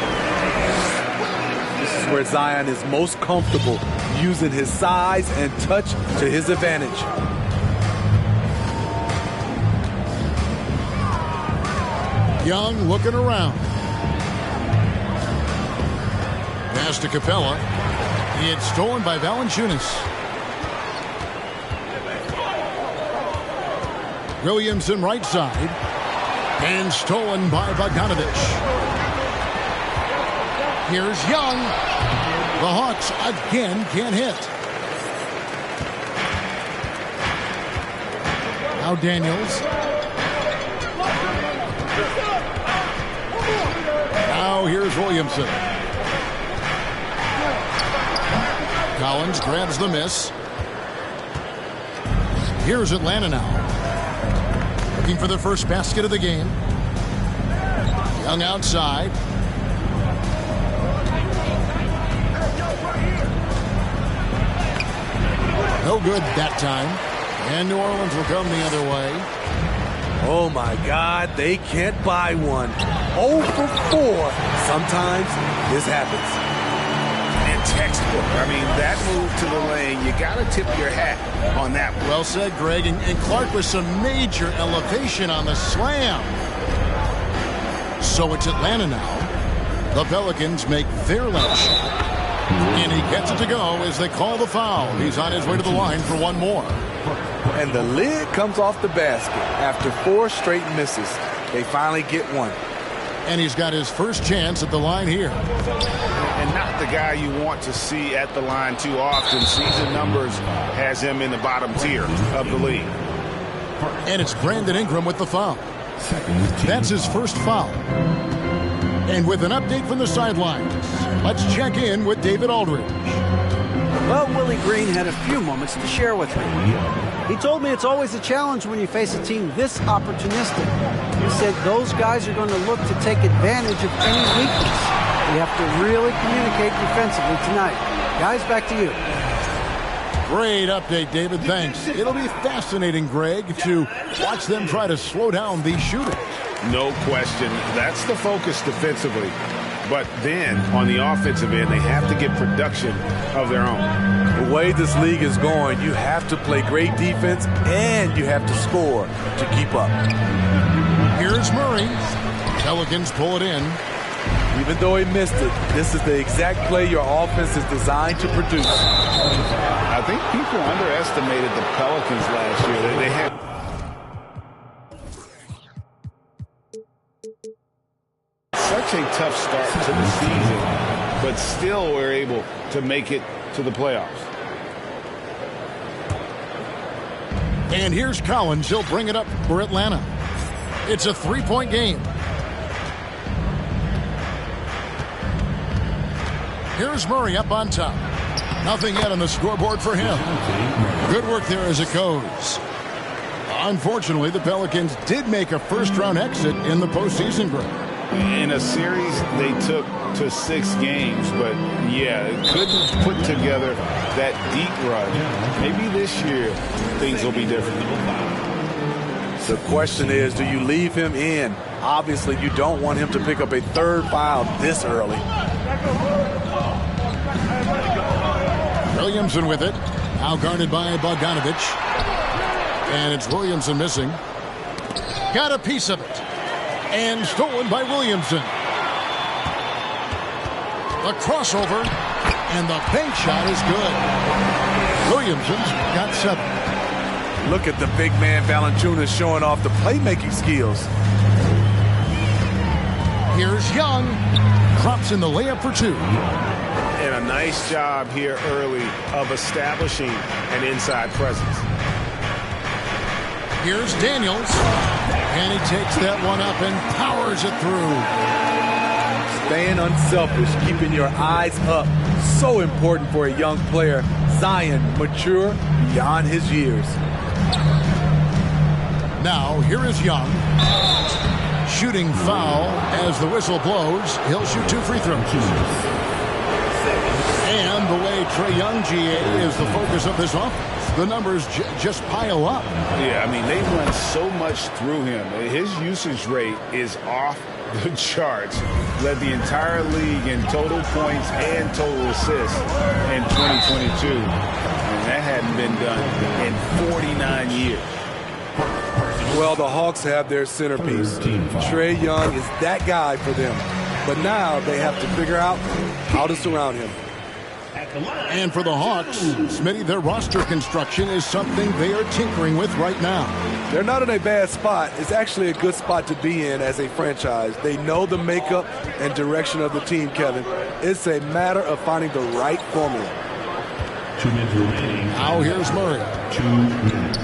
[SPEAKER 3] This is where Zion is most comfortable, using his size and touch to his advantage.
[SPEAKER 7] Young looking around. Pass to Capella. It's stolen by Valanciunas. Williamson right side. And stolen by Bogdanovic. Here's Young. The Hawks again can't hit. Now Daniels. Now here's Williamson. Collins grabs the miss. Here's Atlanta now. Looking for their first basket of the game. Young outside. No good that time. And New Orleans will come the other way.
[SPEAKER 3] Oh, my God. They can't buy one. 0 for 4. Sometimes this happens.
[SPEAKER 8] And textbook. I mean, that move to the lane, you got to tip your hat on that one.
[SPEAKER 7] Well said, Greg. And Clark with some major elevation on the slam. So it's Atlanta now. The Pelicans make their last shot. And he gets it to go as they call the foul. He's on his way to the line for one more.
[SPEAKER 3] And the lid comes off the basket after 4 straight misses. They finally get one.
[SPEAKER 7] And he's got his first chance at the line here.
[SPEAKER 8] And not the guy you want to see at the line too often. Season numbers has him in the bottom tier of the league.
[SPEAKER 7] And it's Brandon Ingram with the foul. That's his first foul. And with an update from the sidelines, let's check in with David Aldridge.
[SPEAKER 10] Well, Willie Green had a few moments to share with me. He told me it's always a challenge when you face a team this opportunistic. He said those guys are going to look to take advantage of any weakness. We have to really communicate defensively tonight. Guys, back to you.
[SPEAKER 7] Great update, David. Thanks. It'll be fascinating, Greg, to watch them try to slow down these shooters.
[SPEAKER 8] No question. That's the focus defensively. But then, on the offensive end, they have to get production of their own.
[SPEAKER 3] The way this league is going, you have to play great defense and you have to score to keep up.
[SPEAKER 7] Here's Murray. Pelicans pull it in.
[SPEAKER 3] Even though he missed it, this is the exact play your offense is designed to produce.
[SPEAKER 8] I think people underestimated the Pelicans last year. They had such a tough start to the season, but still were able to make it to the playoffs.
[SPEAKER 7] And here's Collins. He'll bring it up for Atlanta. It's a 3-point game. Here's Murray up on top. Nothing yet on the scoreboard for him. Good work there as it goes. Unfortunately, the Pelicans did make a first-round exit in the postseason, Greg.
[SPEAKER 8] In a series they took to 6 games, but yeah, couldn't put together that deep run. Maybe this year things will be different.
[SPEAKER 3] The question is, do you leave him in? Obviously, you don't want him to pick up a 3rd foul this early.
[SPEAKER 7] Williamson with it. Now guarded by Bogdanovic. And it's Williamson missing. Got a piece of it. And stolen by Williamson. The crossover. And the bank shot is good. Williamson's got 7.
[SPEAKER 3] Look at the big man Valanciunas showing off the playmaking skills.
[SPEAKER 7] Here's Young. Drops in the layup for 2.
[SPEAKER 13] And a nice job here early of establishing an inside presence.
[SPEAKER 7] Here's Daniels. And he takes that one up and powers it through.
[SPEAKER 3] Staying unselfish, keeping your eyes up. So important for a young player. Zion, mature beyond his years.
[SPEAKER 7] Now, here is Young. Shooting foul as the whistle blows. He'll shoot 2 free throws. And the way Trae Young, GA, is the focus of this offense. The numbers just pile up.
[SPEAKER 8] Yeah, I mean, they run so much through him. His usage rate is off the charts. Led the entire league in total points and total assists in 2022. And that hadn't been done in 49 years.
[SPEAKER 3] Well, the Hawks have their centerpiece. Trae Young is that guy for them. But now they have to figure out how to surround him.
[SPEAKER 7] And for the Hawks, Smitty, their roster construction is something they are tinkering with right now.
[SPEAKER 3] They're not in a bad spot. It's actually a good spot to be in as a franchise. They know the makeup and direction of the team, Kevin. It's a matter of finding the right formula.
[SPEAKER 11] 2 minutes remaining.
[SPEAKER 7] Now here's Murray.
[SPEAKER 11] 2 minutes.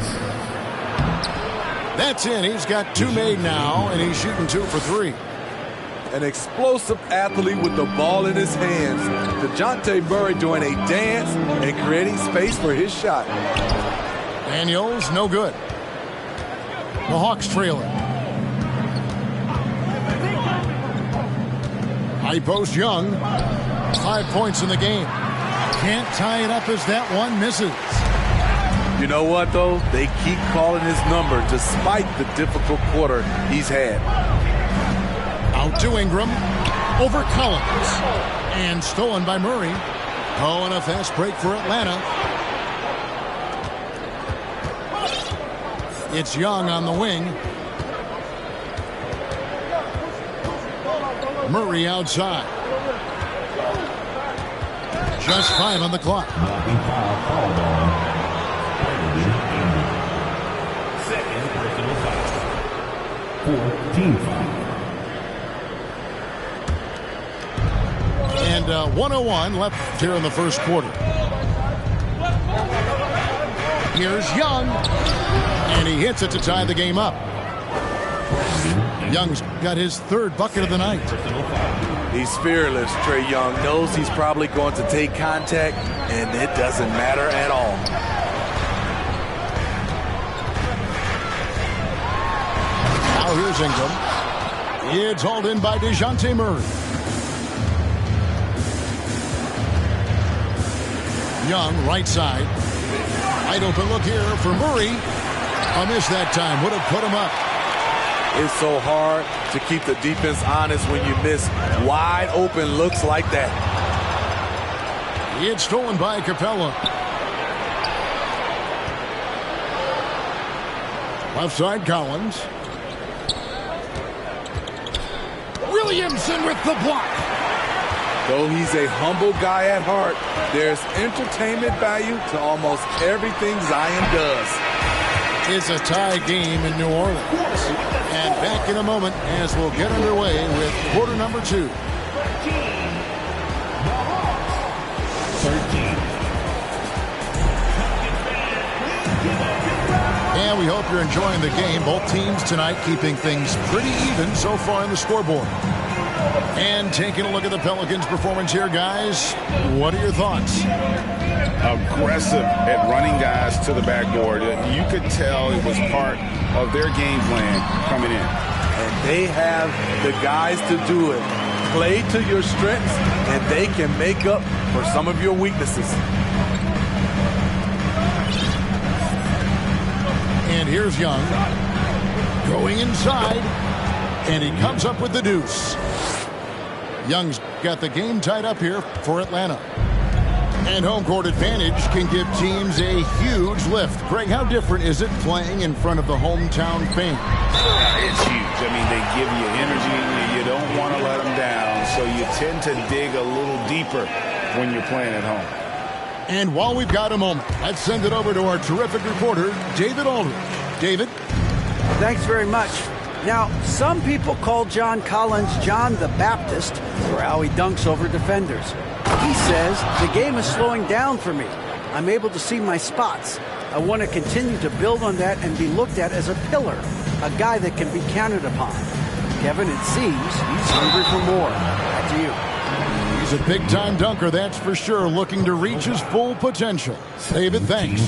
[SPEAKER 7] That's in. He's got 2 made now, and he's shooting 2 for 3.
[SPEAKER 3] An explosive athlete with the ball in his hands. DeJounte Murray doing a dance and creating space for his shot.
[SPEAKER 7] Daniels, no good. The Hawks trailing. High post Young. 5 points in the game. Can't tie it up as that one misses.
[SPEAKER 3] You know what, though? They keep calling his number despite the difficult quarter he's had.
[SPEAKER 7] Out to Ingram. Over Collins. And stolen by Murray. Oh, and a fast break for Atlanta. It's Young on the wing. Murray outside. Just 5 on the clock.
[SPEAKER 11] Second personal foul. 4 team foul.
[SPEAKER 7] And 1:01 left here in the first quarter. Here's Young. And he hits it to tie the game up. Young's got his 3rd bucket of the night.
[SPEAKER 3] He's fearless. Trae Young knows he's probably going to take contact, and it doesn't matter at all.
[SPEAKER 7] Now here's Ingram. It's hauled in by DeJounte Murray. Young, right side. Wide open look here for Murray. A miss that time. Would have put him up.
[SPEAKER 3] It's so hard to keep the defense honest when you miss wide open looks like that.
[SPEAKER 7] It's stolen by Capella. Left side, Collins. Williamson with the block.
[SPEAKER 3] Though he's a humble guy at heart, there's entertainment value to almost everything Zion does.
[SPEAKER 7] It's a tie game in New Orleans. And back in a moment as we'll get underway with quarter number 2.
[SPEAKER 11] 13.
[SPEAKER 7] And we hope you're enjoying the game. Both teams tonight keeping things pretty even so far on the scoreboard. And taking a look at the Pelicans' performance here, guys. What are your thoughts?
[SPEAKER 8] Aggressive at running guys to the backboard. You could tell it was part of their game plan coming in.
[SPEAKER 3] And they have the guys to do it. Play to your strengths, and they can make up for some of your weaknesses.
[SPEAKER 7] And here's Young. Going inside. And he comes up with the deuce. Young's got the game tied up here for Atlanta. And home court advantage can give teams a huge lift. Greg, how different is it playing in front of the hometown fans?
[SPEAKER 8] It's huge. I mean, they give you energy. You don't want to let them down. So you tend to dig a little deeper when you're playing at home.
[SPEAKER 7] And while we've got a moment, let's send it over to our terrific reporter, David Aldridge. David?
[SPEAKER 10] Thanks very much. Now, some people call John Collins John the Baptist for how he dunks over defenders. He says, the game is slowing down for me. I'm able to see my spots. I want to continue to build on that and be looked at as a pillar, a guy that can be counted upon. Kevin, it seems he's hungry for more. Back to you.
[SPEAKER 7] He's a big-time dunker, that's for sure, looking to reach his full potential. David, thanks.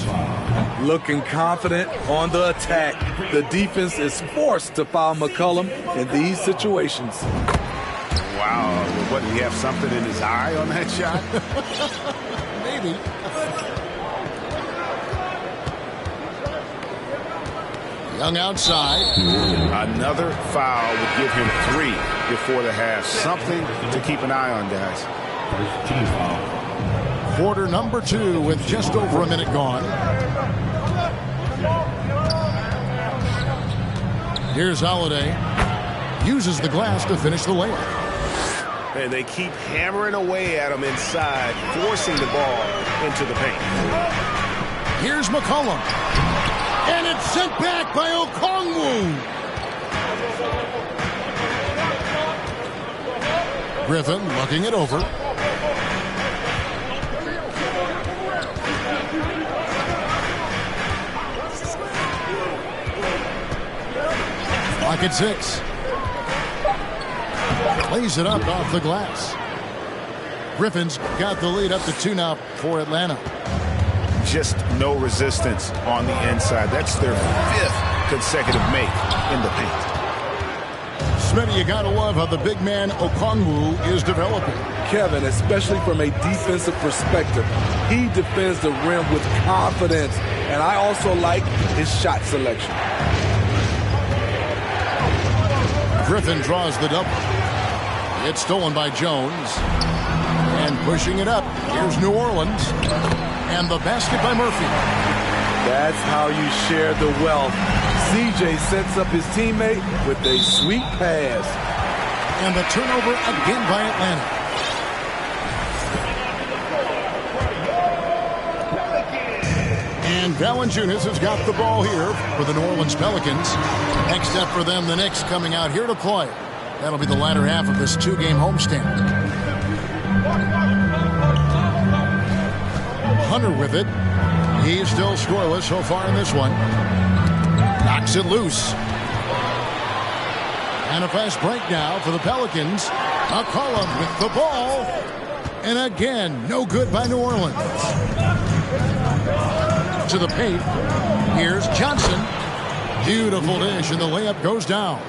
[SPEAKER 3] Looking confident on the attack. The defense is forced to foul McCollum in these situations.
[SPEAKER 8] Wow. What, did he have something in his eye on that shot?
[SPEAKER 7] Maybe. Young outside.
[SPEAKER 8] Another foul would give him 3 before the half. Something to keep an eye on, guys.
[SPEAKER 11] First team foul.
[SPEAKER 7] Quarter number 2 with just over a minute gone. Here's Holiday. Uses the glass to finish the layup.
[SPEAKER 13] And they keep hammering away at him inside, forcing the ball into the paint.
[SPEAKER 7] Here's McCollum. And it's sent back by Okongwu. Griffin looking it over. Clock at 6. Lays it up off the glass. Griffin's got the lead up to 2 now for Atlanta.
[SPEAKER 8] Just no resistance on the inside. That's their 5th consecutive make in the paint.
[SPEAKER 7] Smitty, you gotta love how the big man Okongwu is developing.
[SPEAKER 3] Kevin, especially from a defensive perspective, he defends the rim with confidence. And I also like his shot selection.
[SPEAKER 7] Griffin draws the double. It's stolen by Jones. And pushing it up. Here's New Orleans. And the basket by Murphy.
[SPEAKER 3] That's how you share the wealth. CJ sets up his teammate with a sweet pass.
[SPEAKER 7] And the turnover again by Atlanta. And Valanciunas has got the ball here for the New Orleans Pelicans. Next step for them, the Knicks coming out here to play. That'll be the latter half of this 2-game homestand. Hunter with it. He's still scoreless so far in this one. Knocks it loose. And a fast break now for the Pelicans. McCollum with the ball. And again, no good by New Orleans. To the paint. Here's Johnson. Beautiful dish, and the layup goes down.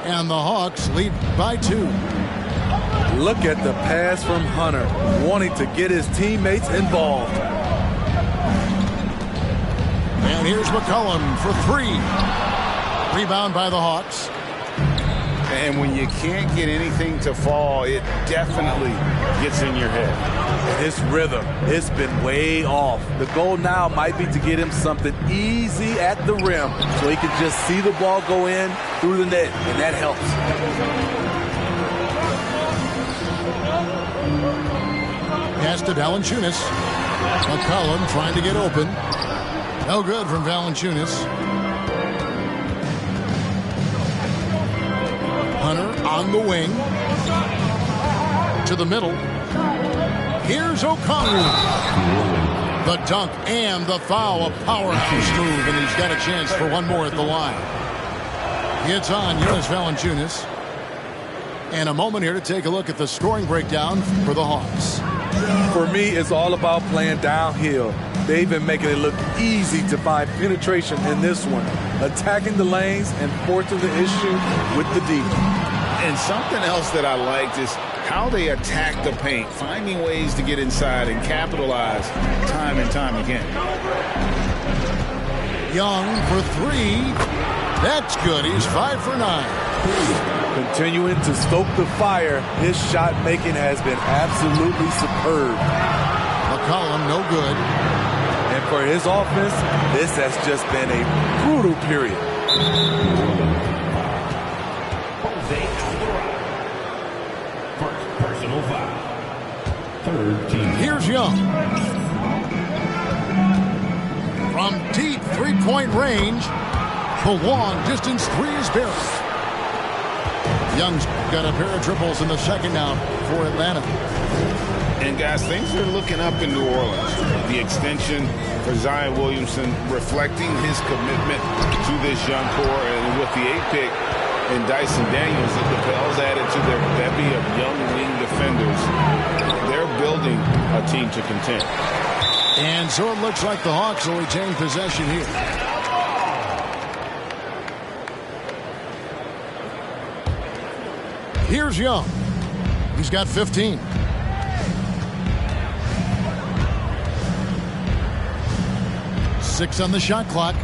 [SPEAKER 7] And the Hawks lead by 2.
[SPEAKER 3] Look at the pass from Hunter, wanting to get his teammates involved.
[SPEAKER 7] And here's McCollum for 3. Rebound by the Hawks.
[SPEAKER 8] And when you can't get anything to fall, it definitely gets in your head.
[SPEAKER 3] His rhythm, it's been way off. The goal now might be to get him something easy at the rim so he can just see the ball go in through the net, and that helps.
[SPEAKER 7] Pass to Valanciunas. McCollum trying to get open. No good from Valanciunas. Hunter on the wing. To the middle. Here's Okongwu. The dunk and the foul. A powerhouse move, and he's got a chance for one more at the line. It's on Jonas Valanciunas. And a moment here to take a look at the scoring breakdown for the Hawks.
[SPEAKER 3] For me, it's all about playing downhill. They've been making it look easy to find penetration in this one, attacking the lanes and forcing the issue with the D.
[SPEAKER 8] And something else that I liked is how they attack the paint, finding ways to get inside and capitalize time and time again.
[SPEAKER 7] Young for 3. That's good. He's 5 for 9.
[SPEAKER 3] Continuing to stoke the fire, his shot making has been absolutely superb.
[SPEAKER 7] McCollum, no good.
[SPEAKER 3] And for his offense, this has just been a brutal period.
[SPEAKER 11] First personal foul. Third team.
[SPEAKER 7] Here's Young. From deep three-point range, the long distance 3 is Barrett. Young's got a pair of triples in the second now for Atlanta.
[SPEAKER 8] And guys, things are looking up in New Orleans. The extension for Zion Williamson reflecting his commitment to this young core, and with the 8th pick and Dyson Daniels, the Pels added to their bevy of young wing defenders. They're building a team to contend.
[SPEAKER 7] And so it looks like the Hawks will retain possession here. Here's Young. He's got 15. Six on the shot clock.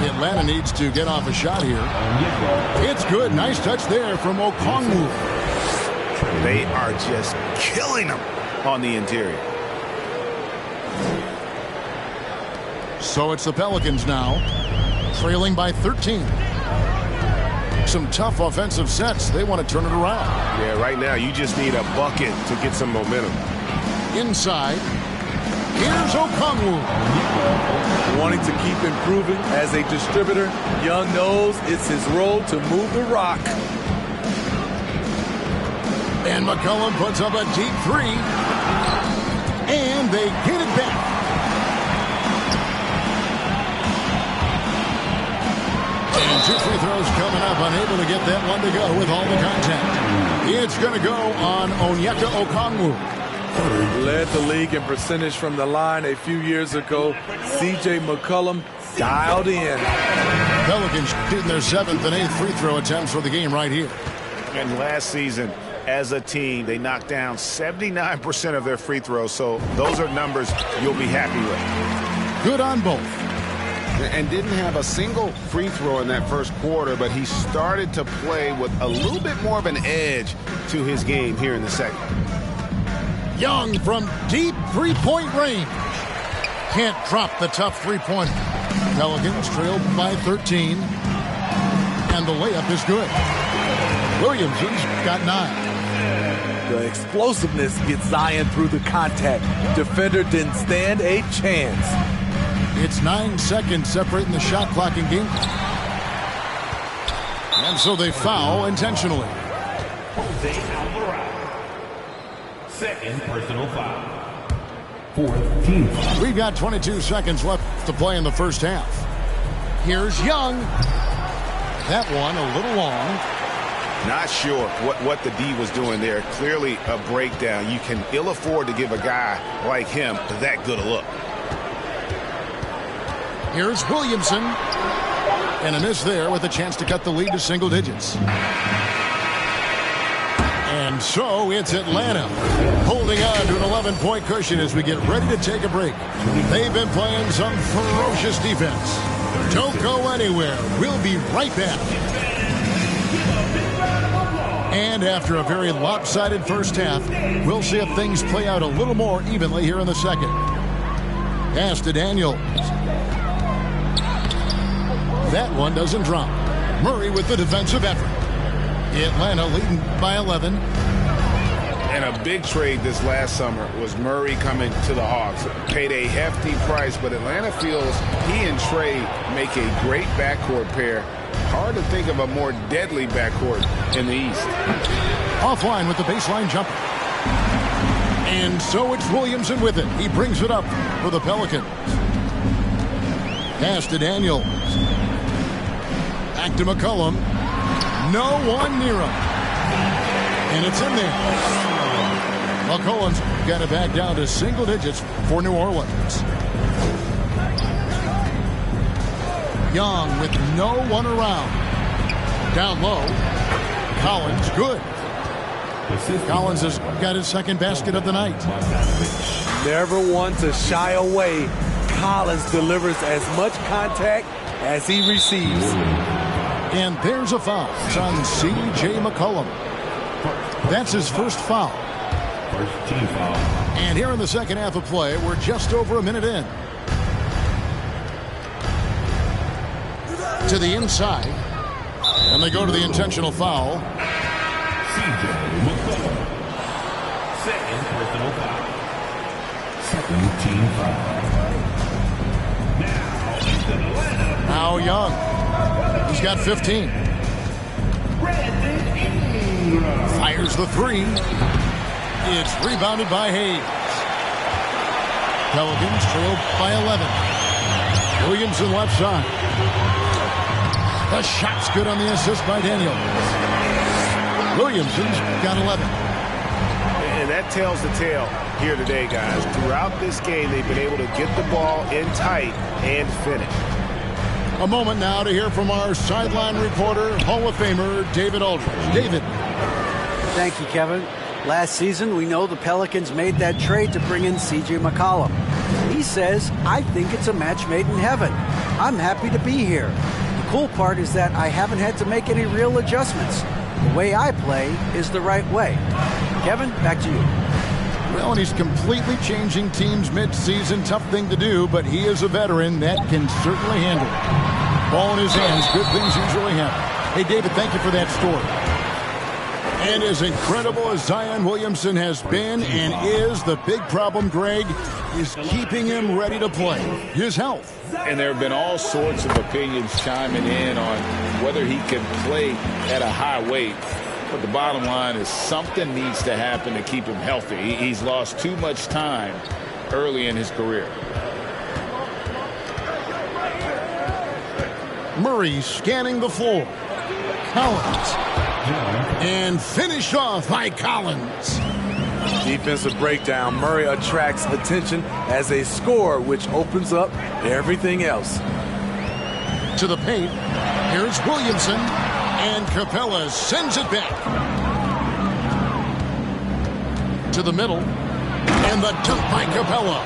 [SPEAKER 7] Atlanta needs to get off a shot here. It's good. Nice touch there from Okongwu.
[SPEAKER 8] They are just killing them on the interior.
[SPEAKER 7] So it's the Pelicans now, trailing by 13. make some tough offensive sets. They want to turn it around.
[SPEAKER 13] Yeah, right now you just need a bucket to get some momentum.
[SPEAKER 7] Inside, here's Okongwu.
[SPEAKER 3] Wanting to keep improving as a distributor, Young knows it's his role to move the rock.
[SPEAKER 7] And McCollum puts up a deep three. And they get it back. And 2 free throws coming up. Unable to get that one to go with all the contact. It's going to go on Onyeka Okongwu.
[SPEAKER 3] Led the league in percentage from the line a few years ago. C.J. McCollum dialed in.
[SPEAKER 7] Pelicans shooting their 7th and 8th free throw attempts for the game right here.
[SPEAKER 8] And last season, as a team, they knocked down 79% of their free throws. So those are numbers you'll be happy with.
[SPEAKER 7] Good on both.
[SPEAKER 13] And didn't have a single free throw in that first quarter, but he started to play with a little bit more of an edge to his game here in the second.
[SPEAKER 7] Young from deep three-point range. Can't drop the tough three-pointer. Pelicans trailed by 13. And the layup is good. Williamson's got 9.
[SPEAKER 3] The explosiveness gets Zion through the contact. Defender didn't stand a chance.
[SPEAKER 7] It's 9 seconds separating the shot clock and game. And so they foul intentionally.
[SPEAKER 11] Jose Alvarado. Second personal foul. 4th team foul.
[SPEAKER 7] We've got 22 seconds left to play in the first half. Here's Young. That one a little long.
[SPEAKER 8] Not sure what the D was doing there. Clearly a breakdown. You can ill afford to give a guy like him that good a look.
[SPEAKER 7] Here's Williamson. And a miss there with a chance to cut the lead to single digits. And so it's Atlanta holding on to an 11-point cushion as we get ready to take a break. They've been playing some ferocious defense. Don't go anywhere. We'll be right back. And after a very lopsided first half, we'll see if things play out a little more evenly here in the second. Pass to Daniels. That one doesn't drop. Murray with the defensive effort. Atlanta leading by 11.
[SPEAKER 8] And a big trade this last summer was Murray coming to the Hawks. Paid a hefty price, but Atlanta feels he and Trey make a great backcourt pair. Hard to think of a more deadly backcourt in the East.
[SPEAKER 7] Offline with the baseline jumper. And so it's Williamson with it. He brings it up for the Pelicans. Pass to Daniels. Back to McCollum. No one near him. And it's in there. McCollum's got it back down to single digits for New Orleans. Young with no one around. Down low. Collins, good. Collins has got his second basket of the night.
[SPEAKER 3] Never one to shy away. Collins delivers as much contact as he receives.
[SPEAKER 7] And there's a foul. It's on C.J. McCollum. That's his first foul.
[SPEAKER 11] First team foul.
[SPEAKER 7] And here in the second half of play, we're just over a minute in. To the inside. And they go to the intentional foul.
[SPEAKER 11] C.J. McCollum. Second personal foul. Second team foul. Now it's Atlanta.
[SPEAKER 7] Now Young. He's got 15. Fires the three. It's rebounded by Hayes. Pelicans trailed by 11. Williamson left side. The shot's good on the assist by Daniels. Williamson's got 11.
[SPEAKER 13] And that tells the tale here today, guys. Throughout this game, they've been able to get the ball in tight and finish.
[SPEAKER 7] A moment now to hear from our sideline reporter, Hall of Famer David Aldridge. David.
[SPEAKER 10] Thank you, Kevin. Last season, we know the Pelicans made that trade to bring in C.J. McCollum. He says, I think it's a match made in heaven. I'm happy to be here. The cool part is that I haven't had to make any real adjustments. The way I play is the right way. Kevin, back to you.
[SPEAKER 7] Well, and he's completely changing teams mid-season. Tough thing to do, but he is a veteran that can certainly handle it. Ball in his hands. Good things usually happen. Hey, David, thank you for that story. And as incredible as Zion Williamson has been and is, the big problem, Greg, is keeping him ready to play. His health.
[SPEAKER 8] And there have been all sorts of opinions chiming in on whether he can play at a high weight. But the bottom line is something needs to happen to keep him healthy. He's lost too much time early in his career.
[SPEAKER 7] Murray scanning the floor. Collins. And finished off by Collins.
[SPEAKER 3] Defensive breakdown. Murray attracts attention as a scorer, which opens up everything else.
[SPEAKER 7] To the paint. Here's Williamson. And Capella sends it back. To the middle. And the dunk by Capella.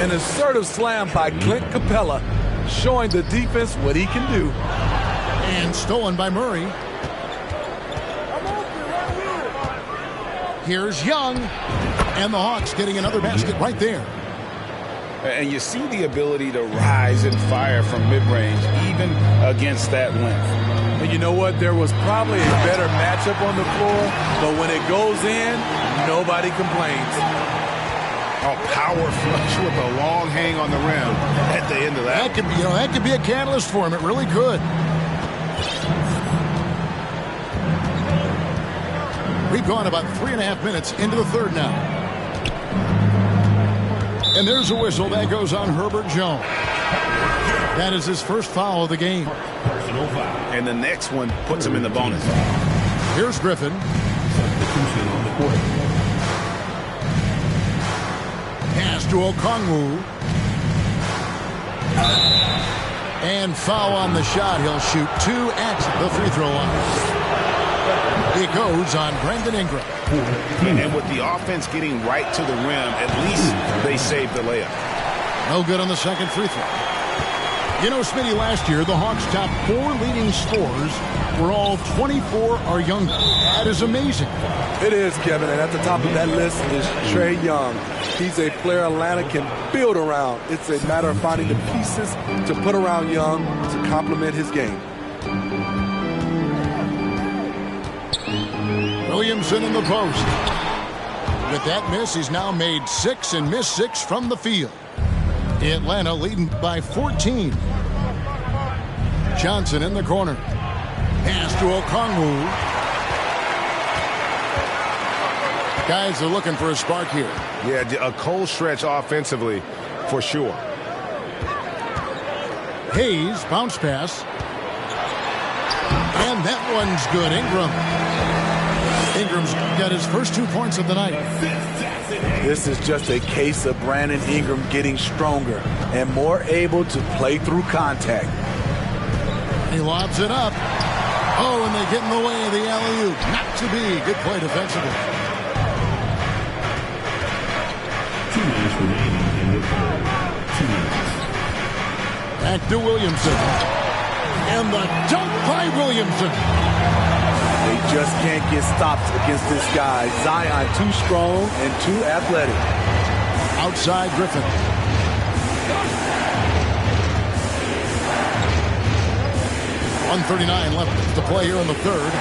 [SPEAKER 3] An assertive slam by Clint Capella, showing the defense what he can do.
[SPEAKER 7] And stolen by Murray. Here's Young. And the Hawks getting another basket right there.
[SPEAKER 8] And you see the ability to rise and fire from mid-range, even against that length.
[SPEAKER 3] And you know what? There was probably a better matchup on the floor, but when it goes in, nobody complains.
[SPEAKER 13] A power flush with a long hang on the rim at the end of that.
[SPEAKER 7] That could be a catalyst for him. It really could. We've gone about 3.5 minutes into the third now. And there's a whistle that goes on Herbert Jones. That is his first foul of the game.
[SPEAKER 8] And the next one puts him in the bonus.
[SPEAKER 7] Here's Griffin. Pass to Okongwu. And foul on the shot. He'll shoot 2 at the free throw line. It goes on Brandon Ingram.
[SPEAKER 8] And with the offense getting right to the rim, at least they saved the layup.
[SPEAKER 7] No good on the second free throw. You know, Smitty, last year, the Hawks' top 4 leading scorers were all 24 or younger. That is amazing.
[SPEAKER 3] It is, Kevin, and at the top of that list is Trae Young. He's a player Atlanta can build around. It's a matter of finding the pieces to put around Young to complement his game.
[SPEAKER 7] Williamson in the post. With that miss, he's now made 6 and missed 6 from the field. Atlanta leading by 14. Johnson in the corner. Pass to Okongwu. Guys are looking for a spark here.
[SPEAKER 13] Yeah, a cold stretch offensively for sure.
[SPEAKER 7] Hayes, bounce pass. And that one's good. Ingram's got his first 2 points of the night.
[SPEAKER 3] This is just a case of Brandon Ingram getting stronger and more able to play through contact.
[SPEAKER 7] He lobs it up. Oh, and they get in the way of the alley-oop. Not to be. Good play defensively.
[SPEAKER 11] 2 minutes remaining in the third. 2 minutes.
[SPEAKER 7] Back to Williamson. And the dunk by Williamson.
[SPEAKER 3] They just can't get stopped against this guy. Zion too strong and too athletic.
[SPEAKER 7] Outside Griffin. .139 left to play here in the third.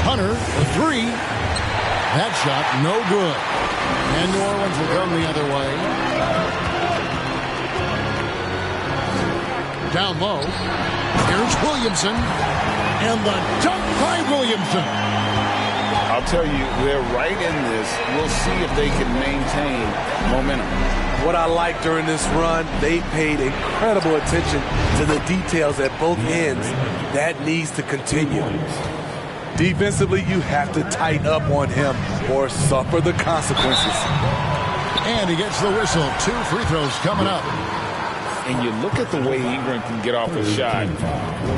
[SPEAKER 7] Hunter, the 3. That shot, no good. And New Orleans will come the other way. Down low. Here's Williamson. And the dunk by Williamson.
[SPEAKER 8] I'll tell you, they're right in this. We'll see if they can maintain momentum.
[SPEAKER 3] What I like during this run, they paid incredible attention to the details at both ends. That needs to continue. Defensively, you have to tighten up on him or suffer the consequences.
[SPEAKER 7] And he gets the whistle. 2 free throws coming up.
[SPEAKER 8] And you look at the way Ingram can get off a shot.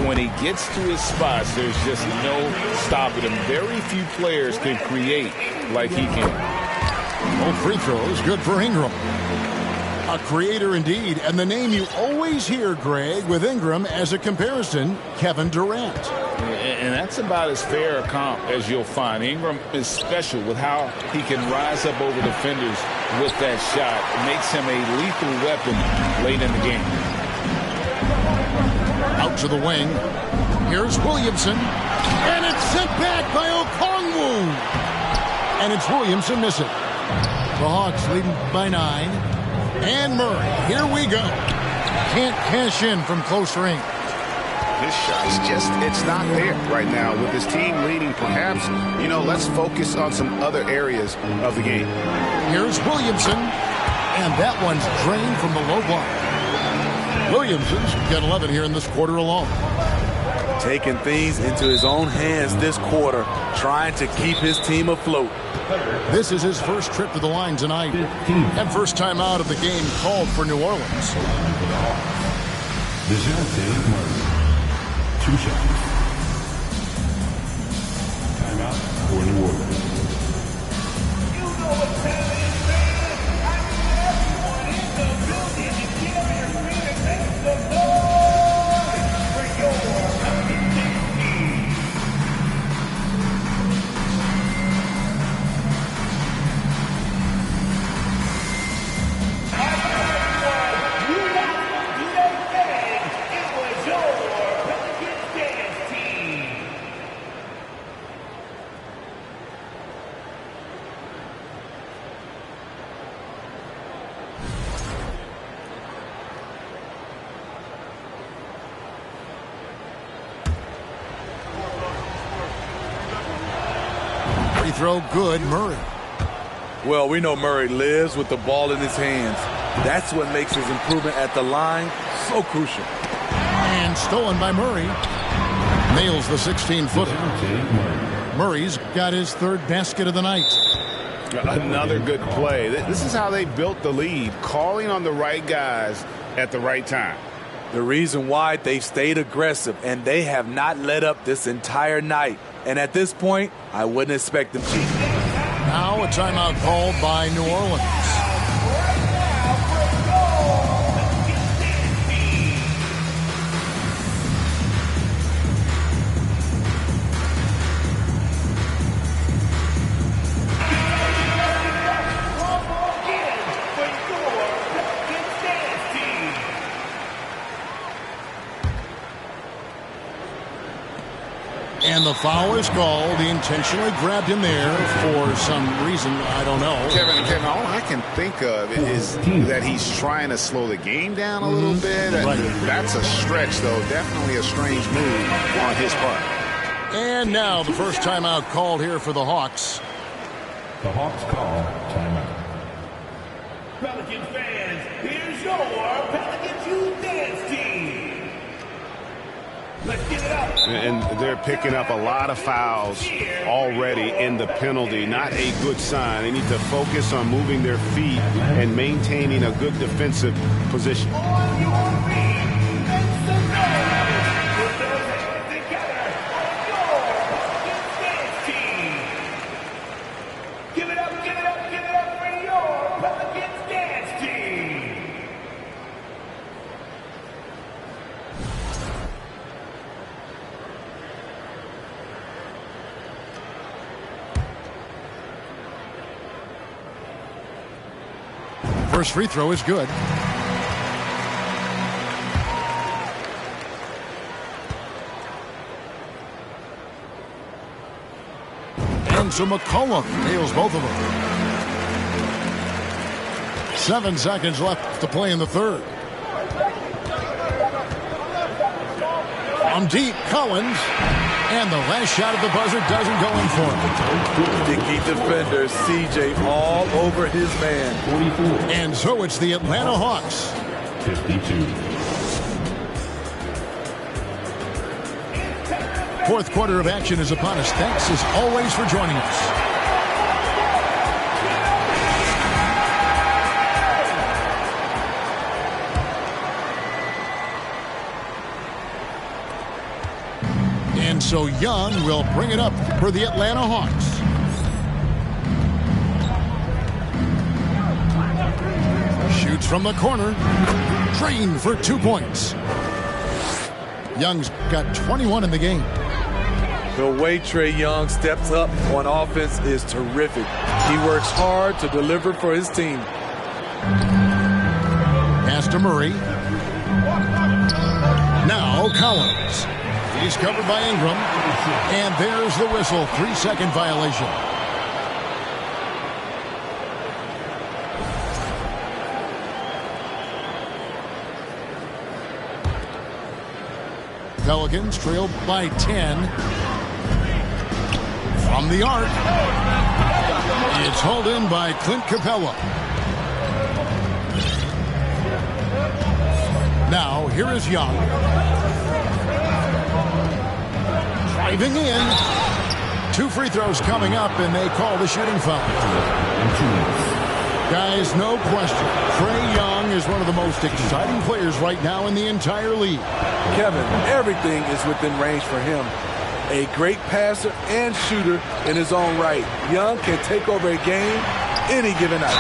[SPEAKER 8] When he gets to his spots, there's just no stopping him. Very few players can create like he can.
[SPEAKER 7] No free throws, good for Ingram. A creator indeed, and the name you always hear, Greg, with Ingram as a comparison, Kevin Durant.
[SPEAKER 8] And that's about as fair a comp as you'll find. Ingram is special with how he can rise up over defenders with that shot. It makes him a lethal weapon late in the game.
[SPEAKER 7] Out to the wing. Here's Williamson. And it's sent back by Okongwu. And it's Williamson missing. The Hawks leading by 9. And Murray. Here we go. Can't cash in from close range.
[SPEAKER 8] His shot's just, it's not there right now. With his team leading, perhaps, let's focus on some other areas of the game.
[SPEAKER 7] Here's Williamson. And that one's drained from the low block. Williamson's got 11 here in this quarter alone.
[SPEAKER 3] Taking things into his own hands this quarter, trying to keep his team afloat.
[SPEAKER 7] This is his first trip to the line tonight. And first time out of the game called for New Orleans.
[SPEAKER 11] DeJounte Murray. 2 shots. Timeout for New Orleans.
[SPEAKER 7] Throw good, Murray.
[SPEAKER 3] Well, we know Murray lives with the ball in his hands. That's what makes his improvement at the line so crucial.
[SPEAKER 7] And stolen by Murray. Nails the 16-footer. Murray's got his 3rd basket of the night.
[SPEAKER 8] Another good play. This is how they built the lead, calling on the right guys at the right time.
[SPEAKER 3] The reason why they've stayed aggressive, and they have not let up this entire night. And at this point, I wouldn't expect them to.
[SPEAKER 7] Now a timeout called by New Orleans. And the foul is called. He intentionally grabbed him there for some reason. I don't know.
[SPEAKER 8] Kevin, all I can think of is that he's trying to slow the game down a little bit.
[SPEAKER 7] Right.
[SPEAKER 8] That's a stretch, though. Definitely a strange move on his part.
[SPEAKER 7] And now the first timeout called here for the Hawks.
[SPEAKER 11] The Hawks call timeout.
[SPEAKER 14] Pelican fans, here's your Pelicans Youth Dance Team. Let's get it up.
[SPEAKER 13] And they're picking up a lot of fouls already in the penalty. Not a good sign. They need to focus on moving their feet and maintaining a good defensive position.
[SPEAKER 14] On your feet, make some noise. Put those hands together on your Pelicans Dance Team. Give it up for your Pelicans Dance Team.
[SPEAKER 7] First free throw is good. And so McCollum nails both of them. 7 seconds left to play in the third. From deep, Collins. And the last shot at the buzzer doesn't go in for him.
[SPEAKER 3] Dickey defender, CJ all over his man.
[SPEAKER 11] 44.
[SPEAKER 7] And so it's the Atlanta Hawks.
[SPEAKER 11] 52.
[SPEAKER 7] Fourth quarter of action is upon us. Thanks as always for joining us. And so Young will bring it up for the Atlanta Hawks. Shoots from the corner. Drained for 2 points. Young's got 21 in the game.
[SPEAKER 3] The way Trae Young steps up on offense is terrific. He works hard to deliver for his team.
[SPEAKER 7] Pass to Murray. Now Zach Collins. He's covered by Ingram. And there's the whistle. 3-second violation. Pelicans trail by 10. From the arc. It's hauled in by Clint Capella. Now, here is Young. Driving in. 2 free throws coming up, and they call the shooting foul. Guys, no question. Trae Young is one of the most exciting players right now in the entire league.
[SPEAKER 3] Kevin, everything is within range for him. A great passer and shooter in his own right. Young can take over a game any given night.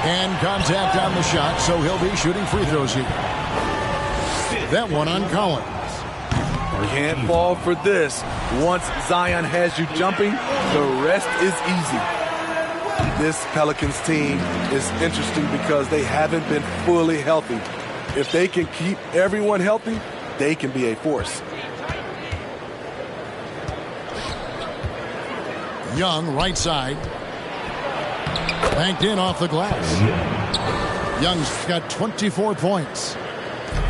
[SPEAKER 7] And contact on the shot, so he'll be shooting free throws here. That one on Collins.
[SPEAKER 3] Can't fall for this. Once Zion has you jumping, the rest is easy. This Pelicans team is interesting because they haven't been fully healthy. If they can keep everyone healthy, they can be a force.
[SPEAKER 7] Young, right side. Banked in off the glass. Young's got 24 points.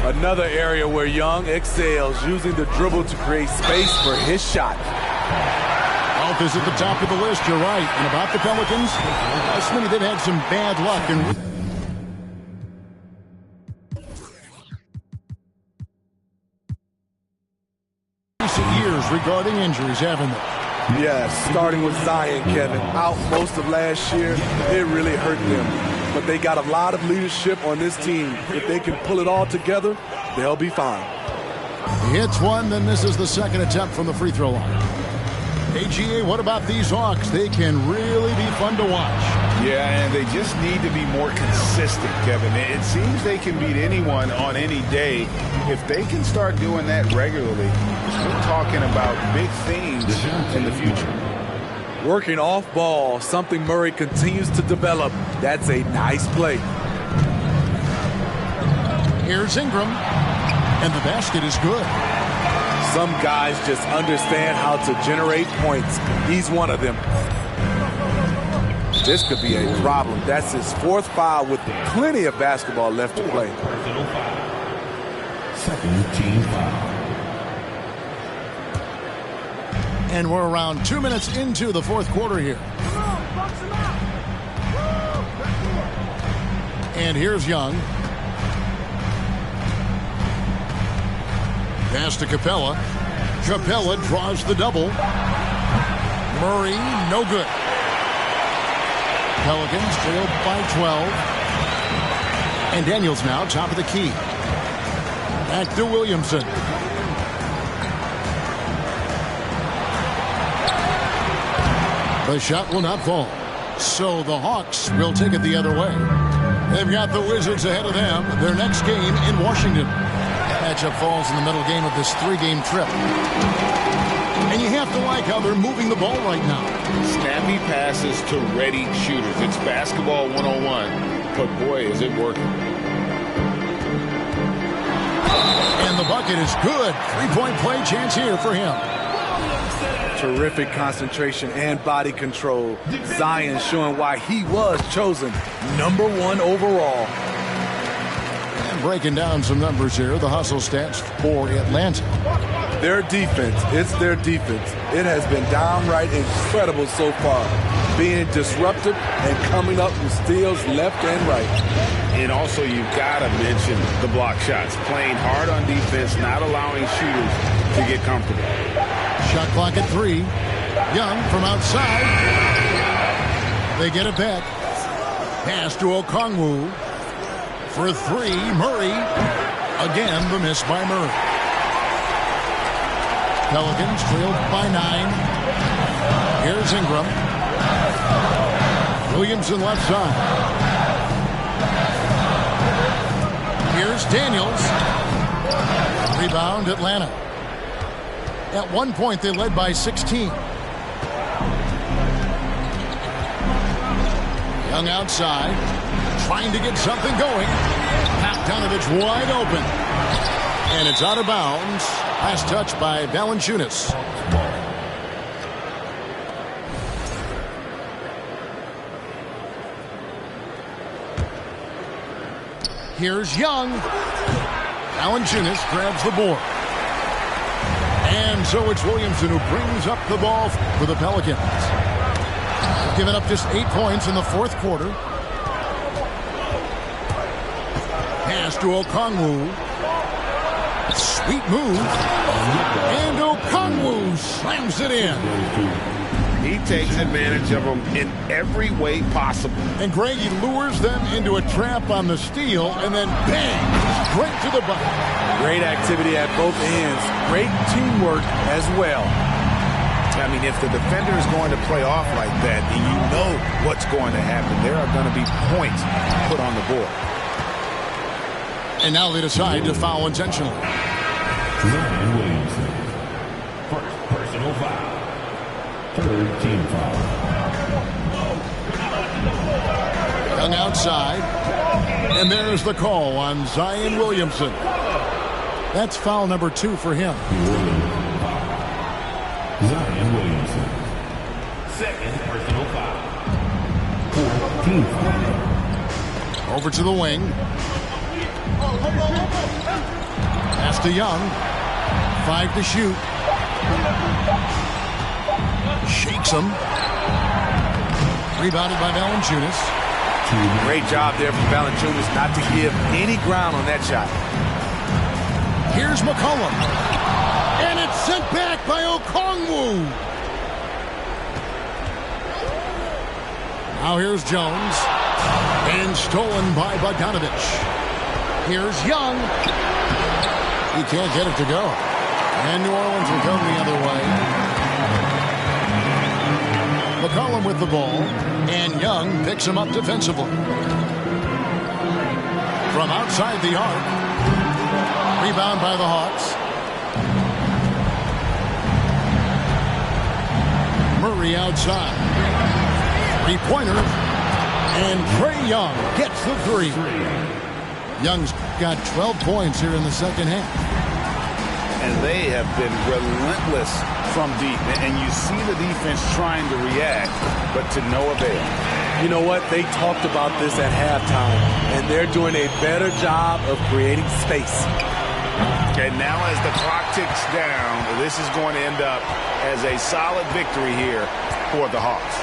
[SPEAKER 3] Another area where Young excels, using the dribble to create space for his shot.
[SPEAKER 7] Health is at the top of the list, you're right. And about the Pelicans, Smitty, they've had some bad luck in recent years regarding injuries, haven't they?
[SPEAKER 3] Yes, starting with Zion, Kevin. Out most of last year, it really hurt them. But they got a lot of leadership on this team. If they can pull it all together, they'll be fine.
[SPEAKER 7] He hits one, then misses the second attempt from the free throw line. AGA, what about these Hawks? They can really be fun to watch.
[SPEAKER 8] Yeah, and they just need to be more consistent, Kevin. It seems they can beat anyone on any day. If they can start doing that regularly, we're talking about big things in the future.
[SPEAKER 3] Working off ball, something Murray continues to develop. That's a nice play.
[SPEAKER 7] Here's Ingram, and the basket is good.
[SPEAKER 3] Some guys just understand how to generate points. He's one of them. This could be a problem. That's his 4th foul with plenty of basketball left to play.
[SPEAKER 11] Second team foul.
[SPEAKER 7] And we're around 2 minutes into the 4th quarter here. And here's Young. Pass to Capella. Capella draws the double. Murray, no good. Pelicans trail by 12. And Daniels now top of the key. Back to Williamson. The shot will not fall. So the Hawks will take it the other way. They've got the Wizards ahead of them. Their next game in Washington. Matchup falls in the middle game of this 3-game trip. And you have to like how they're moving the ball right now.
[SPEAKER 8] Snappy passes to ready shooters. It's basketball 101, but boy, is it working.
[SPEAKER 7] And the bucket is good. 3-point play chance here for him.
[SPEAKER 3] Terrific concentration and body control. Zion showing why he was chosen #1 overall.
[SPEAKER 7] And breaking down some numbers here, the hustle stats for Atlanta.
[SPEAKER 3] Their defense, it's their defense. It has been downright incredible so far. Being disruptive and coming up with steals left and right.
[SPEAKER 8] And also, you've got to mention the block shots. Playing hard on defense, not allowing shooters to get comfortable.
[SPEAKER 7] Shot clock at 3. Young from outside. They get it back. Pass to Okongwu. For 3, Murray. Again, the miss by Murray. Pelicans trailed by 9. Here's Ingram. Williamson left side. Here's Daniels. Rebound, Atlanta. At one point, they led by 16. Young outside, trying to get something going. Bogdanovich wide open. And it's out of bounds. Last touch by Valanciunas. Here's Young. Valanciunas grabs the board. And so it's Williamson who brings up the ball for the Pelicans. They've given up just 8 points in the fourth quarter. Pass to Okongwu. Sweet move. And Okongwu slams it in.
[SPEAKER 13] He takes advantage of them in every way possible.
[SPEAKER 7] And Greg, he lures them into a trap on the steal, and then bang, straight to the bucket.
[SPEAKER 3] Great activity at both ends. Great teamwork as well.
[SPEAKER 8] I mean, if the defender is going to play off like that, and you know what's going to happen, there are going to be points put on the board.
[SPEAKER 7] And now they decide to foul intentionally.
[SPEAKER 11] Zion Williamson. First personal foul. Third team foul.
[SPEAKER 7] Young outside. And there's the call on Zion Williamson. That's foul number 2 for him.
[SPEAKER 11] Zion Williamson. Second personal foul. Fourth team foul.
[SPEAKER 7] Over to the wing. Pass to Young. 5 to shoot. Shakes him. Rebounded by Valanciunas.
[SPEAKER 3] Great job there from Valanciunas not to give any ground on that shot.
[SPEAKER 7] Here's McCollum. And it's sent back by Okongwu. Now here's Jones. And stolen by Bogdanovich. Here's Young. He can't get it to go. And New Orleans will come the other way. McCollum with the ball. And Young picks him up defensively. From outside the arc. Rebound by the Hawks. Murray outside. 3-pointer. And Trae Young gets the 3. Young's got 12 points here in the second half.
[SPEAKER 8] And they have been relentless from deep. And you see the defense trying to react, but to no avail.
[SPEAKER 3] You know what? They talked about this at halftime, and they're doing a better job of creating space.
[SPEAKER 8] And now as the clock ticks down, this is going to end up as a solid victory here for the Hawks.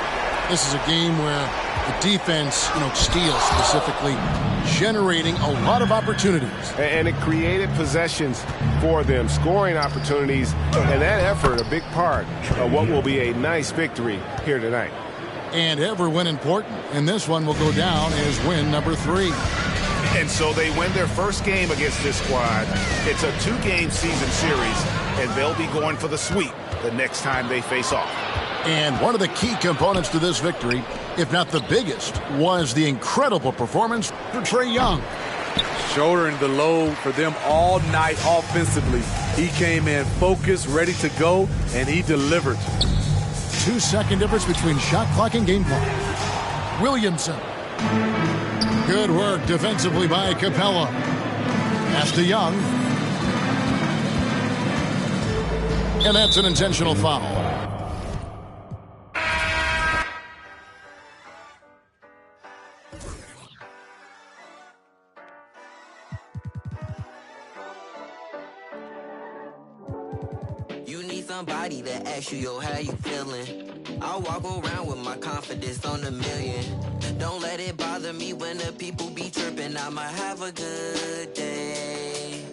[SPEAKER 7] This is a game where the defense, steals specifically, generating a lot of opportunities.
[SPEAKER 13] And it created possessions for them, scoring opportunities, and that effort a big part of what will be a nice victory here tonight.
[SPEAKER 7] And every win important, and this one will go down as win number 3.
[SPEAKER 8] And so they win their first game against this squad. It's a 2-game season series, and they'll be going for the sweep the next time they face off.
[SPEAKER 7] And one of the key components to this victory, if not the biggest, was the incredible performance for Trae Young.
[SPEAKER 3] Shouldering the load for them all night offensively. He came in focused, ready to go, and he delivered.
[SPEAKER 7] 2-second difference between shot clock and game clock. Williamson. Good work defensively by Capella. Pass to Young. And that's an intentional foul.
[SPEAKER 15] Somebody that asks you, yo, how you feeling? I walk around with my confidence on 1,000,000. Don't let it bother me when the people be tripping. I'ma have a good day.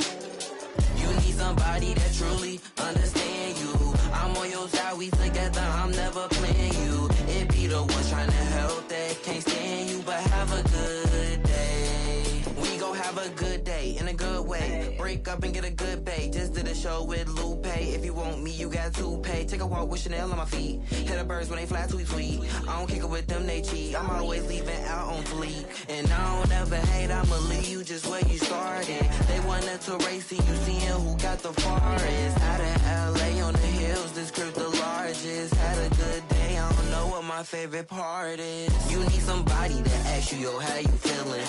[SPEAKER 15] You need somebody that truly understand you. I'm on your side, we together, I'm never playing you. It be the ones trying to help that can't stand you, but have a good day. We gon' have a good day in a good way. Break up and get a good pay. Just did a show with Lupe. If you want me, you got to pay. Take a walk with Chanel on my feet. Hit the birds when they fly tweet tweet. I don't kick it with them, they cheat. I'm always leaving out on fleek. And I don't ever hate, I'ma leave you just where you started. They wanted to race and you seeing who got the farthest. Out of LA on the hills, this crib the largest. Had a good day, I don't know what my favorite part is. You need somebody that asks you, yo, how you feeling?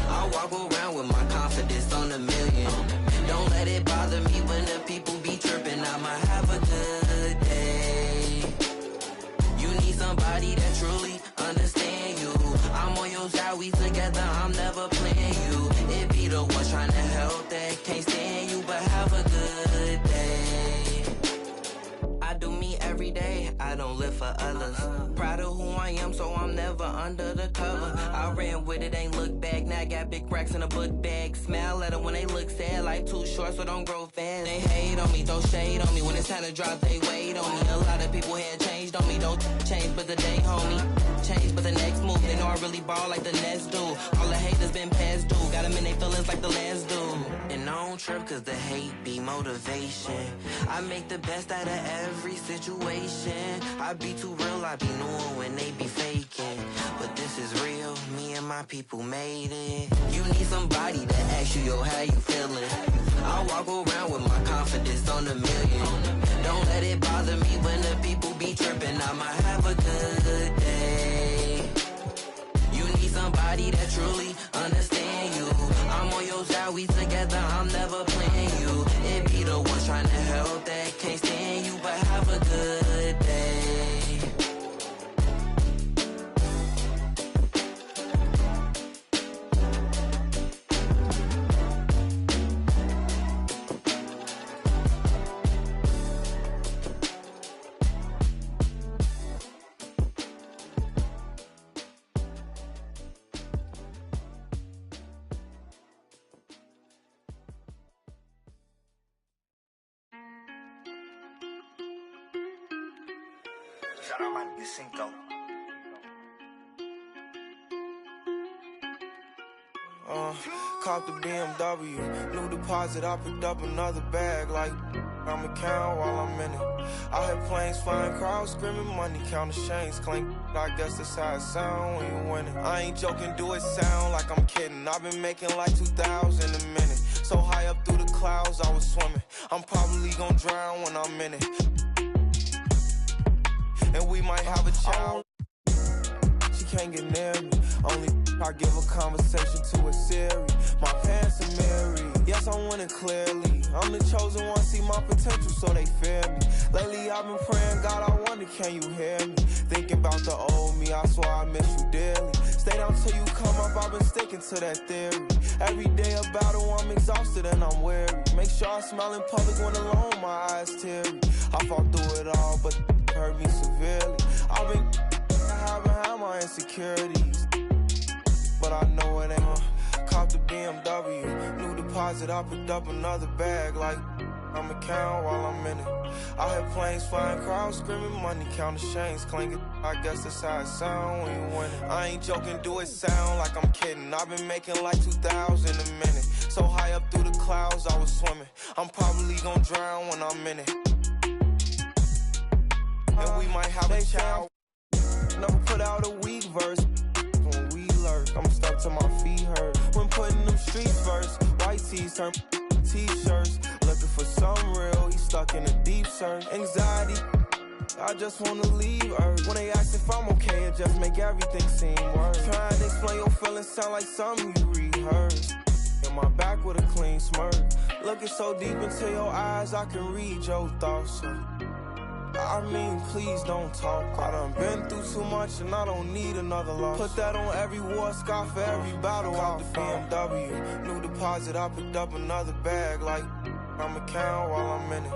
[SPEAKER 15] I walk around with my confidence on a million. Don't let it bother me when the people be tripping. I'ma have a good day. You need somebody that truly understand you. I'm on your side, we together, I'm never playing you. It be the ones trying to help that can't stand you, but have a good day. I do me every day, I don't live for others. Proud of who I am, so I'm never under the cover. I ran with it, ain't look back, now I got big racks in a book bag. Smile at them when they look sad, life too short, so don't grow fast. They hate on me, throw shade on me, when it's time to drop, they wait on me. A lot of people had changed on me, don't change but the day, homie. Change but the next move, they know I really ball like the Nets do. All the haters been past due, got them in their feelings like the last dude. And I don't trip cause the hate be motivation. I make the best out of every situation. I be too real, I be knowing when they be faking. But this is real, me and my people made it. You need somebody to ask you, yo, how you feeling? I walk around with my confidence on a million. Don't let it bother me when the people be tripping. I'ma have a good day. You need somebody that truly understand you. I'm on your side, we together, I'm never playing you. It be the ones trying to help that can't stand you, but have a good day.
[SPEAKER 16] Shout out my nigga Cinco.
[SPEAKER 17] Caught the BMW, new deposit, I picked up another bag like I'ma count while I'm in it. I hear planes flying, crowds screaming, money counting chains clink. I guess that's how it sound when you winning. I ain't joking, do it sound like I'm kidding. I've been making like 2,000 a minute. So high up through the clouds, I was swimming. I'm probably gonna drown when I'm in it. And we might have a child. She can't get near me. Only I give a conversation to a Siri. My pants are married. Yes, I'm winning clearly. I'm the chosen one, see my potential, so they fear me. Lately, I've been praying, God, I wonder, can you hear me? Thinking about the old me, I swear I miss you dearly. Stay down till you come up, I've been sticking to that theory. Every day a battle, I'm exhausted and I'm weary. Make sure I smile in public when alone, my eyes teary. I fought through it all, but hurt me severely. I've been having had my insecurities, but I know it ain't. Caught the BMW, new deposit, I picked up another bag like I'ma count while I'm in it. I hear planes flying, crowds screaming, money counting chains clinking. I guess that's how it sound when you winning. I ain't joking, do it sound like I'm kidding. I've been making like 2,000 a minute. So high up through the clouds, I was swimming. I'm probably gonna drown when I'm in it. And we might have a child. Never put out a weak verse. When we lurk, I'm stuck till my feet hurt. When putting them streets first, white tees turn t-shirts. Looking for some real, he stuck in a deep search. Anxiety, I just wanna leave Earth. When they ask if I'm okay, it just make everything seem worse. Trying to explain your feelings sound like something you rehearsed. In my back with a clean smirk. Looking so deep into your eyes, I can read your thoughts. I mean, please don't talk. I done been through too much and I don't need another loss. Put that on every war scar for every battle. Caught the BMW, new deposit, I picked up another bag like I'ma count while I'm in it.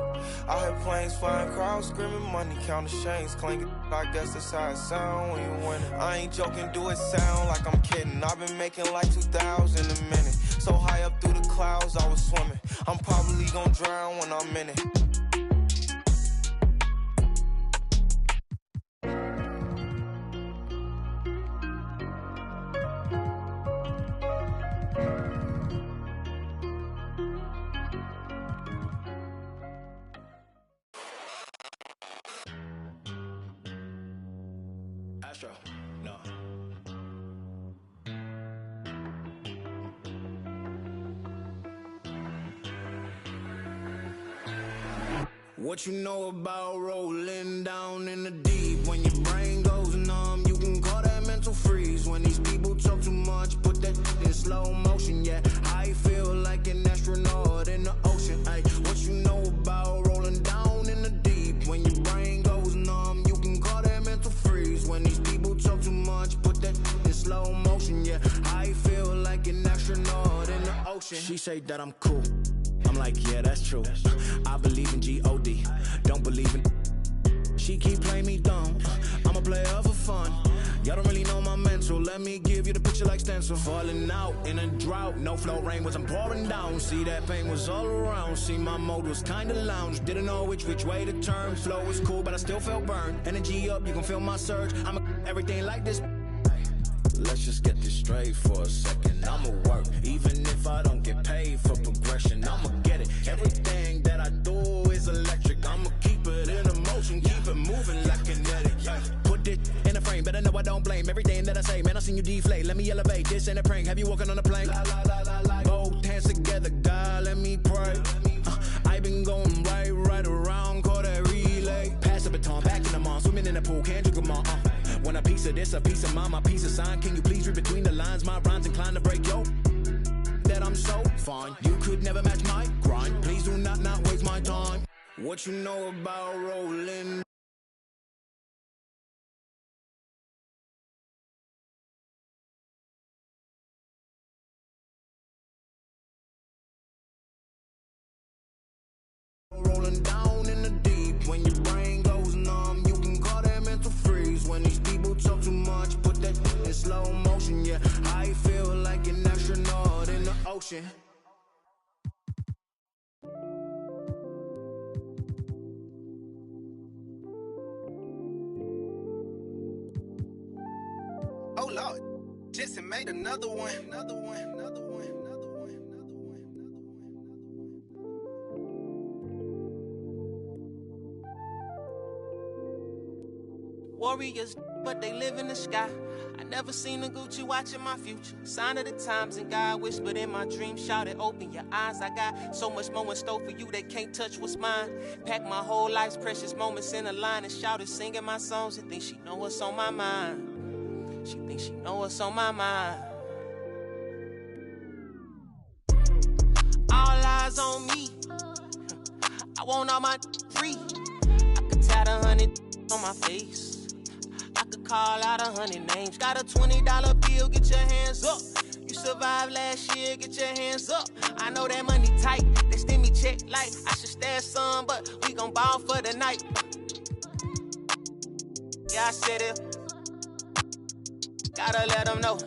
[SPEAKER 17] I hear planes flying, crowds screaming, money counting chains clinking. I guess that's how it sound when you winning. I ain't joking, do it sound like I'm kidding. I've been making like 2,000 a minute. So high up through the clouds, I was swimming. I'm probably gonna drown when I'm in it.
[SPEAKER 16] No. What you know about rolling down in the deep? When your brain goes numb, you can call that mental freeze. When these people talk too much, put that in slow mo. motion. She say that I'm cool. I'm like, yeah, that's true. I believe in G-O-D. Don't believe in. She keep playing me dumb. I'm a player for fun. Y'all don't really know my mental. Let me give you the picture like stencil. Falling out in a drought. No flow rain wasn't pouring down. See, that pain was all around. See, my mode was kinda lounge. Didn't know which way to turn. Flow was cool, but I still felt burned. Energy up, you can feel my surge. I'm everything like this. Let's just get this straight for a second. I'ma work, even if I don't get paid for progression. I'ma get it. Everything that I do is electric. I'ma keep it in motion, keep it moving like kinetic. Put it in a frame, better know I don't blame everything that I say. Man, I seen you deflate. Let me elevate. This ain't a prank. Have you walking on a plane? Both hands together, God, let me pray. I been going right around, call that relay. Pass the baton, back in the mall, swimming in the pool, can't drink them all. Want a piece of this, a piece of mine, my piece of sign. Can you please read between the lines? My rhymes inclined to break yo. That I'm so fine. You could never match my grind. Please do not waste my time. What you know about rolling? Rolling down in the deep. When your brain goes numb, you can call that mental freeze. When these people talk too much, put that in slow motion. Yeah, I feel like an astronaut in the ocean.
[SPEAKER 1] Oh Lord, Jesse made another one.
[SPEAKER 18] Warriors, but they live in the sky. I never seen a Gucci watching my future. Sign of the times, and God whispered in my dream, shouted, open your eyes. I got so much more in store for you, they can't touch what's mine. Pack my whole life's precious moments in a line and shouted, singing my songs. She thinks she know what's on my mind. She thinks she know what's on my mind. All eyes on me. I want all my free. I could tat 100 on my face. I could call out 100 names. Got a $20 bill, get your hands up. You survived last year, get your hands up. I know that money tight, they send me check like I should stash some, but we gon' ball for the night. Yeah, I said it. Gotta let them know.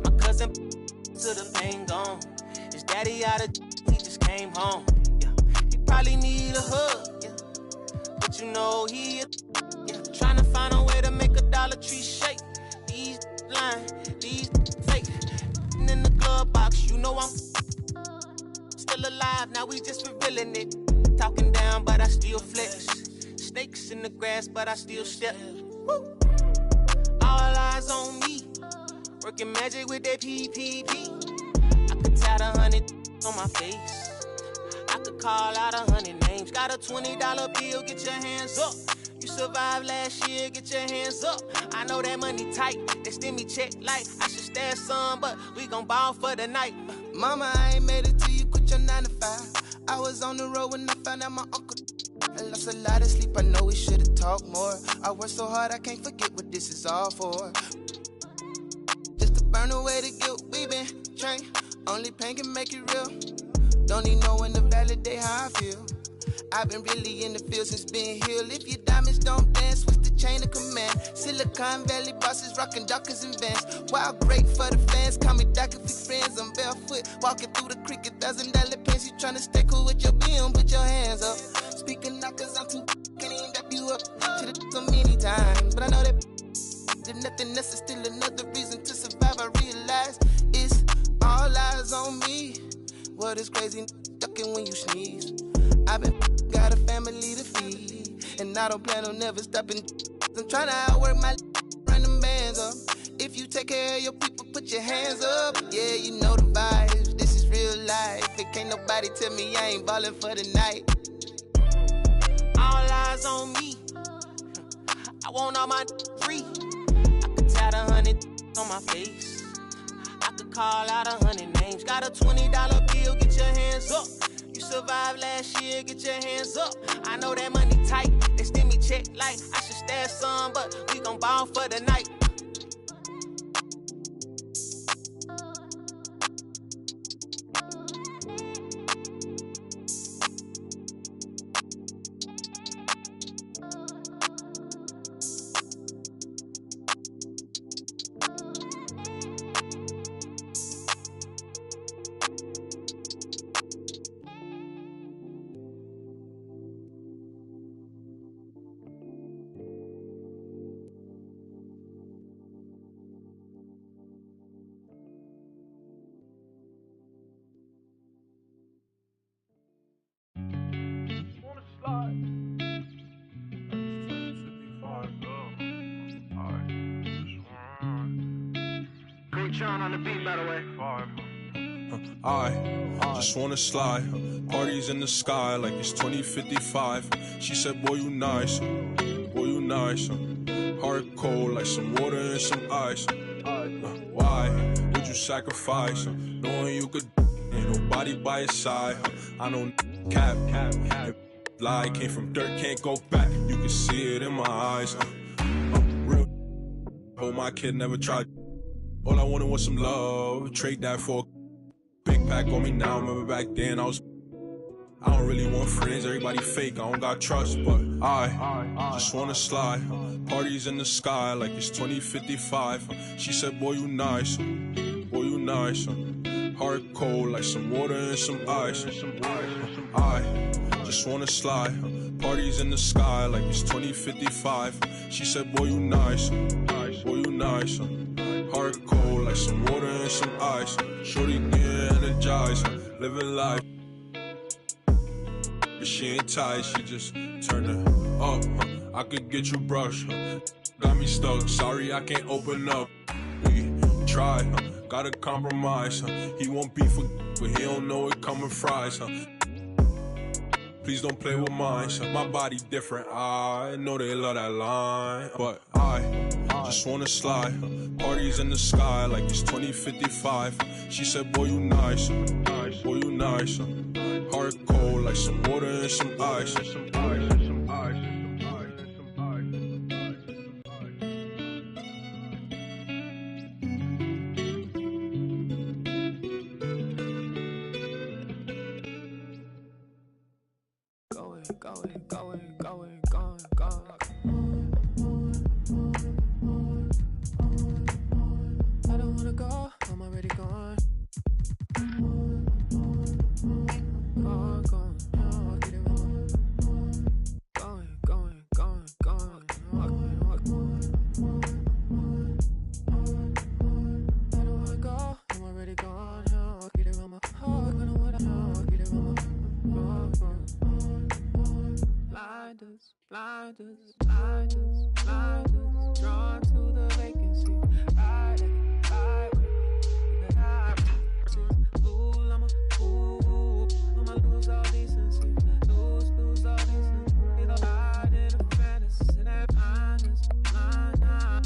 [SPEAKER 18] My cousin to the pain gone. His daddy out of he just came home. Yeah. He probably need a hug, yeah. But you know he trying to find a way to make a Dollar Tree shake. These lying, these fake. And in the glove box, you know I'm still alive. Now we just revealing it. Talking down, but I still flex. Snakes in the grass, but I still step. Woo. All eyes on me. Working magic with that PPP. I could tat 100 on my face. I could call out 100 names. Got a $20 bill, get your hands up. You survived last year, get your hands up. I know that money tight, they send me check like I should stash some, but we gon' ball for the night.
[SPEAKER 17] Mama, I ain't made it till you quit your 9 to 5. I was on the road when I found out my uncle. I lost a lot of sleep, I know we should've talked more. I worked so hard, I can't forget what this is all for. Just to burn away the guilt, we been trained. Only pain can make it real. Don't need no one to validate how I feel. I've been really in the field since being healed. If your diamonds don't dance, what's the chain of command? Silicon Valley bosses rocking Dockers and Vans. Wild great for the fans, call me Doc if we friends. I'm barefoot, walking through the creek, $1,000 pants. You tryna stay cool with your BM, put your hands up. Speaking knock cause I'm too can't even dap you up. Should've so many times, but I know that if nothing else is still another reason to survive. I realize it's all eyes on me. What is crazy, ducking when you sneeze. I've been got a family to feed, and I don't plan on never stopping. I'm trying to outwork my run them bands up. If you take care of your people, put your hands up. Yeah, you know the vibes. This is real life. It can't nobody tell me I ain't ballin' for the night.
[SPEAKER 18] All eyes on me. I want all my free. I could tat 100 on my face. I could call out 100 names. Got a $20 bill, get your hands up. You survived last year, get your hands up. I know that money tight, they send me check like I should stash some, but we gon' ball for the night.
[SPEAKER 1] Sean on the beat, by the way.
[SPEAKER 19] I just wanna slide. Parties in the sky like it's 2055. She said, boy, you nice. Boy, you nice. Heart cold like some water and some ice. Why would you sacrifice? Knowing you could, ain't nobody by your side. I know cap. Lie came from dirt, can't go back. You can see it in my eyes. Real. Oh, my kid never tried. All I wanted was some love. Trade that for a big pack on me now. Remember back then I don't really want friends. Everybody fake. I don't got trust, but I just wanna slide. Parties in the sky like it's 2055. She said, boy, you nice. Boy, you nice. Heart cold like some water and some ice. I just wanna slide. Parties in the sky like it's 2055. She said, boy, you nice. Boy, you nice. Heart cold like some water and some ice. Shorty get energized, living life. But she ain't tight, she just turn it up. I could get you brushed. Got me stuck, sorry I can't open up. We try, gotta compromise. He won't be for, but he don't know it coming fries. Please don't play with mine. My body different, I know they love that line. But I just wanna slide. Parties in the sky like it's 2055. She said, boy, you nice. Boy, you nice. Heart cold like some water and some ice.
[SPEAKER 20] I don't wanna go, I'm already gone. Blinders, drawn to the vacancy. Ride fool, I'm a fool. I'ma lose all decency. Lose all decency. Ride in a fantasy. That blinders,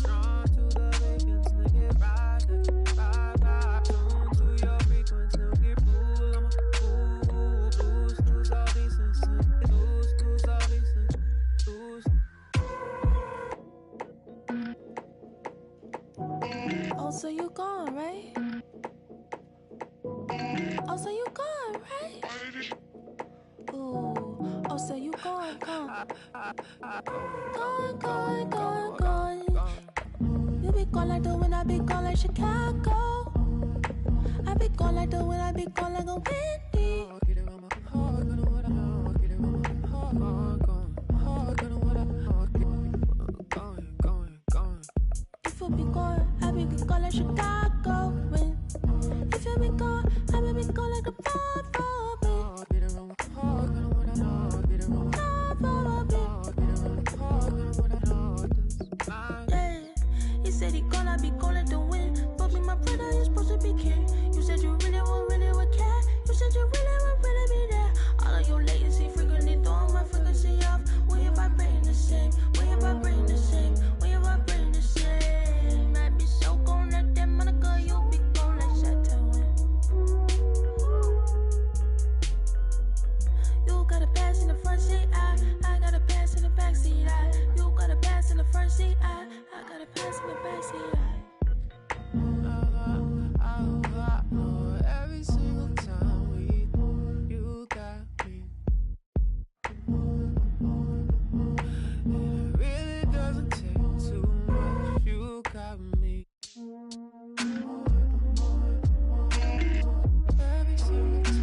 [SPEAKER 20] drawn to the vacancy. Ride, tune to your frequency. Fool, I'm a fool. Lose all decency. Lose all decency. Oh, so you gone, right? Oh, so you gone, right? Ooh, oh, so you gone. Gone. You be gone like the wind, I be gone like Chicago. I be gone like the wind, I be gone like a windy. If you be gone, I be gone like Chicago. If you be gone, I be gone like a yeah. He said he gone, I be gone like the wind. But me, my brother, you're supposed to be king. You said you really would care. You said you really would be there. All of your latency frequently throwing my frequency off. When you vibrating the same, when you vibrating the same, when you vibrating the same. Might be so gone like that Monica, you be gone like Chateau. You got a pass in the front seat, I got a pass in the back seat. You got a pass in the front seat, I got a pass in the back seat. Every single time you got me. It really doesn't take too much. You got me. Every single time.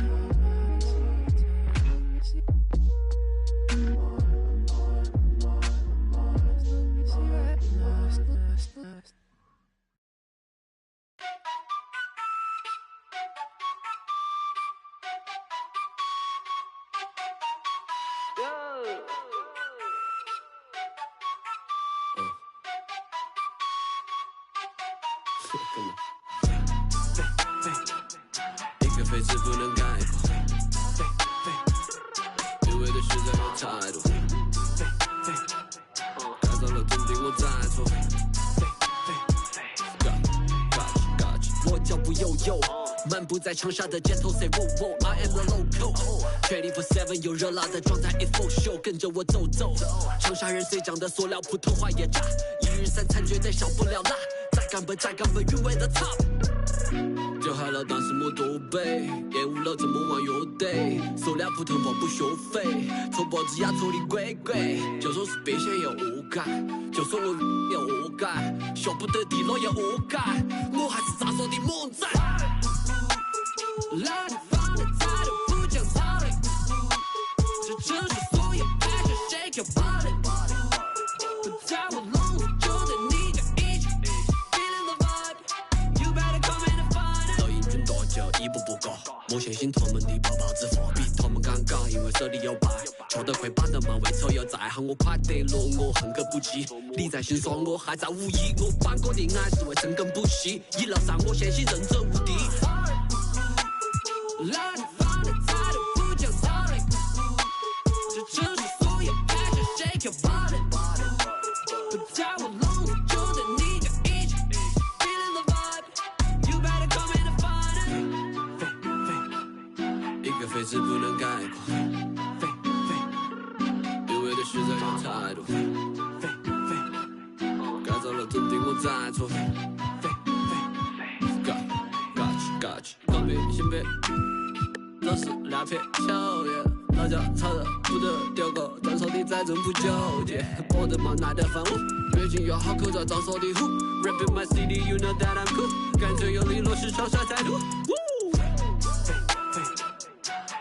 [SPEAKER 21] 非词不能概括，对为的事在有态度，改造了肯定我在错。我脚步悠悠，漫步在长沙的街头 ，say wo wo，I am the local。24/7有热辣的状态 ，it for show， 跟着我走走。长沙人虽讲的塑料普通话也炸，一日三餐绝对少不了辣，再干不韵味的 top。就害了当时没多背，厌恶了这么玩乐队，塑料普通话不学费，搓脖子压搓的鬼鬼，就说是变现也恶改，就说我也恶改，学不得地了也恶改，我还是咋说的猛仔。来你放的态度不讲道理，这城市所有 passion shake your body， 不在我笼子就得你就一起 feeling the vibe， you better come in and find it。老英俊多久一步步高，我相信他们的泡泡之火比他们敢搞，因为手里有牌，球队会把他们为仇又再喊我快得落，我恨个不羁。你在心说我还在无意，我反过的爱是为深耕不息，一路上我相信人者无敌。来你放的态度不讲道理，这城市所有 passion shake your body， 不在我笼子就得你就一起 feeling the vibe， you better come in and find it。一个非词不能概括，因为的实在有态度，改造了肯定我在错。Got you， 刚被先别。都是两片秋叶，老家炒的不得丢狗，张手的再真不纠结，我的妈耐得烦我，越近越好口罩张手的虎 ，Rapping my city you know that I'm cool， 干脆有理落实长沙态度。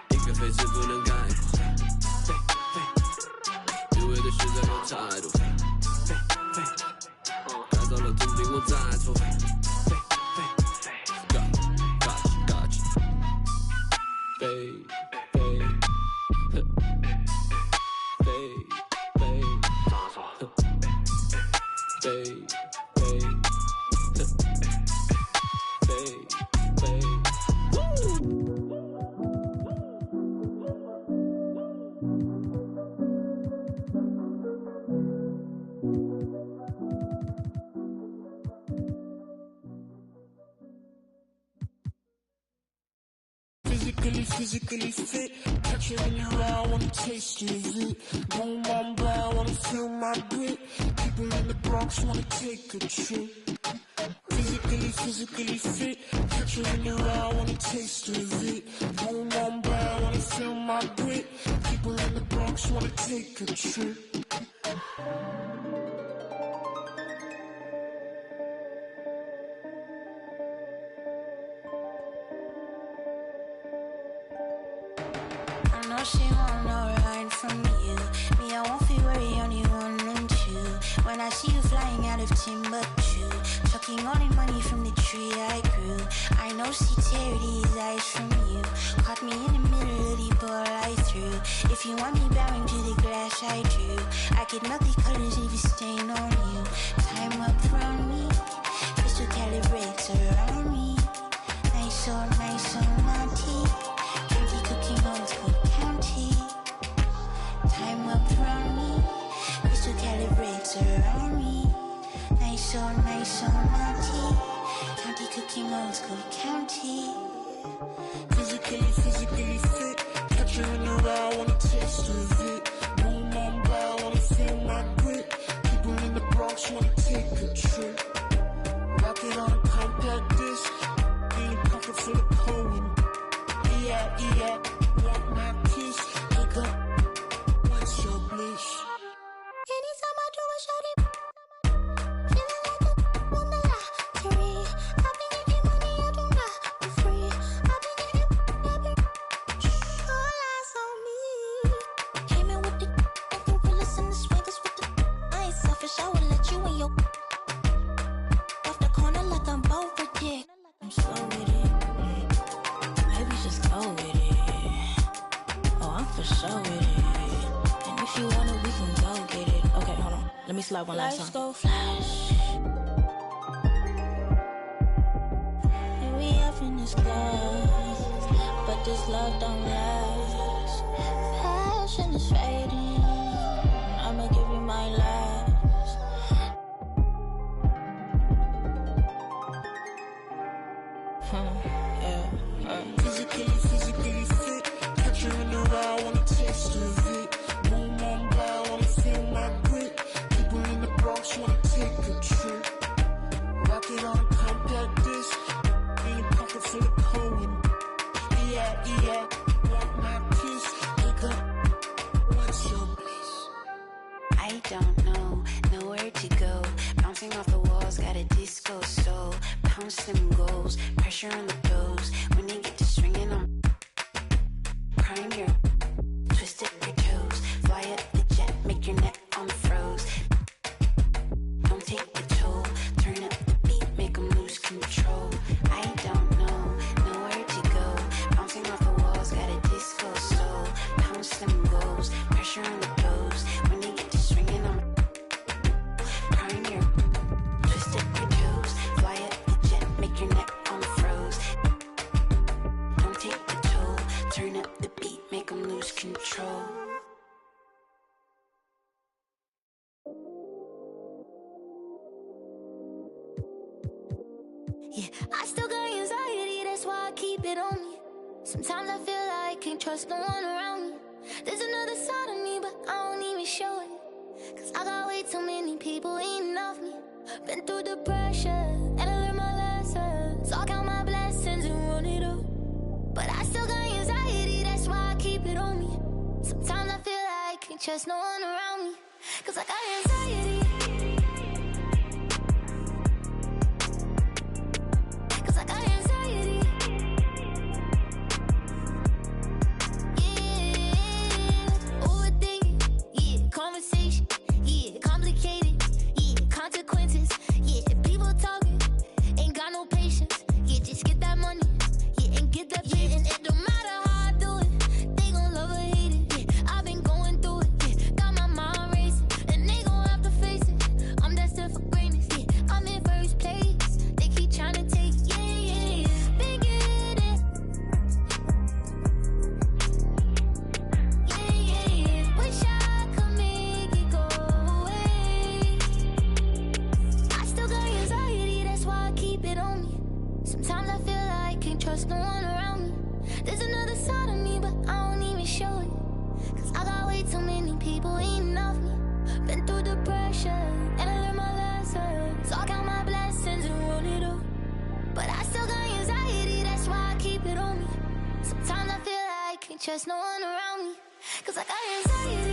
[SPEAKER 21] 一个非词不能概括，对为的事在有态度，改造了肯定我在错。
[SPEAKER 14] Physically fit, catch it in your eye, wanna taste of it. Boom, I'm blind, wanna feel my grit. People in the Bronx wanna take a trip. Physically fit, catch it in your eye, wanna taste of it. Boom, I'm blind, wanna feel my grit. People in the Bronx wanna take a trip.
[SPEAKER 6] She want no ride from you. Me, I won't feel worry, only one and two. When I see you flying out of Timbuktu, chucking all the money from the tree I grew. I know she tear these eyes from you. Caught me in the middle of the ball I threw. If you want me bowing to the glass I drew, I could melt the colors if you stain on you. Time up from me, crystal calibrates around me. Nice so naughty. Candy cooking on school. Time up from me, crystal calibrates around me. Nice so naughty. County cooking old school county.
[SPEAKER 14] Physically fit, catch it in your eye, wanna taste of it. Boom, I'm blind, wanna feel my grit. People in the Bronx wanna take a trip. Rock it on a compact disc, in a pocket full of coin. Yeah, want my kiss, pick up. Your bliss.
[SPEAKER 6] Anytime I do a shawty, feeling like a won the lottery. I've been getting money, I do not for free. I've been all eyes on me. Came in with the gorillas and the swaggers with the. I ain't selfish, I will let you in your. Off the corner like I'm over dick. I'm so with it. Maybe just go with it. Oh, I'm for sure with it. If you want it, we can go get it. Okay, hold on. Let me slide one last time. Let's go flash. Here we up in this club. this love don't last. Passion is fading. I'ma give you my last.
[SPEAKER 14] Physically fit. Catch you in the ride, wanna taste of it. Boom, boom, bow, wanna feel my grit. People in the Bronx wanna take a trip. Rocket on a compact disc. In a pocket full of Cohen. Yeah, want my kiss. Wake up, what's your bliss?
[SPEAKER 5] I don't know, nowhere to go. Bouncing off the walls, got a disco soul. Pounce them goals, pressure on the toes. When they get to stringing on, prime your twisted your toes. Fly up the jet, make your neck on froze. Don't take the toll, turn up the beat, make them lose control. I don't know, nowhere to go. Bouncing off the walls, got a disco soul. Pounce them goals, pressure on the toes. When they get to stringing on, prime your twisted your toes. Fly up the jet, make your neck on froze. Don't take the toll, turn up the beat, make them lose control.
[SPEAKER 6] Yeah, I still got anxiety, that's why I keep it on me. Sometimes I feel like I can't trust no one around me. There's another side of me, but I don't even show it. Cause I got way too many people eating off me. Been through the pressure, and I learned my lesson. So I count my blessings and run it up. But I still got anxiety, that's why I keep it on me. Sometimes I feel like I can't trust no one around me. Cause I got anxiety. Cause I got anxiety. Yeah, overthinking. Yeah, conversation. Yeah, complicated. Yeah, consequences. Yeah, people talking. Ain't got no patience. Yeah, just get that money. Yeah, and get that pay. And it don't matter how I do it. They gon' love or hate it. Yeah, I've been going through it. Yeah, got my mind racing. And they gon' have to face it. I'm destined for greatness. Yeah, I'm in first place. They keep trying to take. Yeah. Been getting it. Yeah. Wish I could make it go away. I still got anxiety, that's why I keep it on me. Sometimes I feel like I can't trust no one around me. There's another side of me, but I don't even show it. Cause I got way too many people eating off me. Been through the pressure, and I learned my lesson. So I count my blessings and run it up. But I still got anxiety, that's why I keep it on me. Sometimes I feel like I can't trust no one around me. Cause I got anxiety.